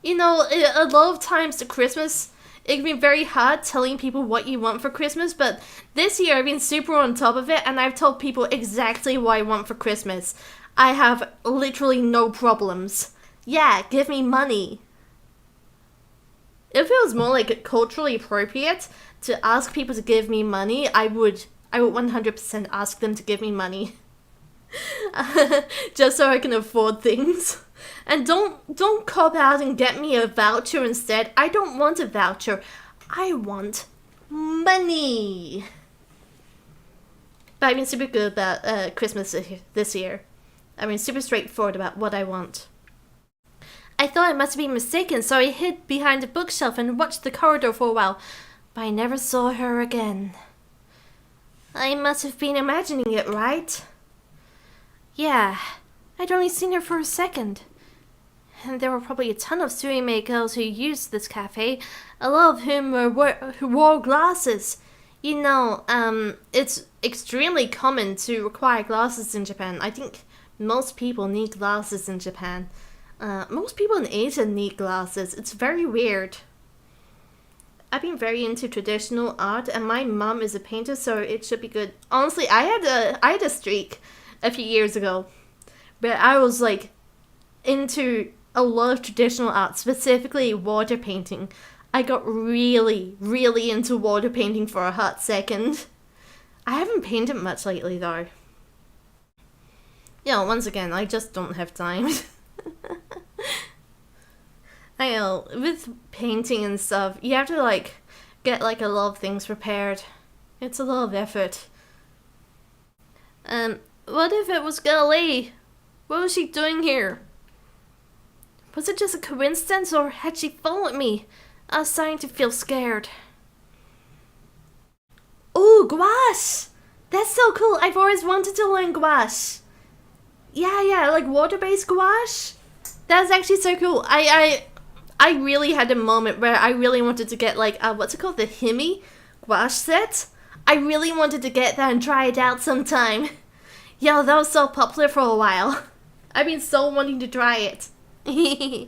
You know, a lot of times to Christmas, it can be very hard telling people what you want for Christmas, but this year I've been super on top of it and I've told people exactly what I want for Christmas. I have literally no problems. Yeah, give me money. If it was more like culturally appropriate to ask people to give me money, I would 100% ask them to give me money. Just so I can afford things. And don't cop out and get me a voucher instead. I don't want a voucher. I want money. But I've been super good about Christmas this year. I've been super straightforward about what I want. I thought I must have been mistaken, so I hid behind a bookshelf and watched the corridor for a while. But I never saw her again. I must have been imagining it, right? Yeah, I'd only seen her for a second. And there were probably a ton of Suime girls who used this cafe, a lot of whom who wore glasses. You know, it's extremely common to require glasses in Japan. I think most people need glasses in Japan. Most people in Asia need glasses. It's very weird. I've been very into traditional art, and my mom is a painter, so it should be good. Honestly, I had a streak a few years ago, but I was like into a lot of traditional art, specifically water painting. I got really, really into water painting for a hot second. I haven't painted much lately, though. You know, once again, I just don't have time. I know, with painting and stuff, you have to, like, get, like, a lot of things prepared. It's a lot of effort. What if it was Gully? What was she doing here? Was it just a coincidence, or had she followed me? I was starting to feel scared. Oh, gouache! That's so cool! I've always wanted to learn gouache. Yeah, like water-based gouache. That's actually so cool. I really had a moment where I really wanted to get, like, what's it called? The Himi gouache set? I really wanted to get that and try it out sometime. Yo, that was so popular for a while. I've been so wanting to try it. I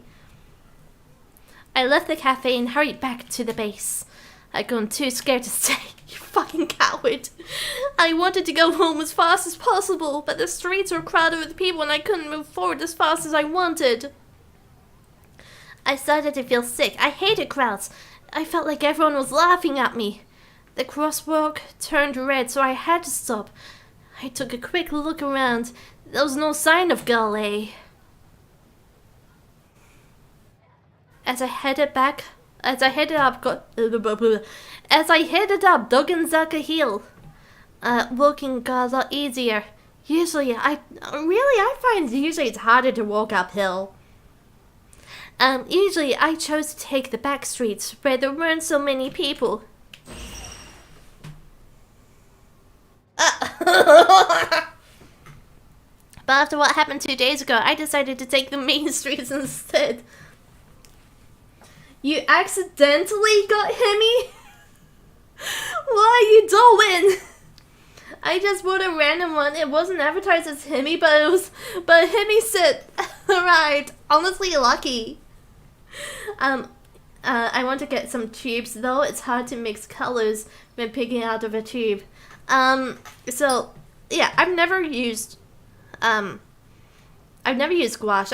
left the cafe and hurried back to the base. I'd gone too scared to stay. You fucking coward. I wanted to go home as fast as possible, but the streets were crowded with people and I couldn't move forward as fast as I wanted. I started to feel sick. I hated crowds. I felt like everyone was laughing at me. The crosswalk turned red, so I had to stop. I took a quick look around. There was no sign of Gale. As I headed up Dogenzaka Hill, walking got a lot easier. Usually it's harder to walk uphill. Usually I chose to take the back streets where there weren't so many people. But after what happened 2 days ago, I decided to take the main streets instead. You accidentally got Hemi? What are you doing? I just bought a random one. It wasn't advertised as Hemi, but Hemi said, right, honestly lucky. I want to get some tubes though. It's hard to mix colors when picking out of a tube. So yeah, I've never used gouache.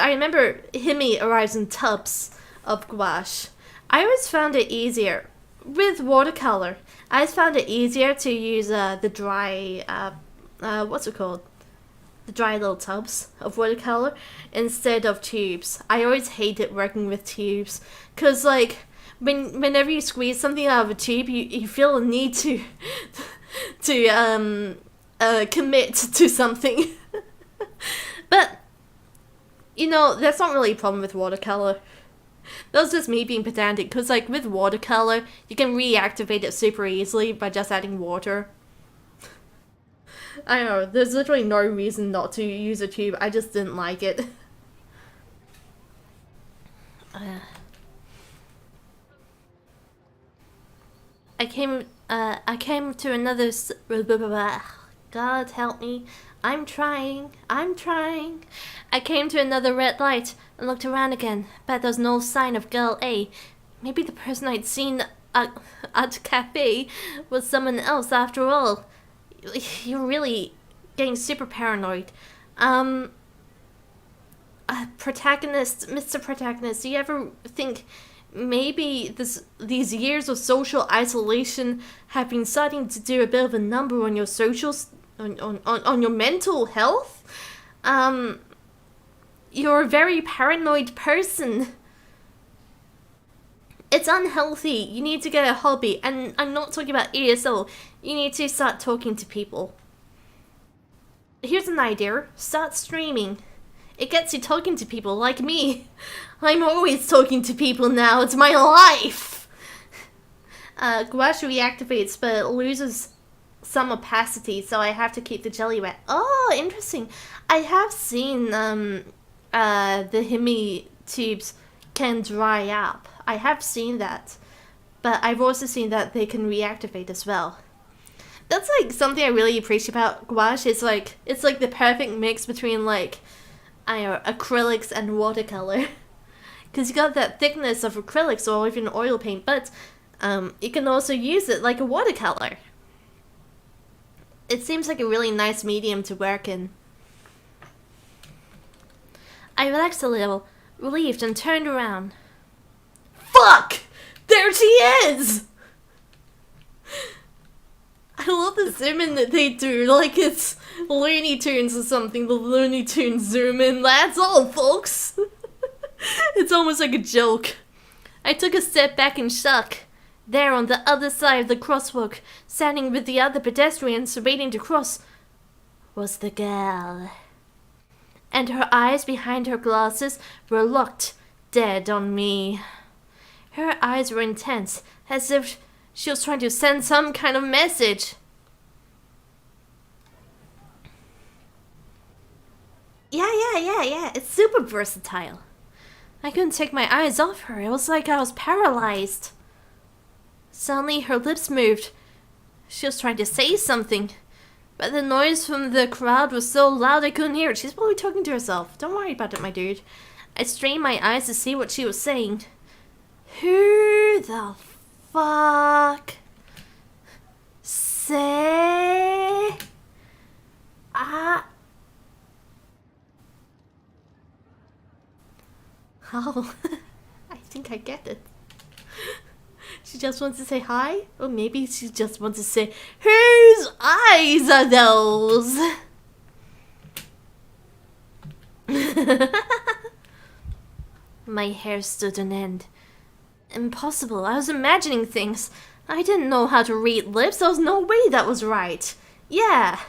I remember Hemi arrives in tubs of gouache. I always found it easier with watercolor. I always found it easier to use the dry what's it called? The dry little tubs of watercolor instead of tubes. I always hated working with tubes because like whenever you squeeze something out of a tube, you feel a need to commit to something. But you know, that's not really a problem with watercolor. That was just me being pedantic, because like with watercolor, you can reactivate it super easily by just adding water. I don't know, there's literally no reason not to use a tube, I just didn't like it. I came to another God help me. I'm trying. I came to another red light and looked around again, but there was no sign of girl A. Maybe the person I'd seen at cafe was someone else after all. You're really getting super paranoid. Mr. Protagonist, do you ever think maybe these years of social isolation have been starting to do a bit of a number on your on your mental health? You're a very paranoid person. It's unhealthy. You need to get a hobby. And I'm not talking about ESL. You need to start talking to people. Here's an idea. Start streaming. It gets you talking to people like me. I'm always talking to people now. It's my life. Gouache reactivates, but it loses some opacity, so I have to keep the jelly wet. Oh, interesting. I have seen the Himi tubes can dry up. I have seen that. But I've also seen that they can reactivate as well. That's like something I really appreciate about gouache. It's like the perfect mix between like acrylics and watercolor. Because you got that thickness of acrylics or even oil paint, but you can also use it like a watercolor. It seems like a really nice medium to work in. I relaxed a little, relieved, and turned around. Fuck! There she is! I love the zoom in that they do, like it's Looney Tunes or something, the Looney Tunes zoom in, that's all folks! It's almost like a joke. I took a step back in shock. There on the other side of the crosswalk, standing with the other pedestrians waiting to cross, was the girl. And her eyes behind her glasses were locked dead on me. Her eyes were intense, as if she was trying to send some kind of message. Yeah, it's super versatile. I couldn't take my eyes off her. It was like I was paralyzed. Suddenly her lips moved. She was trying to say something, but the noise from the crowd was so loud I couldn't hear it. She's probably talking to herself. Don't worry about it, my dude. I strained my eyes to see what she was saying. Who the fuck say Oh, I think I get it. She just wants to say hi? Or maybe she just wants to say, whose eyes are those? My hair stood on end. Impossible. I was imagining things. I didn't know how to read lips. There was no way that was right. Yeah,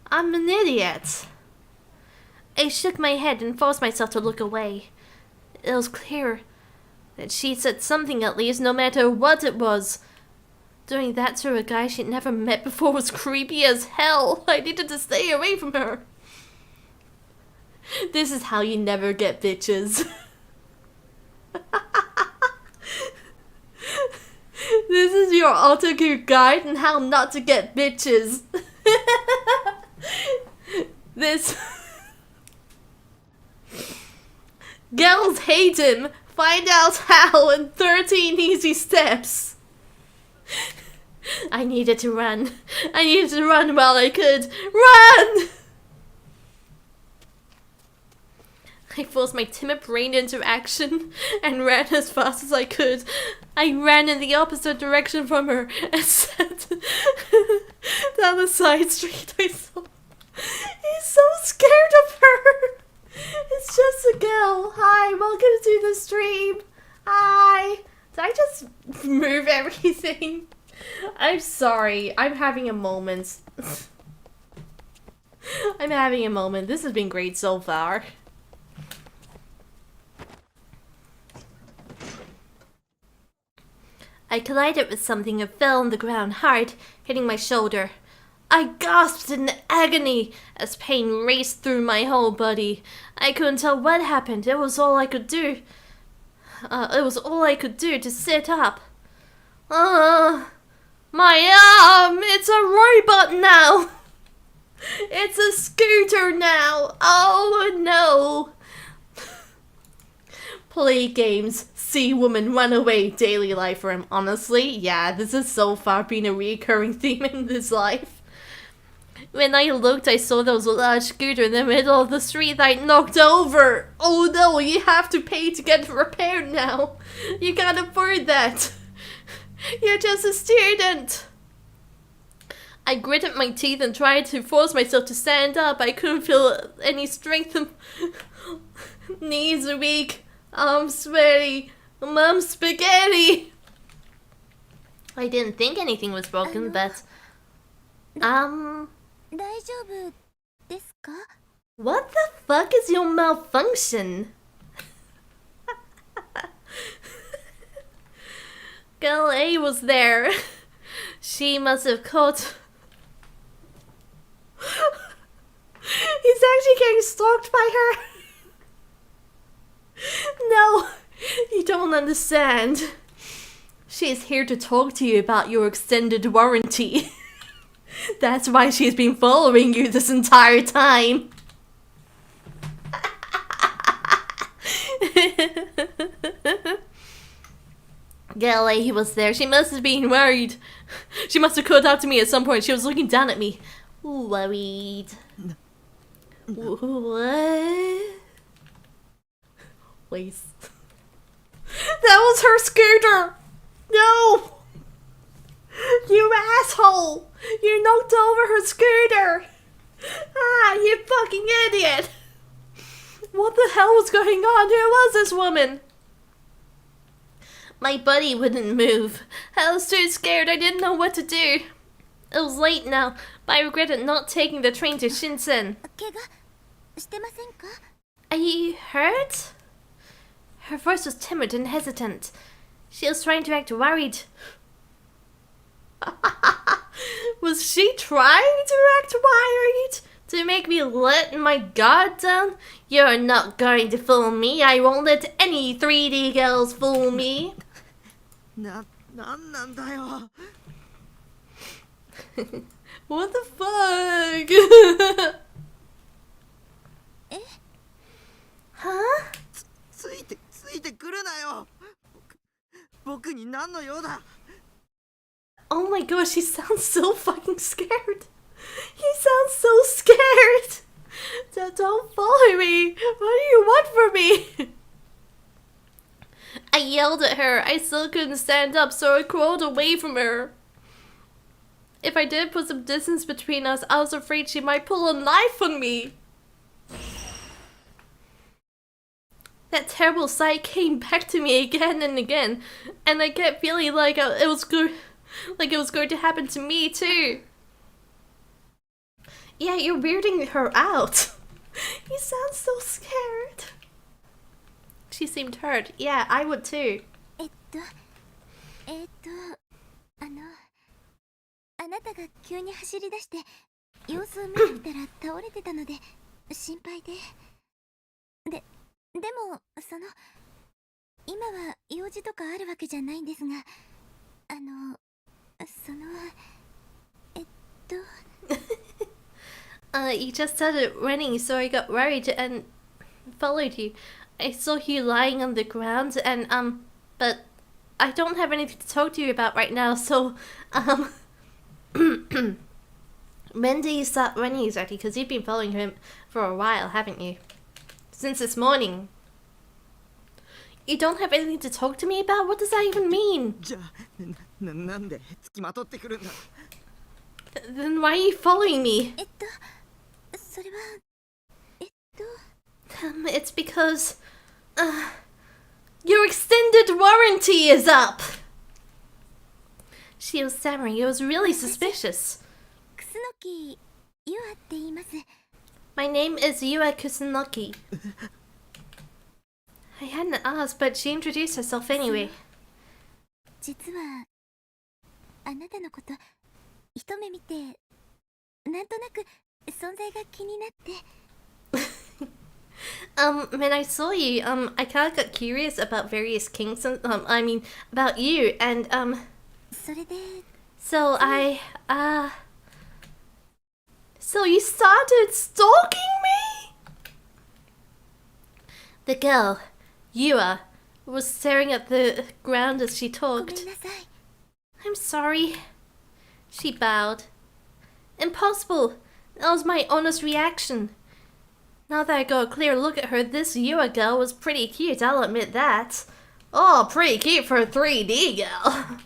I'm an idiot. I shook my head and forced myself to look away. It was clear that she said something at least, no matter what it was. Doing that to a guy she'd never met before was creepy as hell. I needed to stay away from her. This is how you never get bitches. This is your autocue guide on how not to get bitches. This... Girls hate him. Find out how in 13 easy steps. I needed to run. I needed to run while I could. Run! I forced my timid brain into action and ran as fast as I could. I ran in the opposite direction from her and sat down the side street I saw. He's so scared of her. It's just a girl. Hi, welcome to the stream. Hi. Did I just move everything? I'm sorry. I'm having a moment. I'm having a moment. This has been great so far. I collided with something and fell on the ground hard, hitting my shoulder. I gasped in agony as pain raced through my whole body. I couldn't tell what happened. It was all I could do. To sit up. My arm! It's a robot now! It's a scooter now! Oh no! Play games, see woman run away, daily life for him. Honestly, yeah, this has so far been a recurring theme in this life. When I looked, I saw there was a large scooter in the middle of the street I knocked over. Oh no, you have to pay to get it repaired now. You can't afford that. You're just a student. I gritted my teeth and tried to force myself to stand up. I couldn't feel any strength. Knees are weak. Arms sweaty. Mom's spaghetti. I didn't think anything was broken, but... 大丈夫ですか? What the fuck is your malfunction? Girl A was there. She must have caught... He's actually getting stalked by her. No, you don't understand. She's here to talk to you about your extended warranty. That's why she's been following you this entire time. Get away, he was there. She must have been worried. She must have called out to me at some point. She was looking down at me. Worried. What? Please. That was her scooter! No! You asshole! You knocked over her scooter! Ah, you fucking idiot! What the hell was going on? Who was this woman? My buddy wouldn't move. I was too scared. I didn't know what to do. It was late now, but I regretted not taking the train to Shinsen. 怪我してませんか? Are you hurt? Her voice was timid and hesitant. She was trying to act worried. Was she trying to act worried? To make me let my guard down? You're not going to fool me. I won't let any 3D girls fool me. なんなんだよ What the fuck? Huh? ついてくるなよ僕に何の用だ Oh my gosh, he sounds so fucking scared. He sounds so scared. Don't follow me. What do you want from me? I yelled at her. I still couldn't stand up, so I crawled away from her. If I did put some distance between us, I was afraid she might pull a knife on me. That terrible sight came back to me again and again, and I kept feeling like it was going to happen to me too. Yeah, you're weirding her out. You sound so scared. She seemed hurt. Yeah, I would too. あなたが急に走り出して様子を見てみたら倒れてたので心配でも今は用事とかあるわけじゃないんですがYou just started running, so I got worried and followed you. I saw you lying on the ground and but I don't have anything to talk to you about right now, so when do you start running exactly? Because you've been following him for a while, haven't you? Since this morning. You don't have anything to talk to me about? What does that even mean? じゃあなんで付きまとってくるんだ Then why are you following me? それはIt's because your extended warranty is up. She was stammering. It was really suspicious. 楠ゆあって言います My name is Yua Kusunoki. I hadn't asked, but she introduced herself anyway. 実はあなたのこと一目見てなんとなく存在が気になって When I saw you, I kind of got curious about various kings, and, about you, and, それで so so you started stalking me? The girl, Yua, was staring at the ground as she ごめ talked. んなさい I'm sorry. She bowed. Impossible. That was my honest reaction. Now that I got a clear look at her, this Yua girl was pretty cute, I'll admit that. Oh, pretty cute for a 3D girl.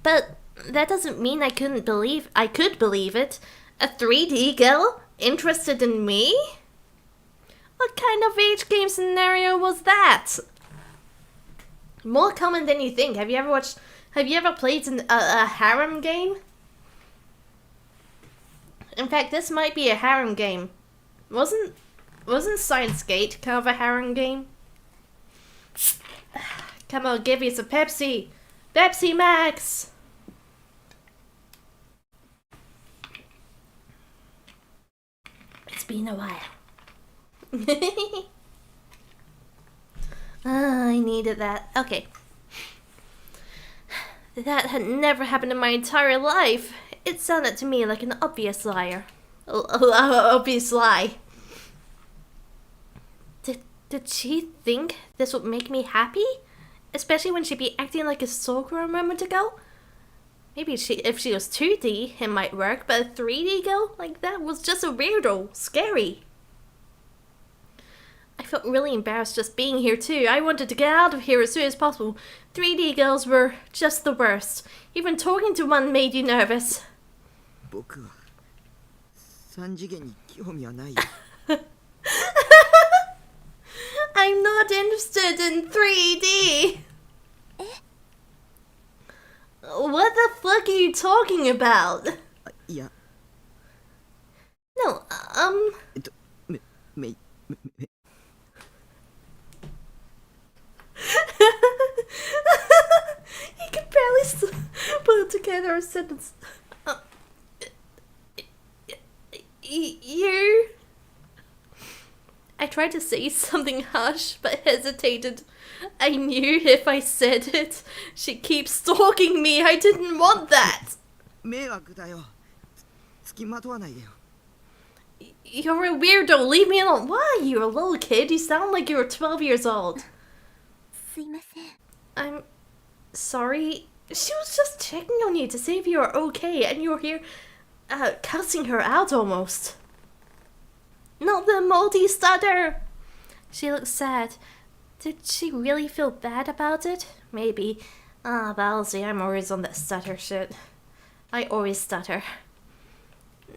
But that doesn't mean I could believe it. A 3D girl interested in me? What kind of age game scenario was that? More common than you think. Have you ever played a harem game? In fact, this might be a harem game. Wasn't Science Gate kind of a harem game? Come on, give me some Pepsi! Pepsi Max! It's been a while. I needed that. Okay. That had never happened in my entire life. It sounded to me like an obvious liar. Obvious lie. Did she think this would make me happy? Especially when she'd be acting like a stalker a moment ago? Maybe if she was 2D, it might work, but a 3D girl like that was just a weirdo. Scary. I felt really embarrassed just being here too. I wanted to get out of here as soon as possible. 3D girls were just the worst. Even talking to one made you nervous. 僕は3次元に興味はない。I'm not interested in 3D. What the fuck are you talking about? いや。No, me. He could barely put together a sentence. You... I tried to say something harsh, but hesitated. I knew if I said it, she'd keep stalking me. I didn't want that. 迷惑だよ。付きまとわないでよ。 You're a weirdo. Leave me alone. Why? You're a little kid. You sound like you're 12 years old. すいません。 I'm sorry. She was just checking on you to see if you were okay, and you were here, cussing her out almost. Not the moldy stutter. She looked sad. Did she really feel bad about it? Maybe. But honestly, I'm always on that stutter shit. I always stutter.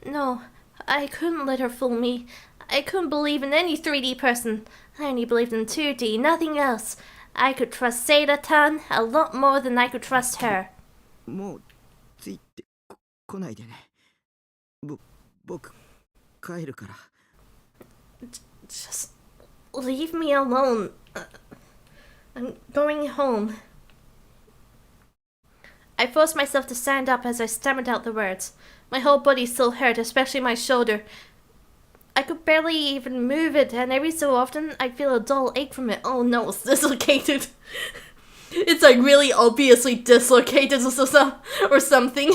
No, I couldn't let her fool me. I couldn't believe in any 3D person. I only believed in 2D, nothing else. I could trust Seda-tan a lot more than I could trust her. もうついてこないでね。僕帰るから。 Just leave me alone. I'm going home. I forced myself to stand up as I stammered out the words. My whole body still hurt, especially my shoulder. I could barely even move it, and every so often I'd feel a dull ache from it. Oh no, it's dislocated. It's like really obviously dislocated or something.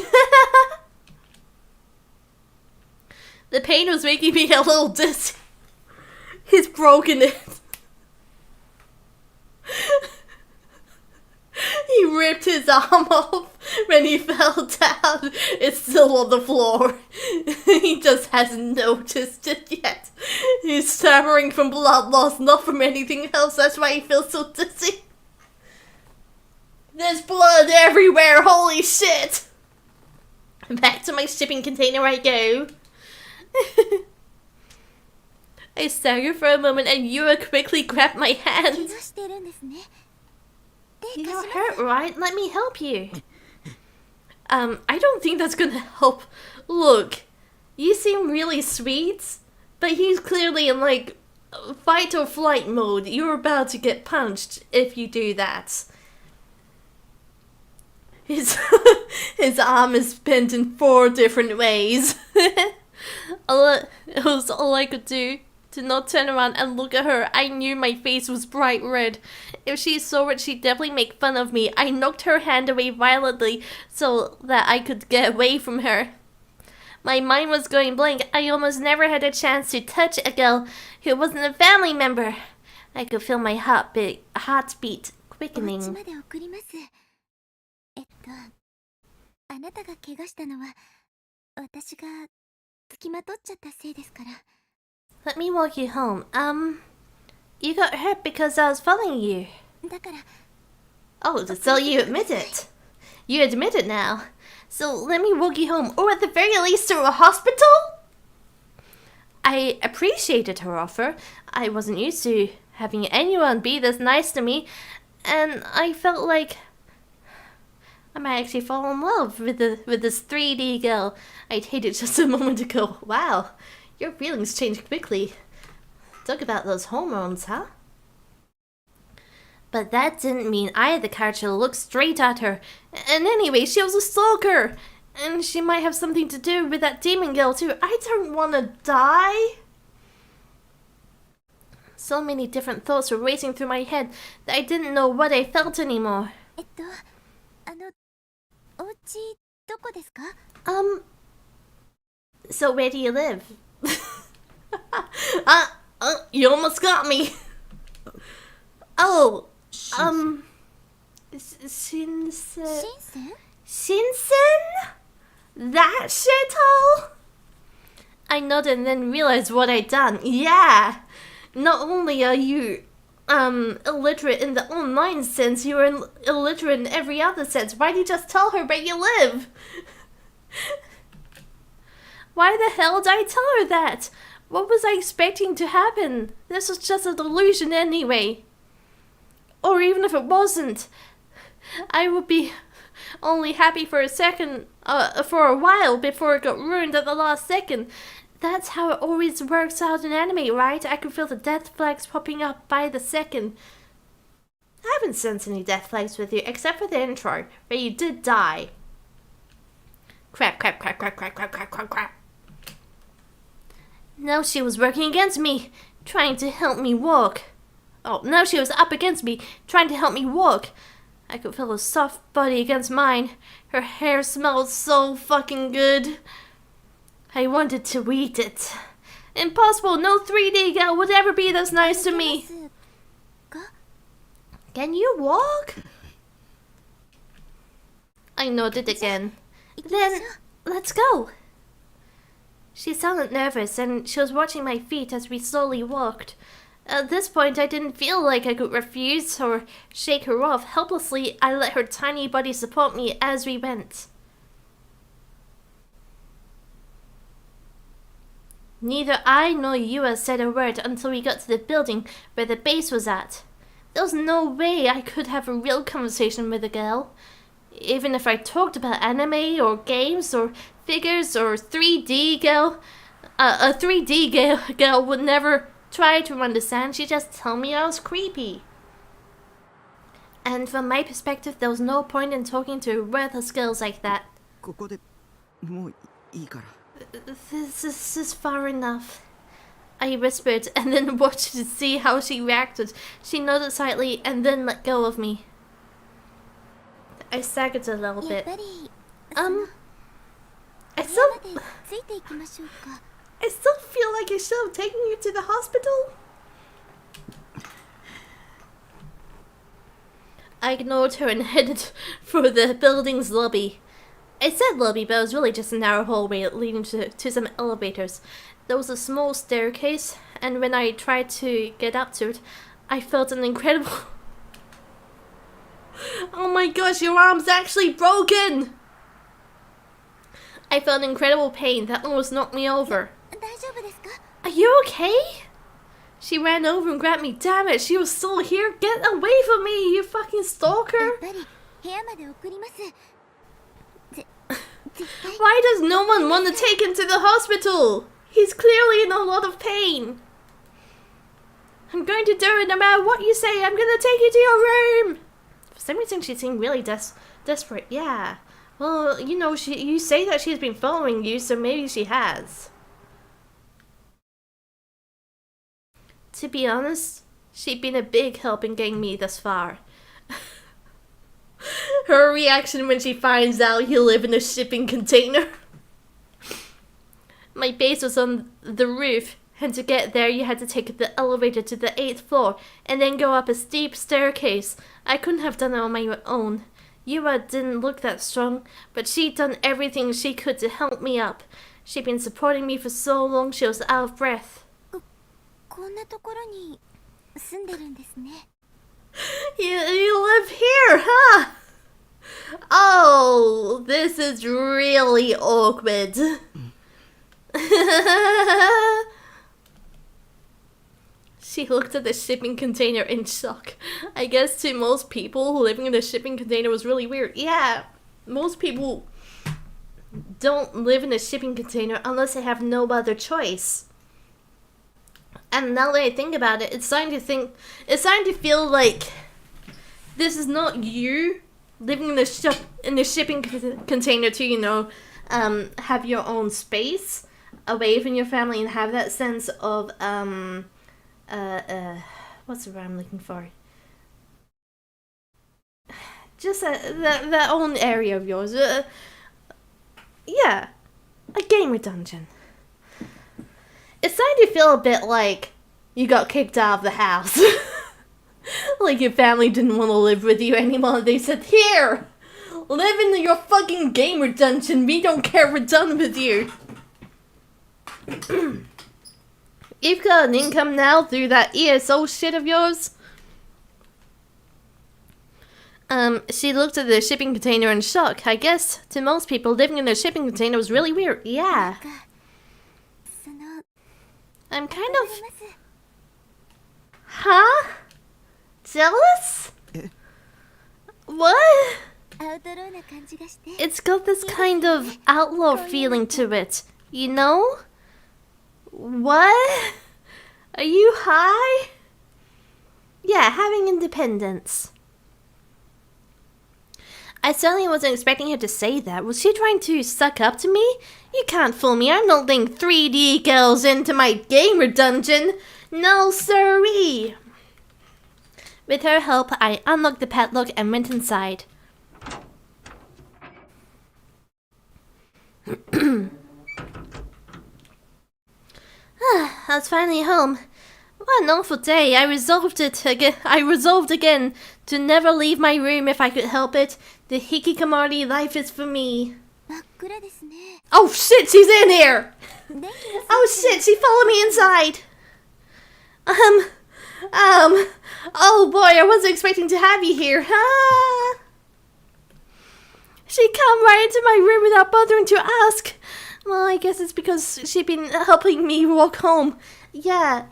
The pain was making me a little dizzy. He's broken it. He ripped his arm off when he fell down. It's still on the floor. He just hasn't noticed it yet. He's stammering from blood loss, not from anything else. That's why he feels so dizzy. There's blood everywhere. Holy shit. Back to my shipping container I go. I staggered for a moment and Yura quickly grabbed my hand. 怪我してるんですね。 You're hurt, right? Let me help you. I don't think that's gonna help. Look, you seem really sweet, but he's clearly in like fight or flight mode. You're about to get punched if you do that. His arm is bent in 4 different ways. It was all I could do to not turn around and look at her. I knew my face was bright red. If she saw it, she'd definitely make fun of me. I knocked her hand away violently so that I could get away from her. My mind was going blank. I almost never had a chance to touch a girl who wasn't a family member. I could feel my heartbeat お家 quickening. まで送ります。あなたが怪我したのは私が付きまとっちゃったせいですから。 Let me walk you home. You got hurt because I was following you. だから Oh, so you admit it. You admit it now. So let me walk you home, or at the very least to a hospital? I appreciated her offer. I wasn't used to having anyone be this nice to me, and I felt like I might actually fall in love with this 3D girl I'd hated just a moment ago. Wow, your feelings changed quickly. Talk about those hormones, huh? But that didn't mean I had the courage to look straight at her. And anyway, she was a stalker. And she might have something to do with that demon girl too. I don't want to die. So many different thoughts were racing through my head that I didn't know what I felt anymore. お家どこですか？ So where do you live? You almost got me. Oh, Shinsen? 深セン？ Shinsen? That shithole? I nodded and then realized what I'd done. Yeah. Not only are you, illiterate in the online sense, you are illiterate in every other sense. Why did you just tell her where you live? Why the hell did I tell her that? What was I expecting to happen? This was just a delusion anyway. Or even if it wasn't, I would be only happy for for a while before it got ruined at the last second. That's how it always works out in anime, right? I could feel the death flags popping up by the second. I haven't sensed any death flags with you, except for the intro, where you did die. Crap. Now she was working against me, trying to help me walk. Oh, now she was up against me, trying to help me walk. I could feel her soft body against mine. Her hair smelled so fucking good. I wanted to eat it. Impossible, no 3D girl would ever be this nice to me. Can you walk? I nodded again. Then, let's go. She sounded nervous and she was watching my feet as we slowly walked. At this point, I didn't feel like I could refuse or shake her off. Helplessly, I let her tiny body support me as we went. Neither I nor Yua said a word until we got to the building where the base was at. There was no way I could have a real conversation with a girl. Even if I talked about anime or games or figures or 3D girl, a 3D girl would never try to understand. She'd just tell me I was creepy. And from my perspective, there was no point in talking to worthless girls like that. ここでもういいから。 This is far enough. I whispered and then watched to see how she reacted. She nodded slightly and then let go of me. I staggered a little やっ bit. ぱり I 部 still 屋までついていきましょうか。 I still feel like I should have taken you to the hospital. I ignored her and headed for the building's lobby. I said lobby, but it was really just a narrow hallway leading to some elevators. There was a small staircase, and when I tried to get up to it, I felt an incredible... Oh my gosh, your arm's actually broken! I felt incredible pain that almost knocked me over. 大丈夫ですか？ Are you okay? She ran over and grabbed me. Damn it, she was still here? Get away from me, you fucking やっ stalker! ぱり部屋まで送ります。絶対 Why does no one want to take him to the hospital? He's clearly in a lot of pain. I'm going to do it no matter what you say. I'm going to take you to your room. For some reason, she seemed really desperate. Yeah. Well, you know, you say that she's been following you, so maybe she has. To be honest, she'd been a big help in getting me this far. Her reaction when she finds out you live in a shipping container. My base was on the roof, and to get there you had to take the elevator to the 8th floor and then go up a steep staircase. I couldn't have done it on my own. Yua didn't look that strong, but she'd done everything she could to help me up. She'd been supporting me for so long she was out of breath. こんなところに住んでるんですね。 You live here, huh? Oh, this is really awkward. She looked at the shipping container in shock. I guess to most people, living in a shipping container was really weird. Yeah, most people don't live in a shipping container unless they have no other choice. And now that I think about it, it's starting to feel like this is not you living in a shipping container to, you know, have your own space away from your family and have that sense of what's the word I'm looking for? Just that own area of yours. Yeah, a gamer dungeon. It's starting to feel a bit like you got kicked out of the house. Like your family didn't want to live with you anymore. They said, here, live in your fucking gamer dungeon. We don't care, we're done with you. You've got an income now through that ESO shit of yours. She looked at the shipping container in shock. I guess, to most people, living in a shipping container was really weird. Yeah. I'm kind of... Huh? Jealous? What? It's got this kind of outlaw feeling to it, you know? What? Are you high? Yeah, having independence. I certainly wasn't expecting her to say that. Was she trying to suck up to me? You can't fool me. I'm not letting 3D girls into my gamer dungeon. No siree. With her help, I unlocked the padlock and went inside. I was finally home. What an awful day. I resolved again to never leave my room if I could help it. The hikikomori life is for me. Oh shit, she's in here! Oh shit, she followed me inside. Oh boy, I wasn't expecting to have you here. Ah. She come right into my room without bothering to ask. Well, I guess it's because she'd been helping me walk home. Yeah.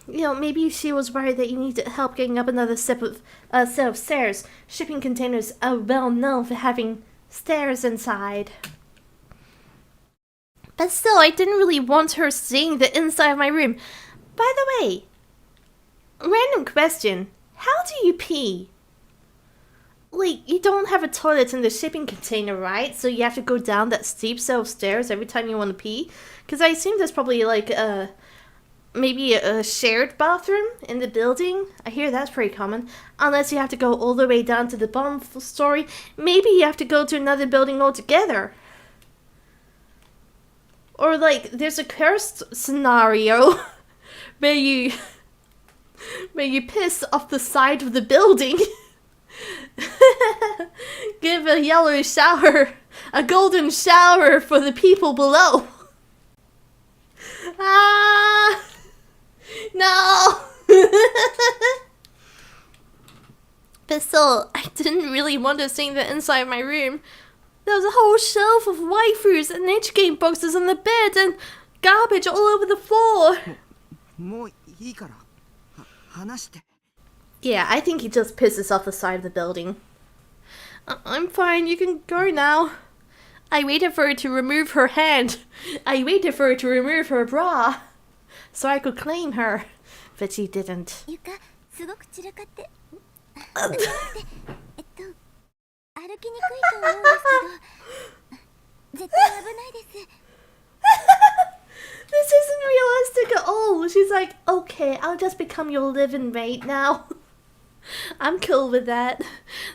You know, maybe she was worried that you needed help getting up another set of stairs. Shipping containers are well known for having stairs inside. But still, I didn't really want her seeing the inside of my room. By the way, random question. How do you pee? Like, you don't have a toilet in the shipping container, right? So you have to go down that steep set of stairs every time you want to pee? Because I assume there's probably like maybe a shared bathroom in the building. I hear that's pretty common. Unless you have to go all the way down to the bottom story. Maybe you have to go to another building altogether. Or like, there's a cursed scenario where you piss off the side of the building. Give a yellow shower, a golden shower for the people below. Ah, no. But still, I didn't really want to see the inside of my room. There was a whole shelf of waifus and nature game boxes on the bed and garbage all over the floor. Yeah, I think he just pisses off the side of the building. I'm fine, you can go now. I waited for her to remove her hand. I waited for her to remove her bra so I could claim her, but she didn't. This isn't realistic at all. She's like, okay, I'll just become your living mate now. I'm cool with that.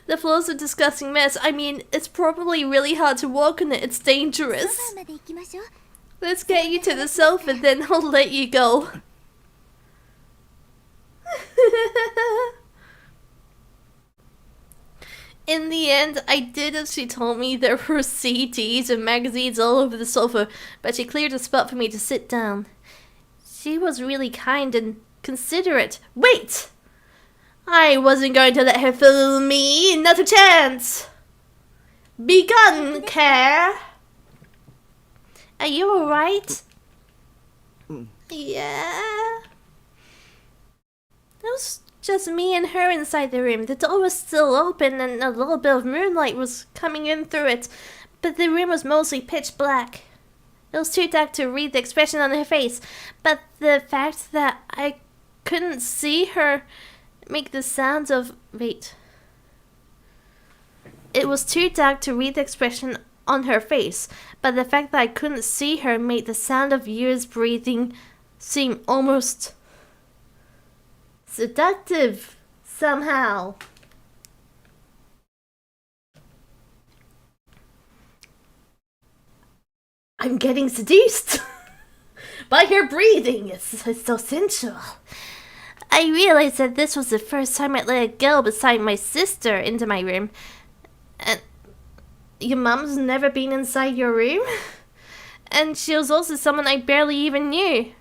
The floor's a disgusting mess. I mean, it's probably really hard to walk on it. It's dangerous. Let's get you to the sofa, then I'll let you go. In the end, I did as she told me. There were CDs and magazines all over the sofa, but she cleared a spot for me to sit down. She was really kind and considerate. Wait! I wasn't going to let her fool me. Not a chance. Begun, care. Are you alright? Yeah. It was just me and her inside the room. The door was still open and a little bit of moonlight was coming in through it, but the room was mostly pitch black. It was too dark to read the expression on her face, but the fact that I couldn't see her make the sounds of... Wait. It was too dark to read the expression on her face, but the fact that I couldn't see her made the sound of years breathing seem almost seductive somehow. I'm getting seduced by her breathing. It's so sensual. I realized that this was the first time I'd let a girl beside my sister into my room. And your mom's never been inside your room? And she was also someone I barely even knew.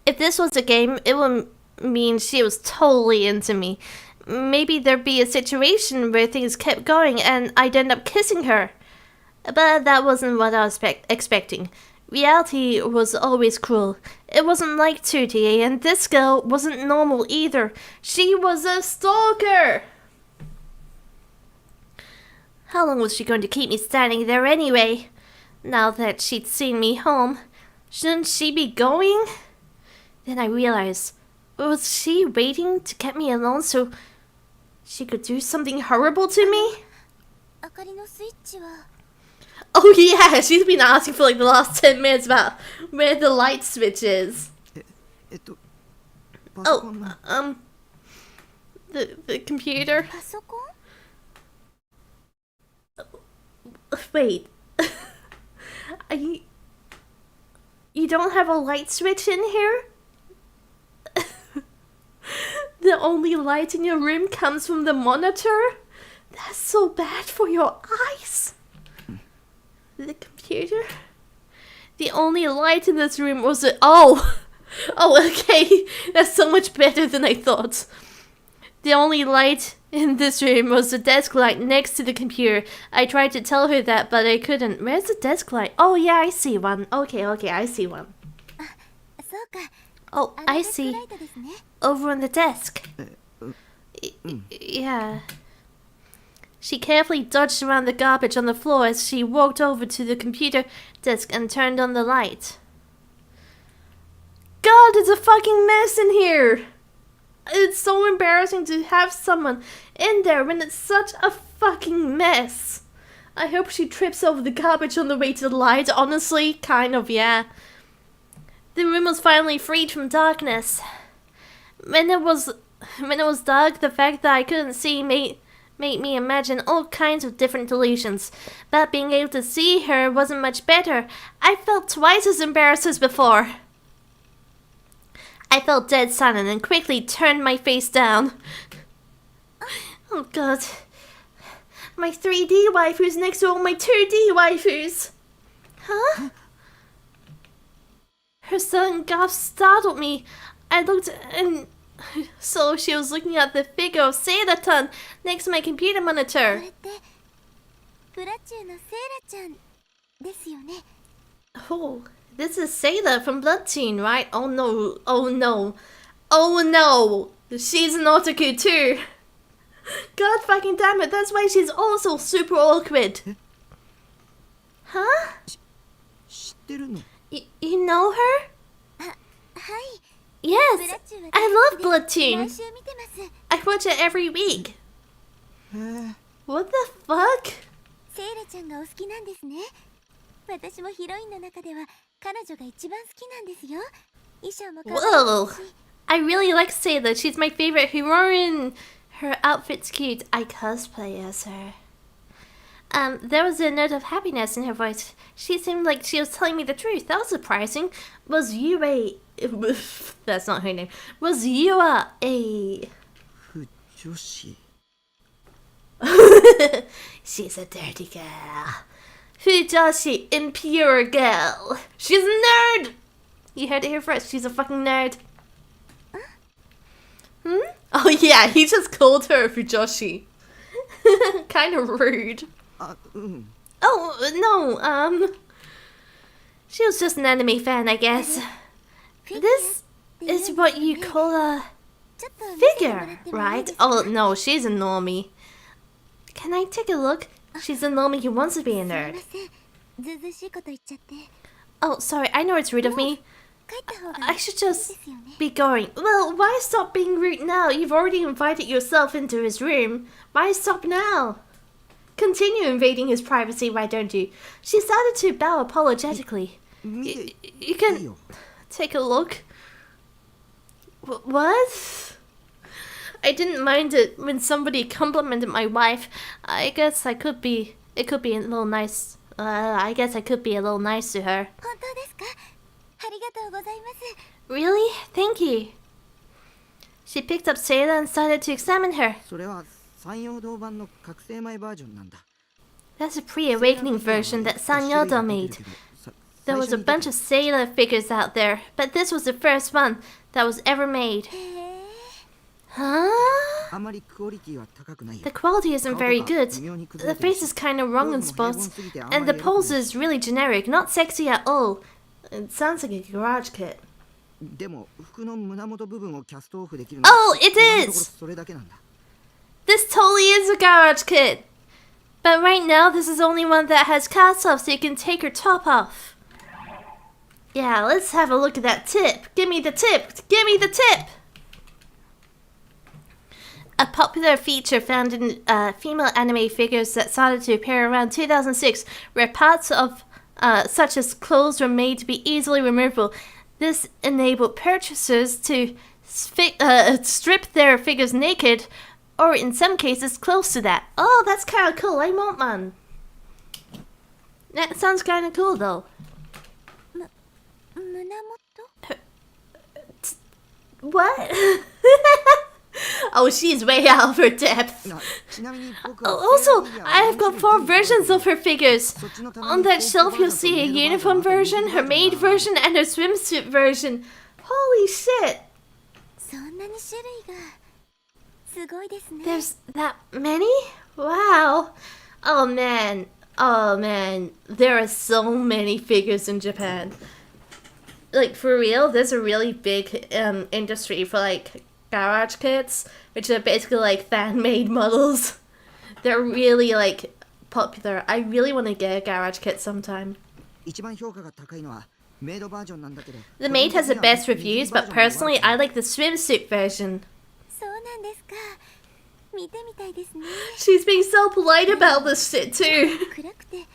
If this was a game, it would mean she was totally into me. Maybe there'd be a situation where things kept going and I'd end up kissing her. But that wasn't what I was expecting. Reality was always cruel. It wasn't like 2D, and this girl wasn't normal either. She was a stalker! How long was she going to keep me standing there anyway? Now that she'd seen me home, shouldn't she be going? Then I realized, was she waiting to get me alone so she could do something horrible to me? 明かりのスイッチは Oh yeah, she's been asking for like the last 10 minutes about where the light switch is. Oh, the computer. パソコン Wait. You don't have a light switch in here? The only light in your room comes from the monitor? That's so bad for your eyes. The computer? The only light in this room was a... Oh! Oh, okay. That's so much better than I thought. The only light in this room was the desk light next to the computer. I tried to tell her that, but I couldn't. Where's the desk light? Oh, yeah, I see one. Okay, I see one. そうか Oh, あの I デスク see. ライトですね Over on the desk. Yeah. She carefully dodged around the garbage on the floor as she walked over to the computer desk and turned on the light. God, it's a fucking mess in here! It's so embarrassing to have someone in there when it's such a fucking mess. I hope she trips over the garbage on the way to the light, honestly. Kind of, yeah. The room was finally freed from darkness. When it was dark, the fact that I couldn't see made me imagine all kinds of different delusions. But being able to see her wasn't much better. I felt twice as embarrassed as before. I felt dead silent and quickly turned my face down. Oh god. My 3D waifus next to all my 2D waifus. Huh? Her sudden gasp startled me. I looked and so she was looking at the figure of Sailor-tan next to my computer こ monitor. れってブラチューのセイラちゃんですよね Oh, this is Sailor from Blood Teen, right? Oh no, oh no, oh no! She's an otaku too! God fucking damn it, that's why she's also super awkward! Huh? 知ってるの You know her? あはい Yes, ブラチューは I 大 love 好 Blood きで Teen! 毎週見てます I watch it every week! へえ What the fuck? セイラちゃんがお好きなんですね私もヒロインの中では彼女が一番好きなんですよ衣装も可愛 Whoa! いし I really like Sailor. She's my favorite heroine. Her outfit's cute. I cosplay as her. There was a note of happiness in her voice. She seemed like she was telling me the truth. That was surprising. Was you a... That's not her name. Was you a... 不女子 She's a dirty girl. Fujoshi, impure girl. She's a nerd! You heard it here first. She's a fucking nerd. Hmm? Oh yeah, he just called her Fujoshi. Kind of rude. あうん Oh, no, she was just an anime fan, I guess. This is what you call a ちょっと見せてもら figure, ってもいい right? ですか Oh, no, she's a normie. Can I take a look? She's a normie who wants to be a すいま nerd. せんずうずうしいこと言っちゃって Oh, sorry, I know it's rude of me. 帰った方が I should いい just ですよね be going. Well, why stop being rude now? You've already invited yourself into his room. Why stop now? Continue invading his privacy, why don't you? She started to bow apologetically. 見て You いい can よ take a look. What? I didn't mind it when somebody complimented my wife. I guess I could be. It could be a little nice. I guess I could be a little nice to her. 本当ですか？ありがとうございます。 Really? Thank you. She picked up Sayla and started to examine her. それは山陽堂版の覚醒前バージョンなんだ。 That's a pre-awakening version that Sanyodo made. There was a bunch of Sailor figures out there, but this was the first one that was ever made. へえ。 Huh? あまりクオリティは高くないよ。 The quality isn't very good. The face is kind of wrong in spots, and the pose is really generic, not sexy at all. It sounds like a garage kit. でも服の胸元部分をキャストオフできる Oh, it 今のところ is! それだけなんだ。 This totally is a garage kit! But right now, this is only one that has cast off so you can take your top off. Yeah, let's have a look at that tip. Give me the tip! Give me the tip! A popular feature found in female anime figures that started to appear around 2006, where parts of such as clothes were made to be easily removable. This enabled purchasers to strip their figures naked, or in some cases close to that. Oh, that's kind of cool. I want one. That sounds kind of cool, though. 胸元？ What? Oh, she's way out of her depth. ちなみに僕は Also, I have got 4 versions of her figures. On that shelf, you'll see a uniform version, her maid version, and her swimsuit version. Holy shit! そんなに種類がすごいですね。 There's that many? Wow. Oh man. Oh man. There are so many figures in Japan. Like, for real, there's a really big industry for, like, garage kits, which are basically, like, fan-made models. They're really, like, popular. I really want to get a garage kit sometime. 一番評価が高いのはメイドバージョンなんだけど。 The maid has the best reviews, but personally, I like the swimsuit version. そうなんですか。見てみたいですね。 She's being so polite about this shit, too. 暗くて。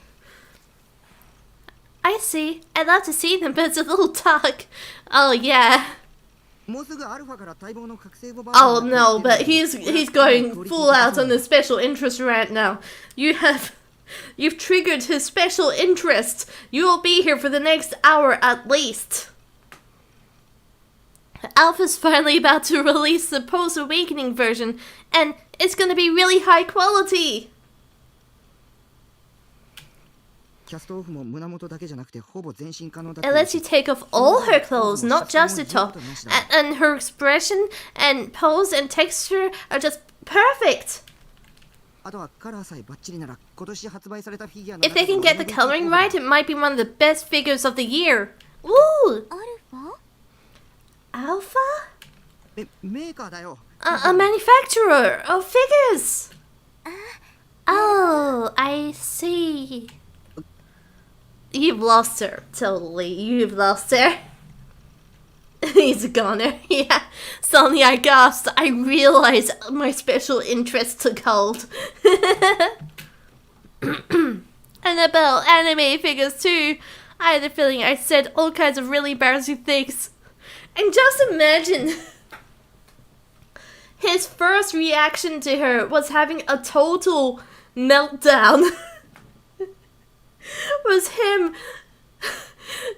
I see. I'd love to see them, but it's a little dark. Oh, yeah. もうすぐアルファから待望の覚醒後バージ Oh ョン no, but he's going full out on the special interest rant now. You've triggered his special interest. You will be here for the next hour at least. Alpha's finally about to release the post-awakening version, and it's gonna be really high quality. キャストオフも胸元だけじゃなくてほぼ全身可能だ It lets you take off all her clothes, not just the top. And her expression and pose and texture are just perfect. あとはカラーさえバッチリなら今年発売されたフィギュアの If they can get the coloring right, it might be one of the best figures of the year. Ooh! アルファ？ Alpha? メーカーだよ。 A manufacturer of figures. Oh, I see. You've lost her. Totally. You've lost her. He's a goner. Yeah. Suddenly I gasped. I realized my special interest took hold. And about anime figures too. I had a feeling I said all kinds of really embarrassing things. And just imagine. His first reaction to her was having a total meltdown. Was him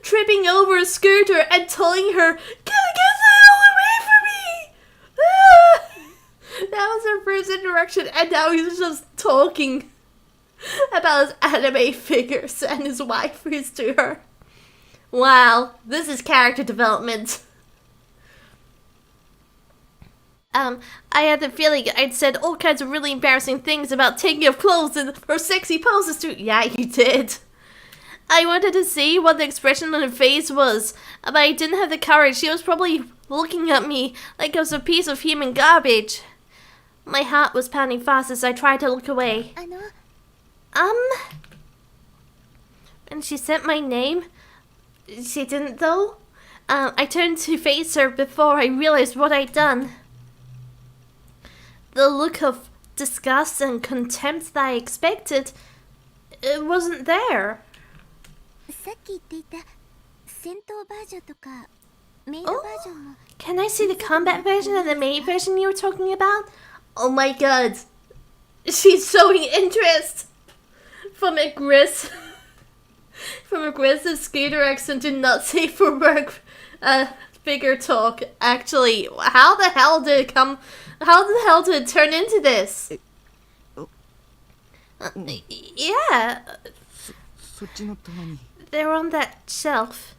tripping over a scooter and telling her, "Get the hell away from me!" That was her first interaction, and now he's just talking about his anime figures and his waifus to her. Wow, this is character development. I had the feeling I'd said all kinds of really embarrassing things about taking off clothes and her sexy poses too. Yeah, you did. I wanted to see what the expression on her face was, but I didn't have the courage. She was probably looking at me like I was a piece of human garbage. My heart was pounding fast as I tried to look away. And she said my name? She didn't though? I turned to face her before I realized what I'd done. The look of disgust and contempt that I expected, it wasn't there. さっき言っていた戦闘バージョンとかメイドバージョンも Can I see the combat version and the maid version you were talking about? Oh my god. She's showing interest. From aggressive skater accent to not safe for work figure talk. Actually, how the hell did it turn into this? Yeah, そっちの棚に they're on that shelf.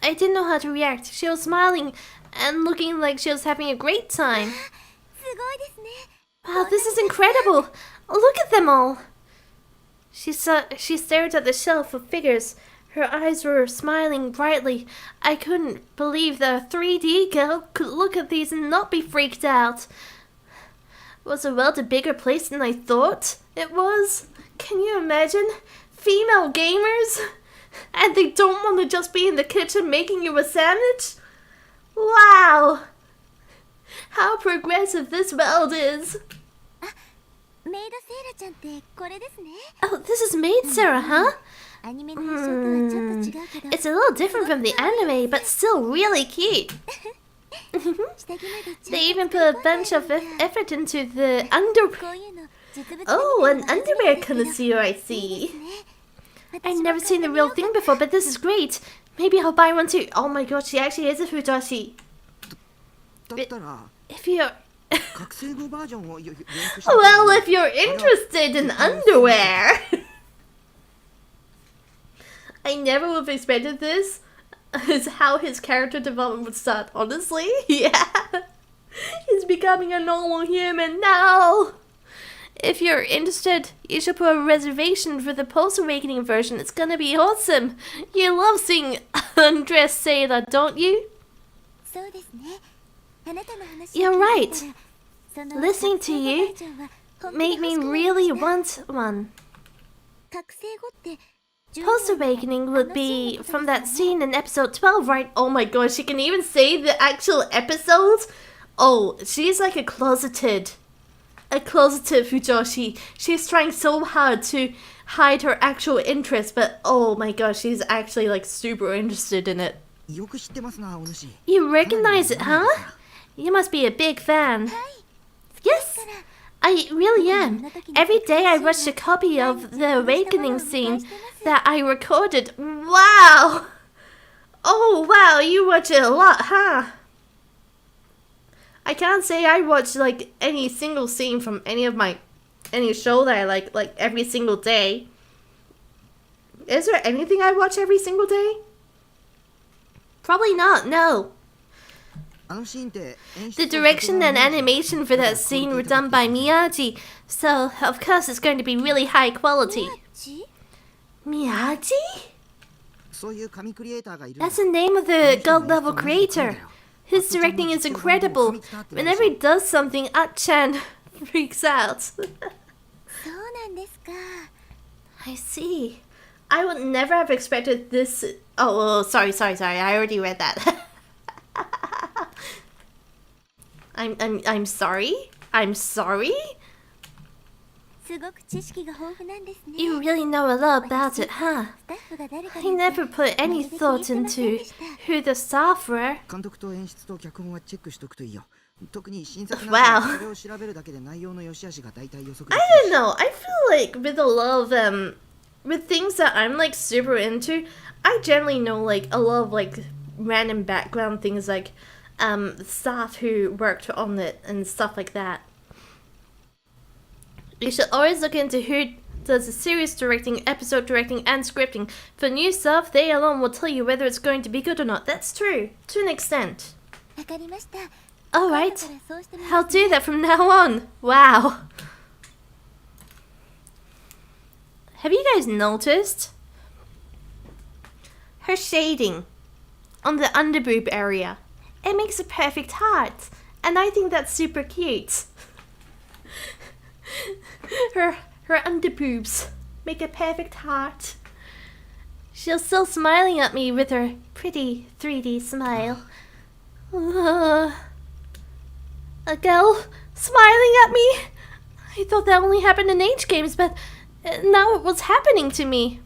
I didn't know how to react. She was smiling and looking like she was having a great time. すごいですね Wow, this is incredible. Look at them all. She stared at the shelf of figures. Her eyes were smiling brightly. I couldn't believe that a 3D girl could look at these and not be freaked out. Was the world a bigger place than I thought it was? Can you imagine? Female gamers? And they don't want to just be in the kitchen making you a sandwich? Wow! How progressive this world is! メイドセイラちゃんってこれですね Oh, this is Maid Sarah, huh? アニメの印象とはちょっと違うけど It's a little different from the anime, but still really cute. 下着までちゃんと They even put a bunch of effort into the こういうの実物 Oh, an で見て underwear 初めてですけど connoisseur, I いい see. ですね I've never seen the real thing before, but this is great. Maybe I'll buy one too. Oh my god, she actually is a fujoshi. だったら If you're... 覚醒後バージョンを予約して Well, if you're interested in underwear... I never would have expected this. Is how his character development would start, honestly. Yeah. He's becoming a normal human now. If you're interested, you should put a reservation for the post-awakening version. It's gonna be awesome. You love seeing undressed Sailor, don't you? そうですねあなたの話 You're を聞いた right. らその Listening to 覚醒後 you バージョンは本気で Made me 欲しくなり really ました want one. 覚醒後って Post-awakening would be from that scene in episode 12, right? Oh my god, she can even say the actual episodes? Oh, she's like a closeted fujoshi. She's trying so hard to hide her actual interest, but oh my gosh, she's actually like super interested in it. よく知ってますなお主 You recognize it, huh? You must be a big fan. Yes, I really am. Every day I watch a copy of the awakening scene that I recorded. Wow! Oh wow, you watch it a lot, huh? I can't say I watch like any single scene from any show that I like every single day. Is there anything I watch every single day? Probably not, no. あのシーンって演出 The direction and animation for that scene were done by Miyagi, so of course it's going to be really high quality. ち Miyagi? そういう神クリエイターがいる That's the name of the gold level creator. His directing is incredible. Whenever he does something, Achan freaks out. そうなんですか I see. I would never have expected this. Oh, sorry. I already read that. I'm sorry. I'm sorry. すごく知識が豊富なんですね You really know a lot about it, huh? スタッフが誰か I never put any thought into who the staff were. 監督と演出と脚本はチェックしとくといいよ特に新作なん Wow. かそれを調べるだけで内容の良し悪しが大体予測で I きる don't know. I feel like with a lot of with things that I'm like super into, I generally know like a lot of like random background things like staff who worked on it and stuff like that. You should always look into who does the series directing, episode directing, and scripting. For new stuff, they alone will tell you whether it's going to be good or not. That's true, to an extent. わかりました Alright, だからそうしてみ I'll ます do that from now on. Wow. Have you guys noticed? Her shading on the underboob area. It makes a perfect heart. And I think that's super cute. her underboobs make a perfect heart. She's still smiling at me with her pretty 3D smile. A girl smiling at me? I thought that only happened in H games, but now it was happening to me.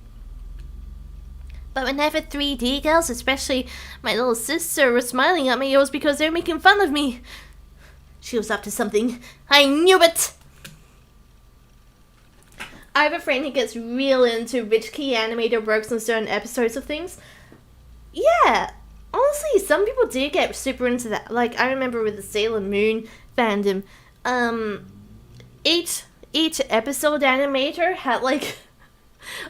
But whenever 3D girls, especially my little sister, were smiling at me, it was because they were making fun of me. She was up to something. I knew it! I have a friend who gets real into which key animator works on certain episodes of things. Yeah, honestly, some people do get super into that. Like, I remember with the Sailor Moon fandom, each episode animator had, like,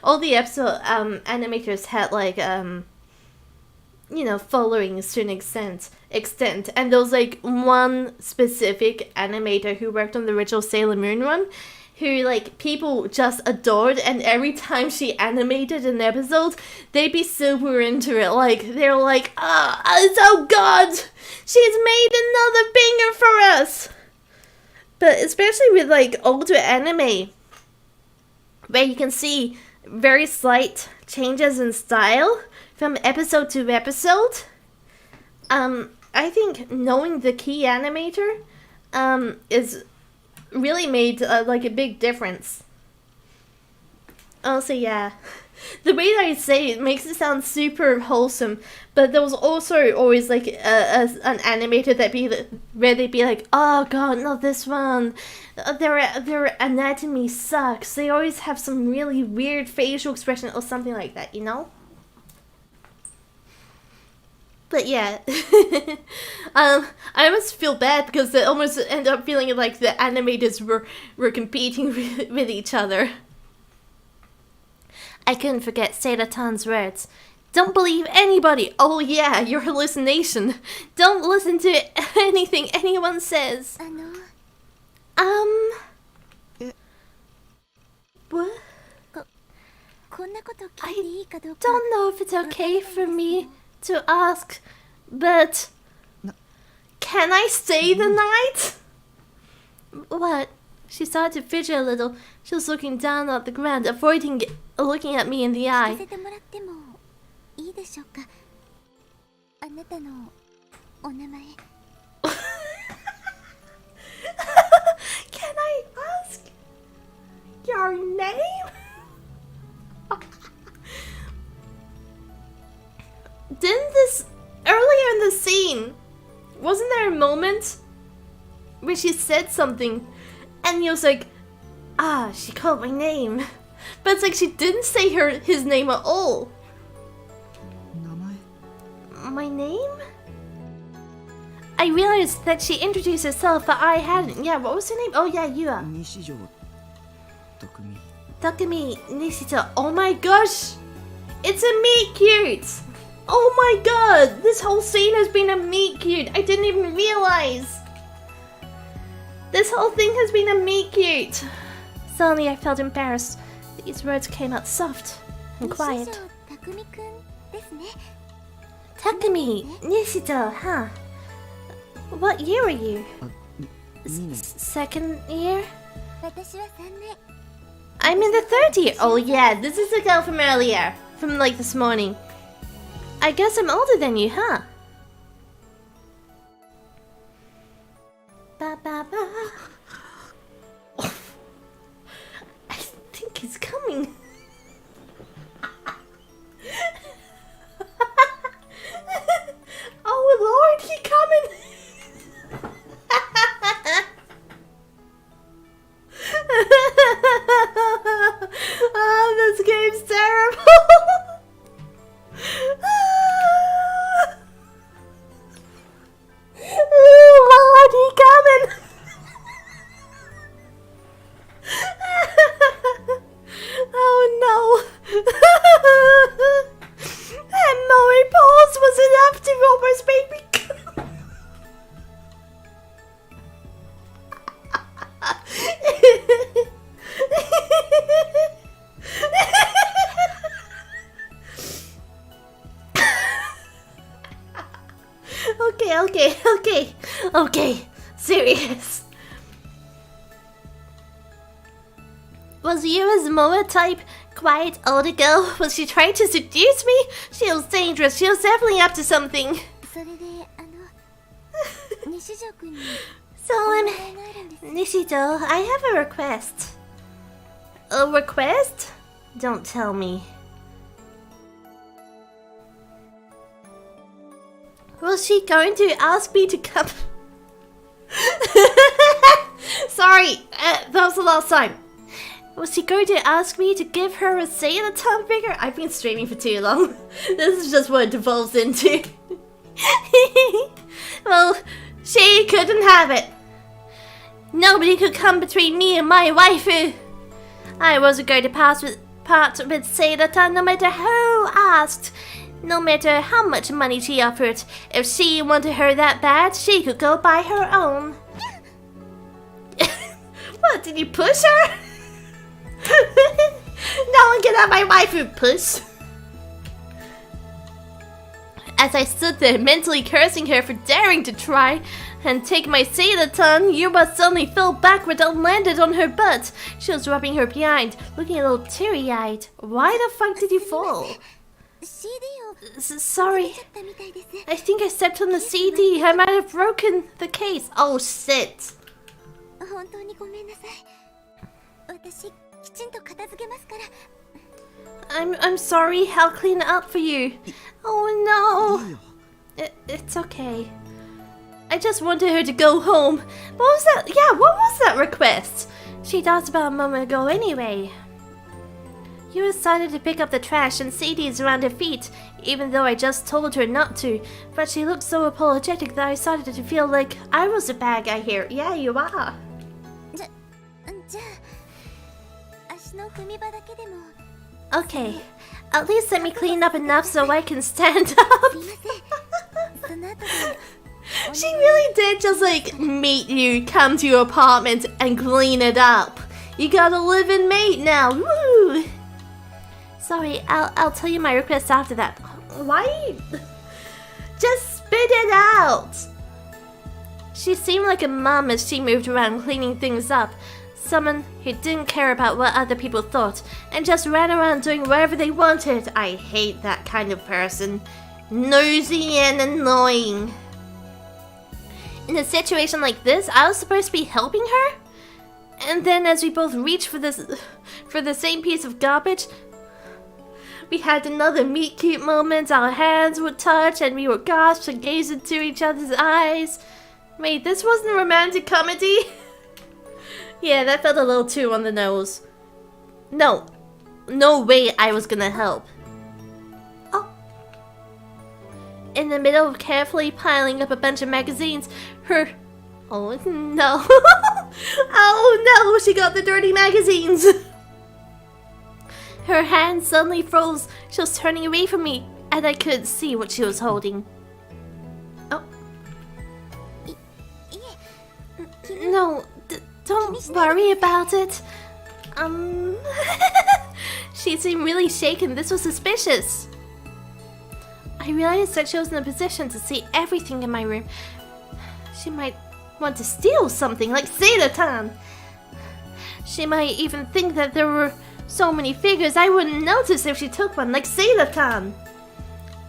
all the episode animators had, like, you know, followings to an extent. And there was, like, one specific animator who worked on the original Sailor Moon one, who, like, people just adored, and every time she animated an episode, they'd be super into it. Like, they're like, oh god, she's made another banger for us! But especially with, like, older anime, where you can see very slight changes in style from episode to episode, I think knowing the key animator, is really made like a big difference. Also, yeah, the way that I say it makes it sound super wholesome, but there was also always like an animator where they'd be like, oh god, not this one, their anatomy sucks, they always have some really weird facial expression or something like that, you know? But yeah, I almost feel bad because they almost end up feeling like the animators were competing with each other. I couldn't forget Seidatan's words. Don't believe anybody. Oh yeah, your hallucination. Don't listen to anything anyone says. What? I don't know if it's okay for me to ask, but can I stay the night? What? She started to fidget a little. She was looking down at the ground, avoiding looking at me in the eye. Can I ask your name? Didn't this earlier in the scene, wasn't there a moment where she said something and he was like, she called my name, but it's like she didn't say his name at all. My name? I realized that she introduced herself, but I hadn't. Yeah, what was her name? Oh yeah, Yua. Takumi Nishito. Oh my gosh, it's a meet cute. Oh my god, this whole scene has been a meet cute. I didn't even realize. This whole thing has been a meet cute. Suddenly I felt embarrassed. These words came out soft and quiet. Takumi Nishito, huh? What year are you? Second year? I'm in the third year. Oh yeah, this is the girl from earlier. From like this morning. I guess I'm older than you, huh? Ba ba ba. Oh, I think he's coming. Oh Lord, he coming. Oh, this game's terrible. Lord, he coming! Oh no! That Moe pause was enough to almost make me Okay, serious. Was Yura's Moa type quiet older girl? Was she trying to seduce me? She was dangerous. She was definitely up to something. So, Nishito, I have a request. A request? Don't tell me. Was she going to ask me to come? Sorry, that was the last time. Was she going to ask me to give her a Satan figure? I've been streaming for too long. This is just what it devolves into. Well, she couldn't have it. Nobody could come between me and my waifu. I wasn't going to part with Satan no matter who asked. No matter how much money she offered. If she wanted her that bad, she could go buy her own. What, did you push her? No one can have my waifu push. As I stood there mentally cursing her for daring to try and take my Satan, Yuba suddenly fell backward and landed on her butt. She was rubbing her behind, looking a little teary-eyed. Why the fuck did you fall? Sorry. I think I stepped on the CD. I might have broken the case. Oh shit. I'm sorry. I'll clean it up for you. Oh no. It's okay. I just wanted her to go home. What was that? Yeah, what was that request? She'd asked about a moment ago anyway. You decided to pick up the trash and CDs around her feet, even though I just told her not to. But she looked so apologetic that I started to feel like I was the bad guy here. Yeah, you are. Okay, at least let me clean up enough so I can stand up. She really did just like meet you, come to your apartment and clean it up. You got a live-in mate now. Woo! Sorry, I'll tell you my request after that. Why? Just spit it out. She seemed like a mom as she moved around cleaning things up. Someone who didn't care about what other people thought and just ran around doing whatever they wanted. I hate that kind of person. Nosy and annoying. In a situation like this, I was supposed to be helping her? And then as we both reached for the same piece of garbage, we had another meet cute moment. Our hands would touch and we would gasp and gaze into each other's eyes. Wait, this wasn't romantic comedy? Yeah, that felt a little too on the nose. No way I was gonna help. Oh. In the middle of carefully piling up a bunch of magazines, oh no. Oh no, she got the dirty magazines. Her hand suddenly froze. She was turning away from me, and I couldn't see what she was holding. Oh. No, don't worry about it. She seemed really shaken. This was suspicious. I realized that she was in a position to see everything in my room. She might want to steal something, like Satan. She might even think that there were so many figures I wouldn't notice if she took one, like Satan.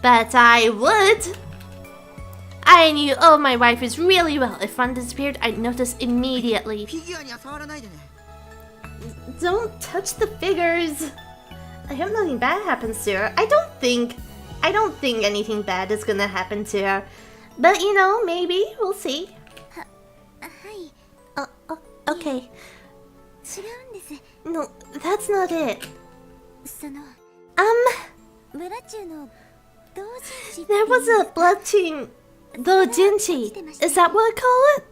But I would. I knew all of my waifus really well. If one disappeared, I'd notice immediately. Don't touch the figures. I hope nothing bad happens to her. I don't think anything bad is gonna happen to her. But you know, maybe. We'll see. Okay. No, that's not it. There was a blood tune doujinshi. Is that what I call it?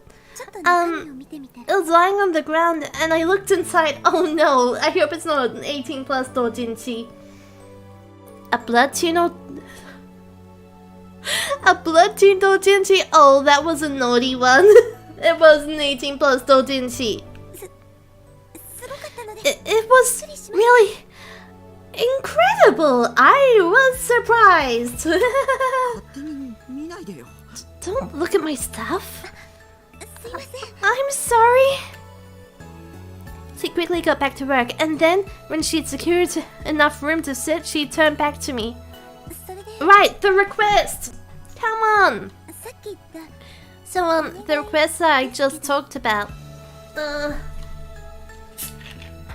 It was lying on the ground and I looked inside. Oh no, I hope it's not an 18+ doujinshi. A blood tune doujinshi? Oh, that was a naughty one. It was an 18+ doujinshi. It was really incredible. I was surprised. Don't look at my stuff. I'm sorry. She quickly got back to work, and then, when she'd secured enough room to sit, she turned back to me. Right, the request! Come on! So, the request that I just talked about.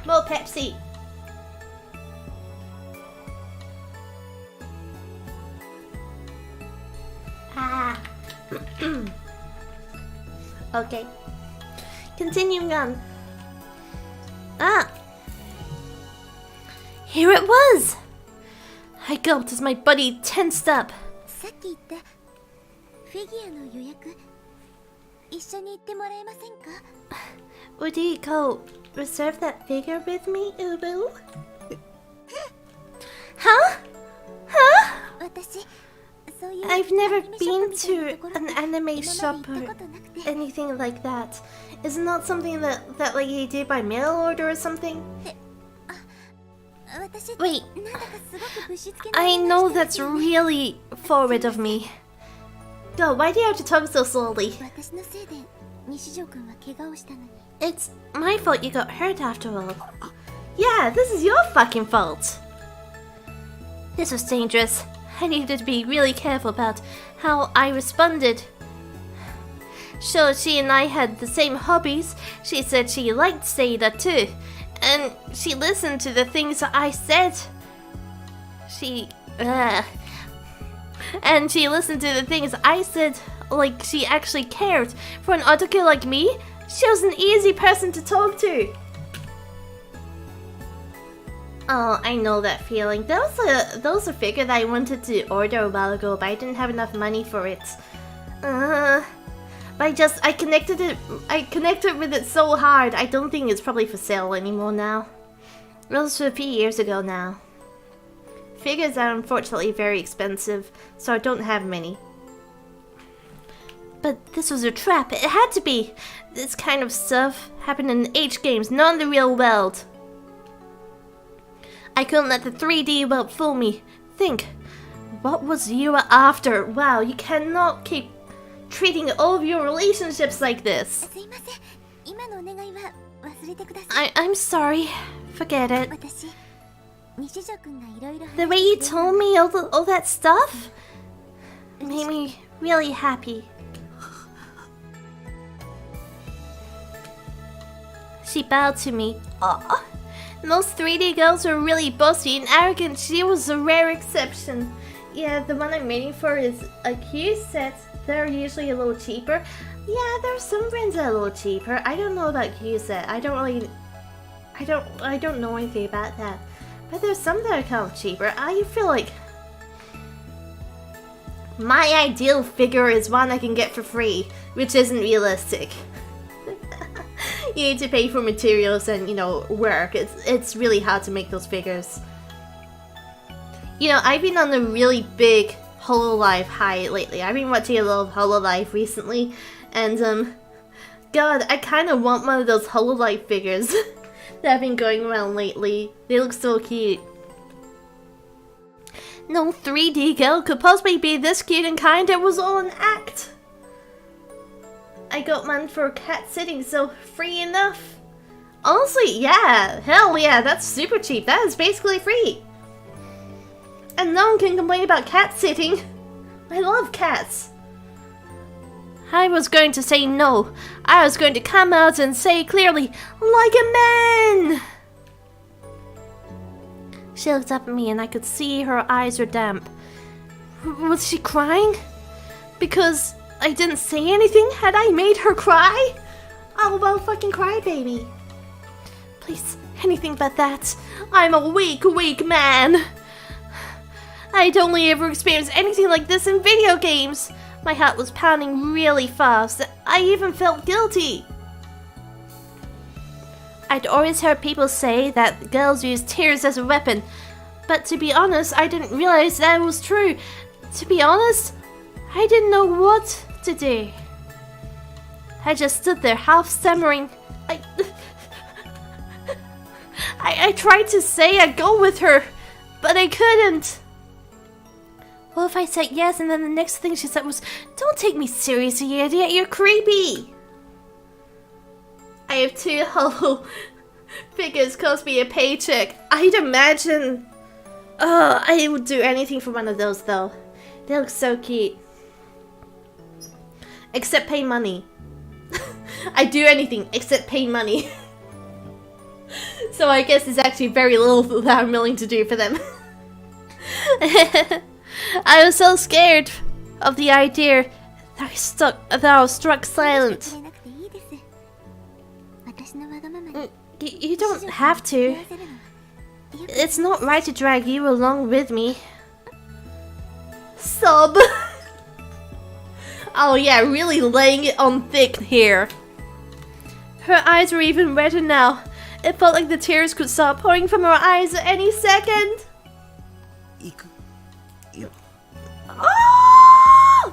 More Pepsi. Ah. Okay. Continuing on. Ah! Here it was! I gulped as my body tensed up. さっき言ったフィギュアの予約一緒に行ってもらえませんか Would you go reserve that figure with me, Ubu? Huh? Huh? 私そういう I've never アニメショッ been プみたいな to ところ an に anime 今 shop まで行 or ったことなくて anything like that. Is it not something that like you do by mail order or something? 私 Wait, なんだかすごくぶしつけな I お願い know してる that's よね really forward of me. Go, why do you have to talk so slowly? 私のせいで西条くんは怪我をしたのに It's my fault you got hurt after all. Yeah, this is your fucking fault. This was dangerous. I needed to be really careful about how I responded. Sure, she and I had the same hobbies. She said she liked Seda too. And she listened to the things that I said. And she listened to the things I said like she actually cared. For an otaku like me, she was an easy person to talk to. Oh, I know that feeling. That was a figure that I wanted to order a while ago, but I didn't have enough money for it. But I connected with it so hard. I don't think it's probably for sale anymore now. It was a few years ago now. Figures are unfortunately very expensive, so I don't have many. But this was a trap. It had to be. This kind of stuff happened in H games, not in the real world. I couldn't let the 3D world fool me. Think, what was you after? Wow, you cannot keep treating all of your relationships like this. すいません今のお願いは忘れてください I'm sorry. Forget it. 私西条くんがいろいろ The way you told me all that stuff made me really happy. She bowed to me. Aw. Most 3D girls are really bossy and arrogant. She was a rare exception. Yeah, the one I'm waiting for is a Q set. They're usually a little cheaper. Yeah, there are some brands that are a little cheaper. I don't know about Q set. I don't know anything about that. But there's some that are kind of cheaper. I feel like my ideal figure is one I can get for free, which isn't realistic. You need to pay for materials and, you know, work. It's really hard to make those figures. You know, I've been on a really big Hololive high lately. I've been watching a little Hololive recently, and God, I kind of want one of those Hololive figures that have been going around lately. They look so cute. No 3D girl could possibly be this cute and kind. It was all an act. I got mine for cat sitting, so free enough. Honestly, yeah, hell yeah, that's super cheap. That is basically free. And no one can complain about cat sitting. I love cats. I was going to say no. I was going to come out and say clearly, like a man. She looked up at me and I could see her eyes were damp. Was she crying? Because I didn't say anything? Had I made her cry? Oh, well, fucking cry, baby. Please, anything but that. I'm a weak, weak man. I'd only ever experienced anything like this in video games. My heart was pounding really fast. I even felt guilty. I'd always heard people say that girls use tears as a weapon. But to be honest, I didn't realize that was true. To be honest, I didn't know what to do. I just stood there half stammering. I tried to say I'd go with her, but I couldn't. Well, if I said yes and then the next thing she said was, "Don't take me seriously, you idiot, you're creepy." I have 2 hollow figures cost me a paycheck. I'd imagine. Oh, I would do anything for one of those though. They look so cute. Except pay money. I do anything except pay money. So I guess it's actually very little that I'm willing to do for them. I was so scared of the idea Thou struck silent. 触れなくていいです。私のわがままに You don't have to. It's not right to drag you along with me. Sob. Oh yeah, really laying it on thick here. Her eyes were even redder now. It felt like the tears could start pouring from her eyes at any second. 行くよ。 Oh!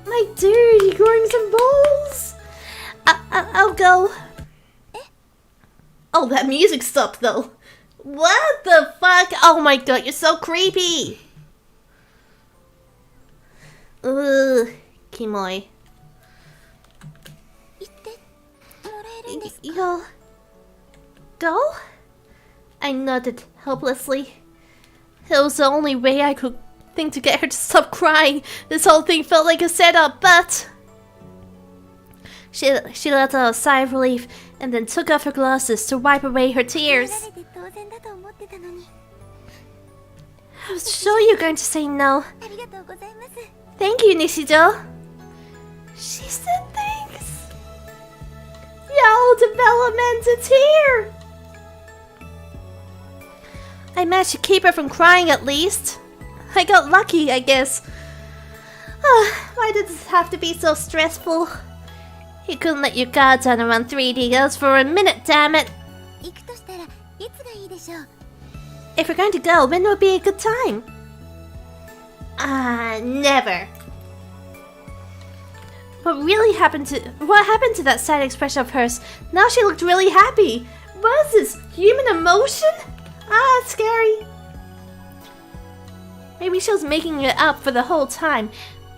My dude, you're growing some balls. I'll go. Oh, that music stopped though. What the fuck? Oh my god, you're so creepy. Ugh, Kimoi. 言ってもらえるんですか？ You'll go? I nodded helplessly. It was the only way I could think to get her to stop crying. This whole thing felt like a setup, but... She let out a sigh of relief and then took off her glasses to wipe away her tears. 慣れて当然だと思ってたのに。 I was sure you were going to say no. ありがとうございます。 Thank you, Nishijo. She said thanks. Yo, development, it's here. I managed to keep her from crying at least. I got lucky, I guess. Why did this have to be so stressful? You couldn't let your guard down around 3D girls for a minute, damn it. 行くとしたらいつがいいでしょう？ If we're going to go, when would be a good time? Never. What happened to that sad expression of hers? Now she looked really happy. What is this? Human emotion? It's scary. Maybe she was making it up for the whole time.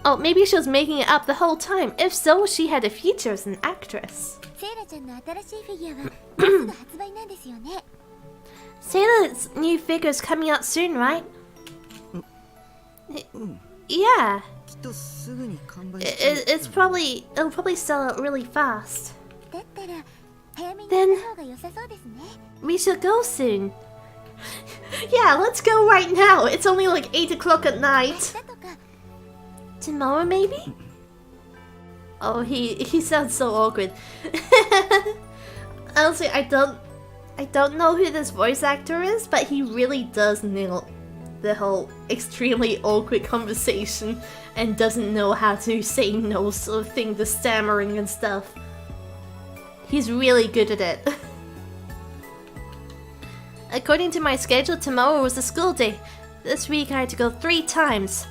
Oh, maybe she was making it up the whole time. If so, she had a future as an actress. セイラちゃんの新しいフィギュアはもうすぐ発売なんですよね。 Sailor's new figure's coming out soon, right? Yeah. きっとすぐに完売しちゃう。 It'll probably sell out really fast. だったら早めに行った方が良さそうですね。 We should go soon. Yeah, let's go right now. It's only like 8 o'clock at 明 night. 日とか Tomorrow, maybe? Oh, he sounds so awkward. Honestly, I don't know who this voice actor is, but he really does nail the whole extremely awkward conversation and doesn't know how to say no sort of thing, the stammering and stuff. He's really good at it. According to my schedule, tomorrow was a school day. This week I had to go 3 times.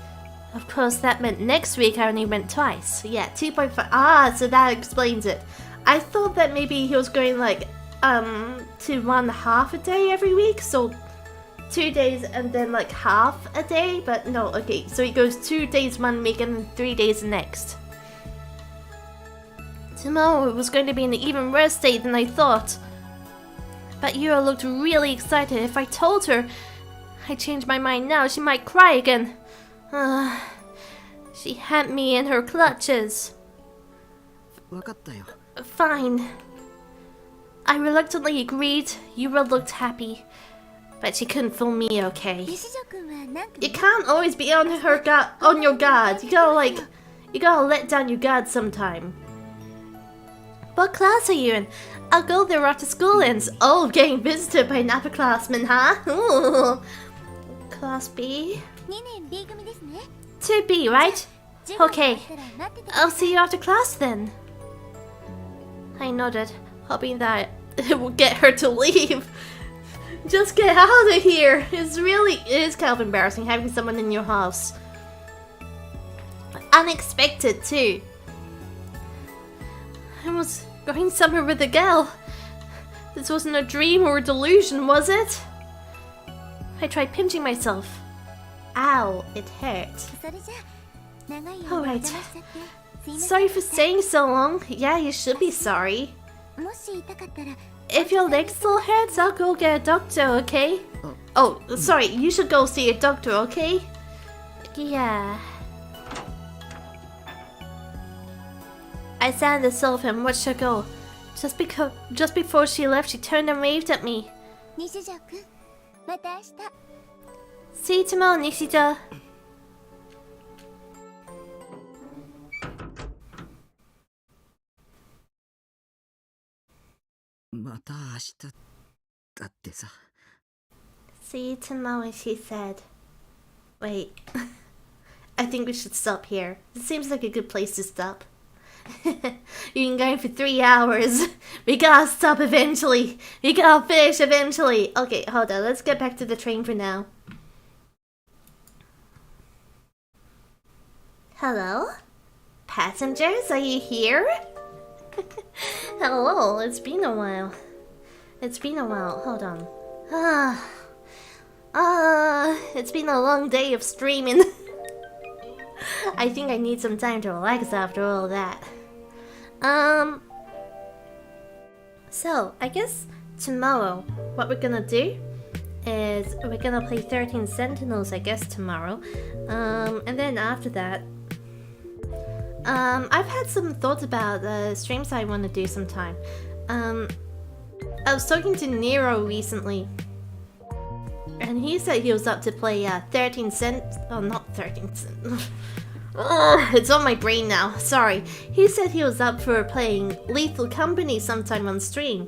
Of course, that meant next week I only went twice. Yeah, 2.5. So that explains it. I thought that maybe he was going like to 1.5 a day every week, so 2 days and then like half a day. But no, okay, so he goes 2 days one week and then 3 days the next. Tomorrow was going to be an even worse day than I thought. But Yura looked really excited. If I told her I changed my mind now, she might cry again. She had me in her clutches. わかったよ。 Fine. I reluctantly agreed. Yura looked happy. But she couldn't fool me, okay? 西条くんはなんか You can't always be on your guard. You gotta let down your guard sometime. What class are you in? I'll go there after school ends. Oh, getting visited by an upperclassman, huh? Ooh. Class B? 2年 B 組ですね。 2B, right? 授業があ Okay. ったら待っててくだ I'll さい see you after class then. I nodded, hoping that it would get her to leave. Just get out of here. It is kind of embarrassing having someone in your house. Unexpected too. I was going somewhere with a girl. This wasn't a dream or a delusion, was it? I tried pinching myself. Ow, it hurt. それじゃあ長い間 Alright. お邪魔しちゃってすいません Sorry for staying so long. Yeah, you should be sorry. もし痛かったら If your leg still hurts, I'll go get a doctor, okay? Oh, sorry, you should go see a doctor, okay? Yeah. I sat on the sofa and watched her go. Just before she left, she turned and waved at me. 西条くんまた明日 See you tomorrow, Nishida. 日だってさ。 See you tomorrow, she said. Wait. I think we should stop here. It seems like a good place to stop. You've been going for 3 hours. We gotta stop eventually. We gotta finish eventually. Okay, hold on. Let's get back to the train for now. Hello? Passengers, are you here? Hello, it's been a while. It's been a while. Hold on. It's been a long day of streaming. I think I need some time to relax after all that. So, I guess tomorrow, what we're gonna do is we're gonna play 13 Sentinels, I guess, tomorrow. And then after that, I've had some thoughts about the streams I want to do sometime. I was talking to Nero recently, and he said he was up to play 13 Cent. Oh, not 13 Cent. It's on my brain now. Sorry. He said he was up for playing Lethal Company sometime on stream,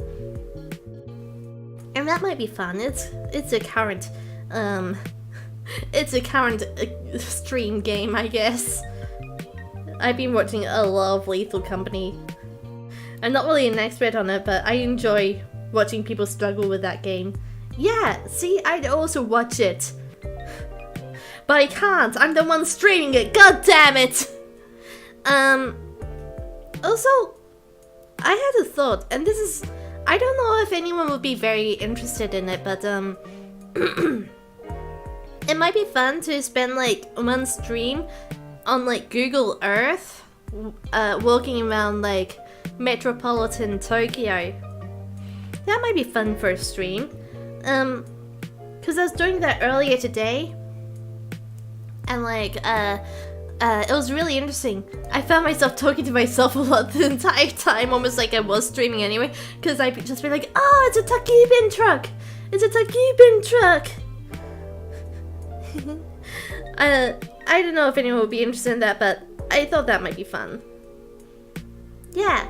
and that might be fun. It's a current stream game, I guess. I've been watching a lot of Lethal Company. I'm not really an expert on it, but I enjoy watching people struggle with that game. Yeah, see, I'd also watch it. But I can't, I'm the one streaming it, god damn it! Also, I had a thought, and this is... I don't know if anyone would be very interested in it, but it might be fun to spend like one stream on like Google Earth, walking around like metropolitan Tokyo. That might be fun for a stream. Cause I was doing that earlier today, and like it was really interesting. I found myself talking to myself a lot the entire time, almost like I was streaming anyway, cause I'd just be like, oh, it's a Takibin truck! It's a Takibin truck! I don't know if anyone would be interested in that, but I thought that might be fun. Yeah,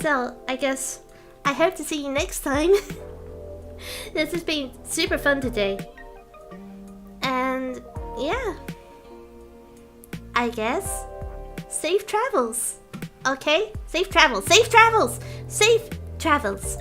so I guess I hope to see you next time. This has been super fun today. And yeah, I guess safe travels. Okay? Safe travels, safe travels, safe travels.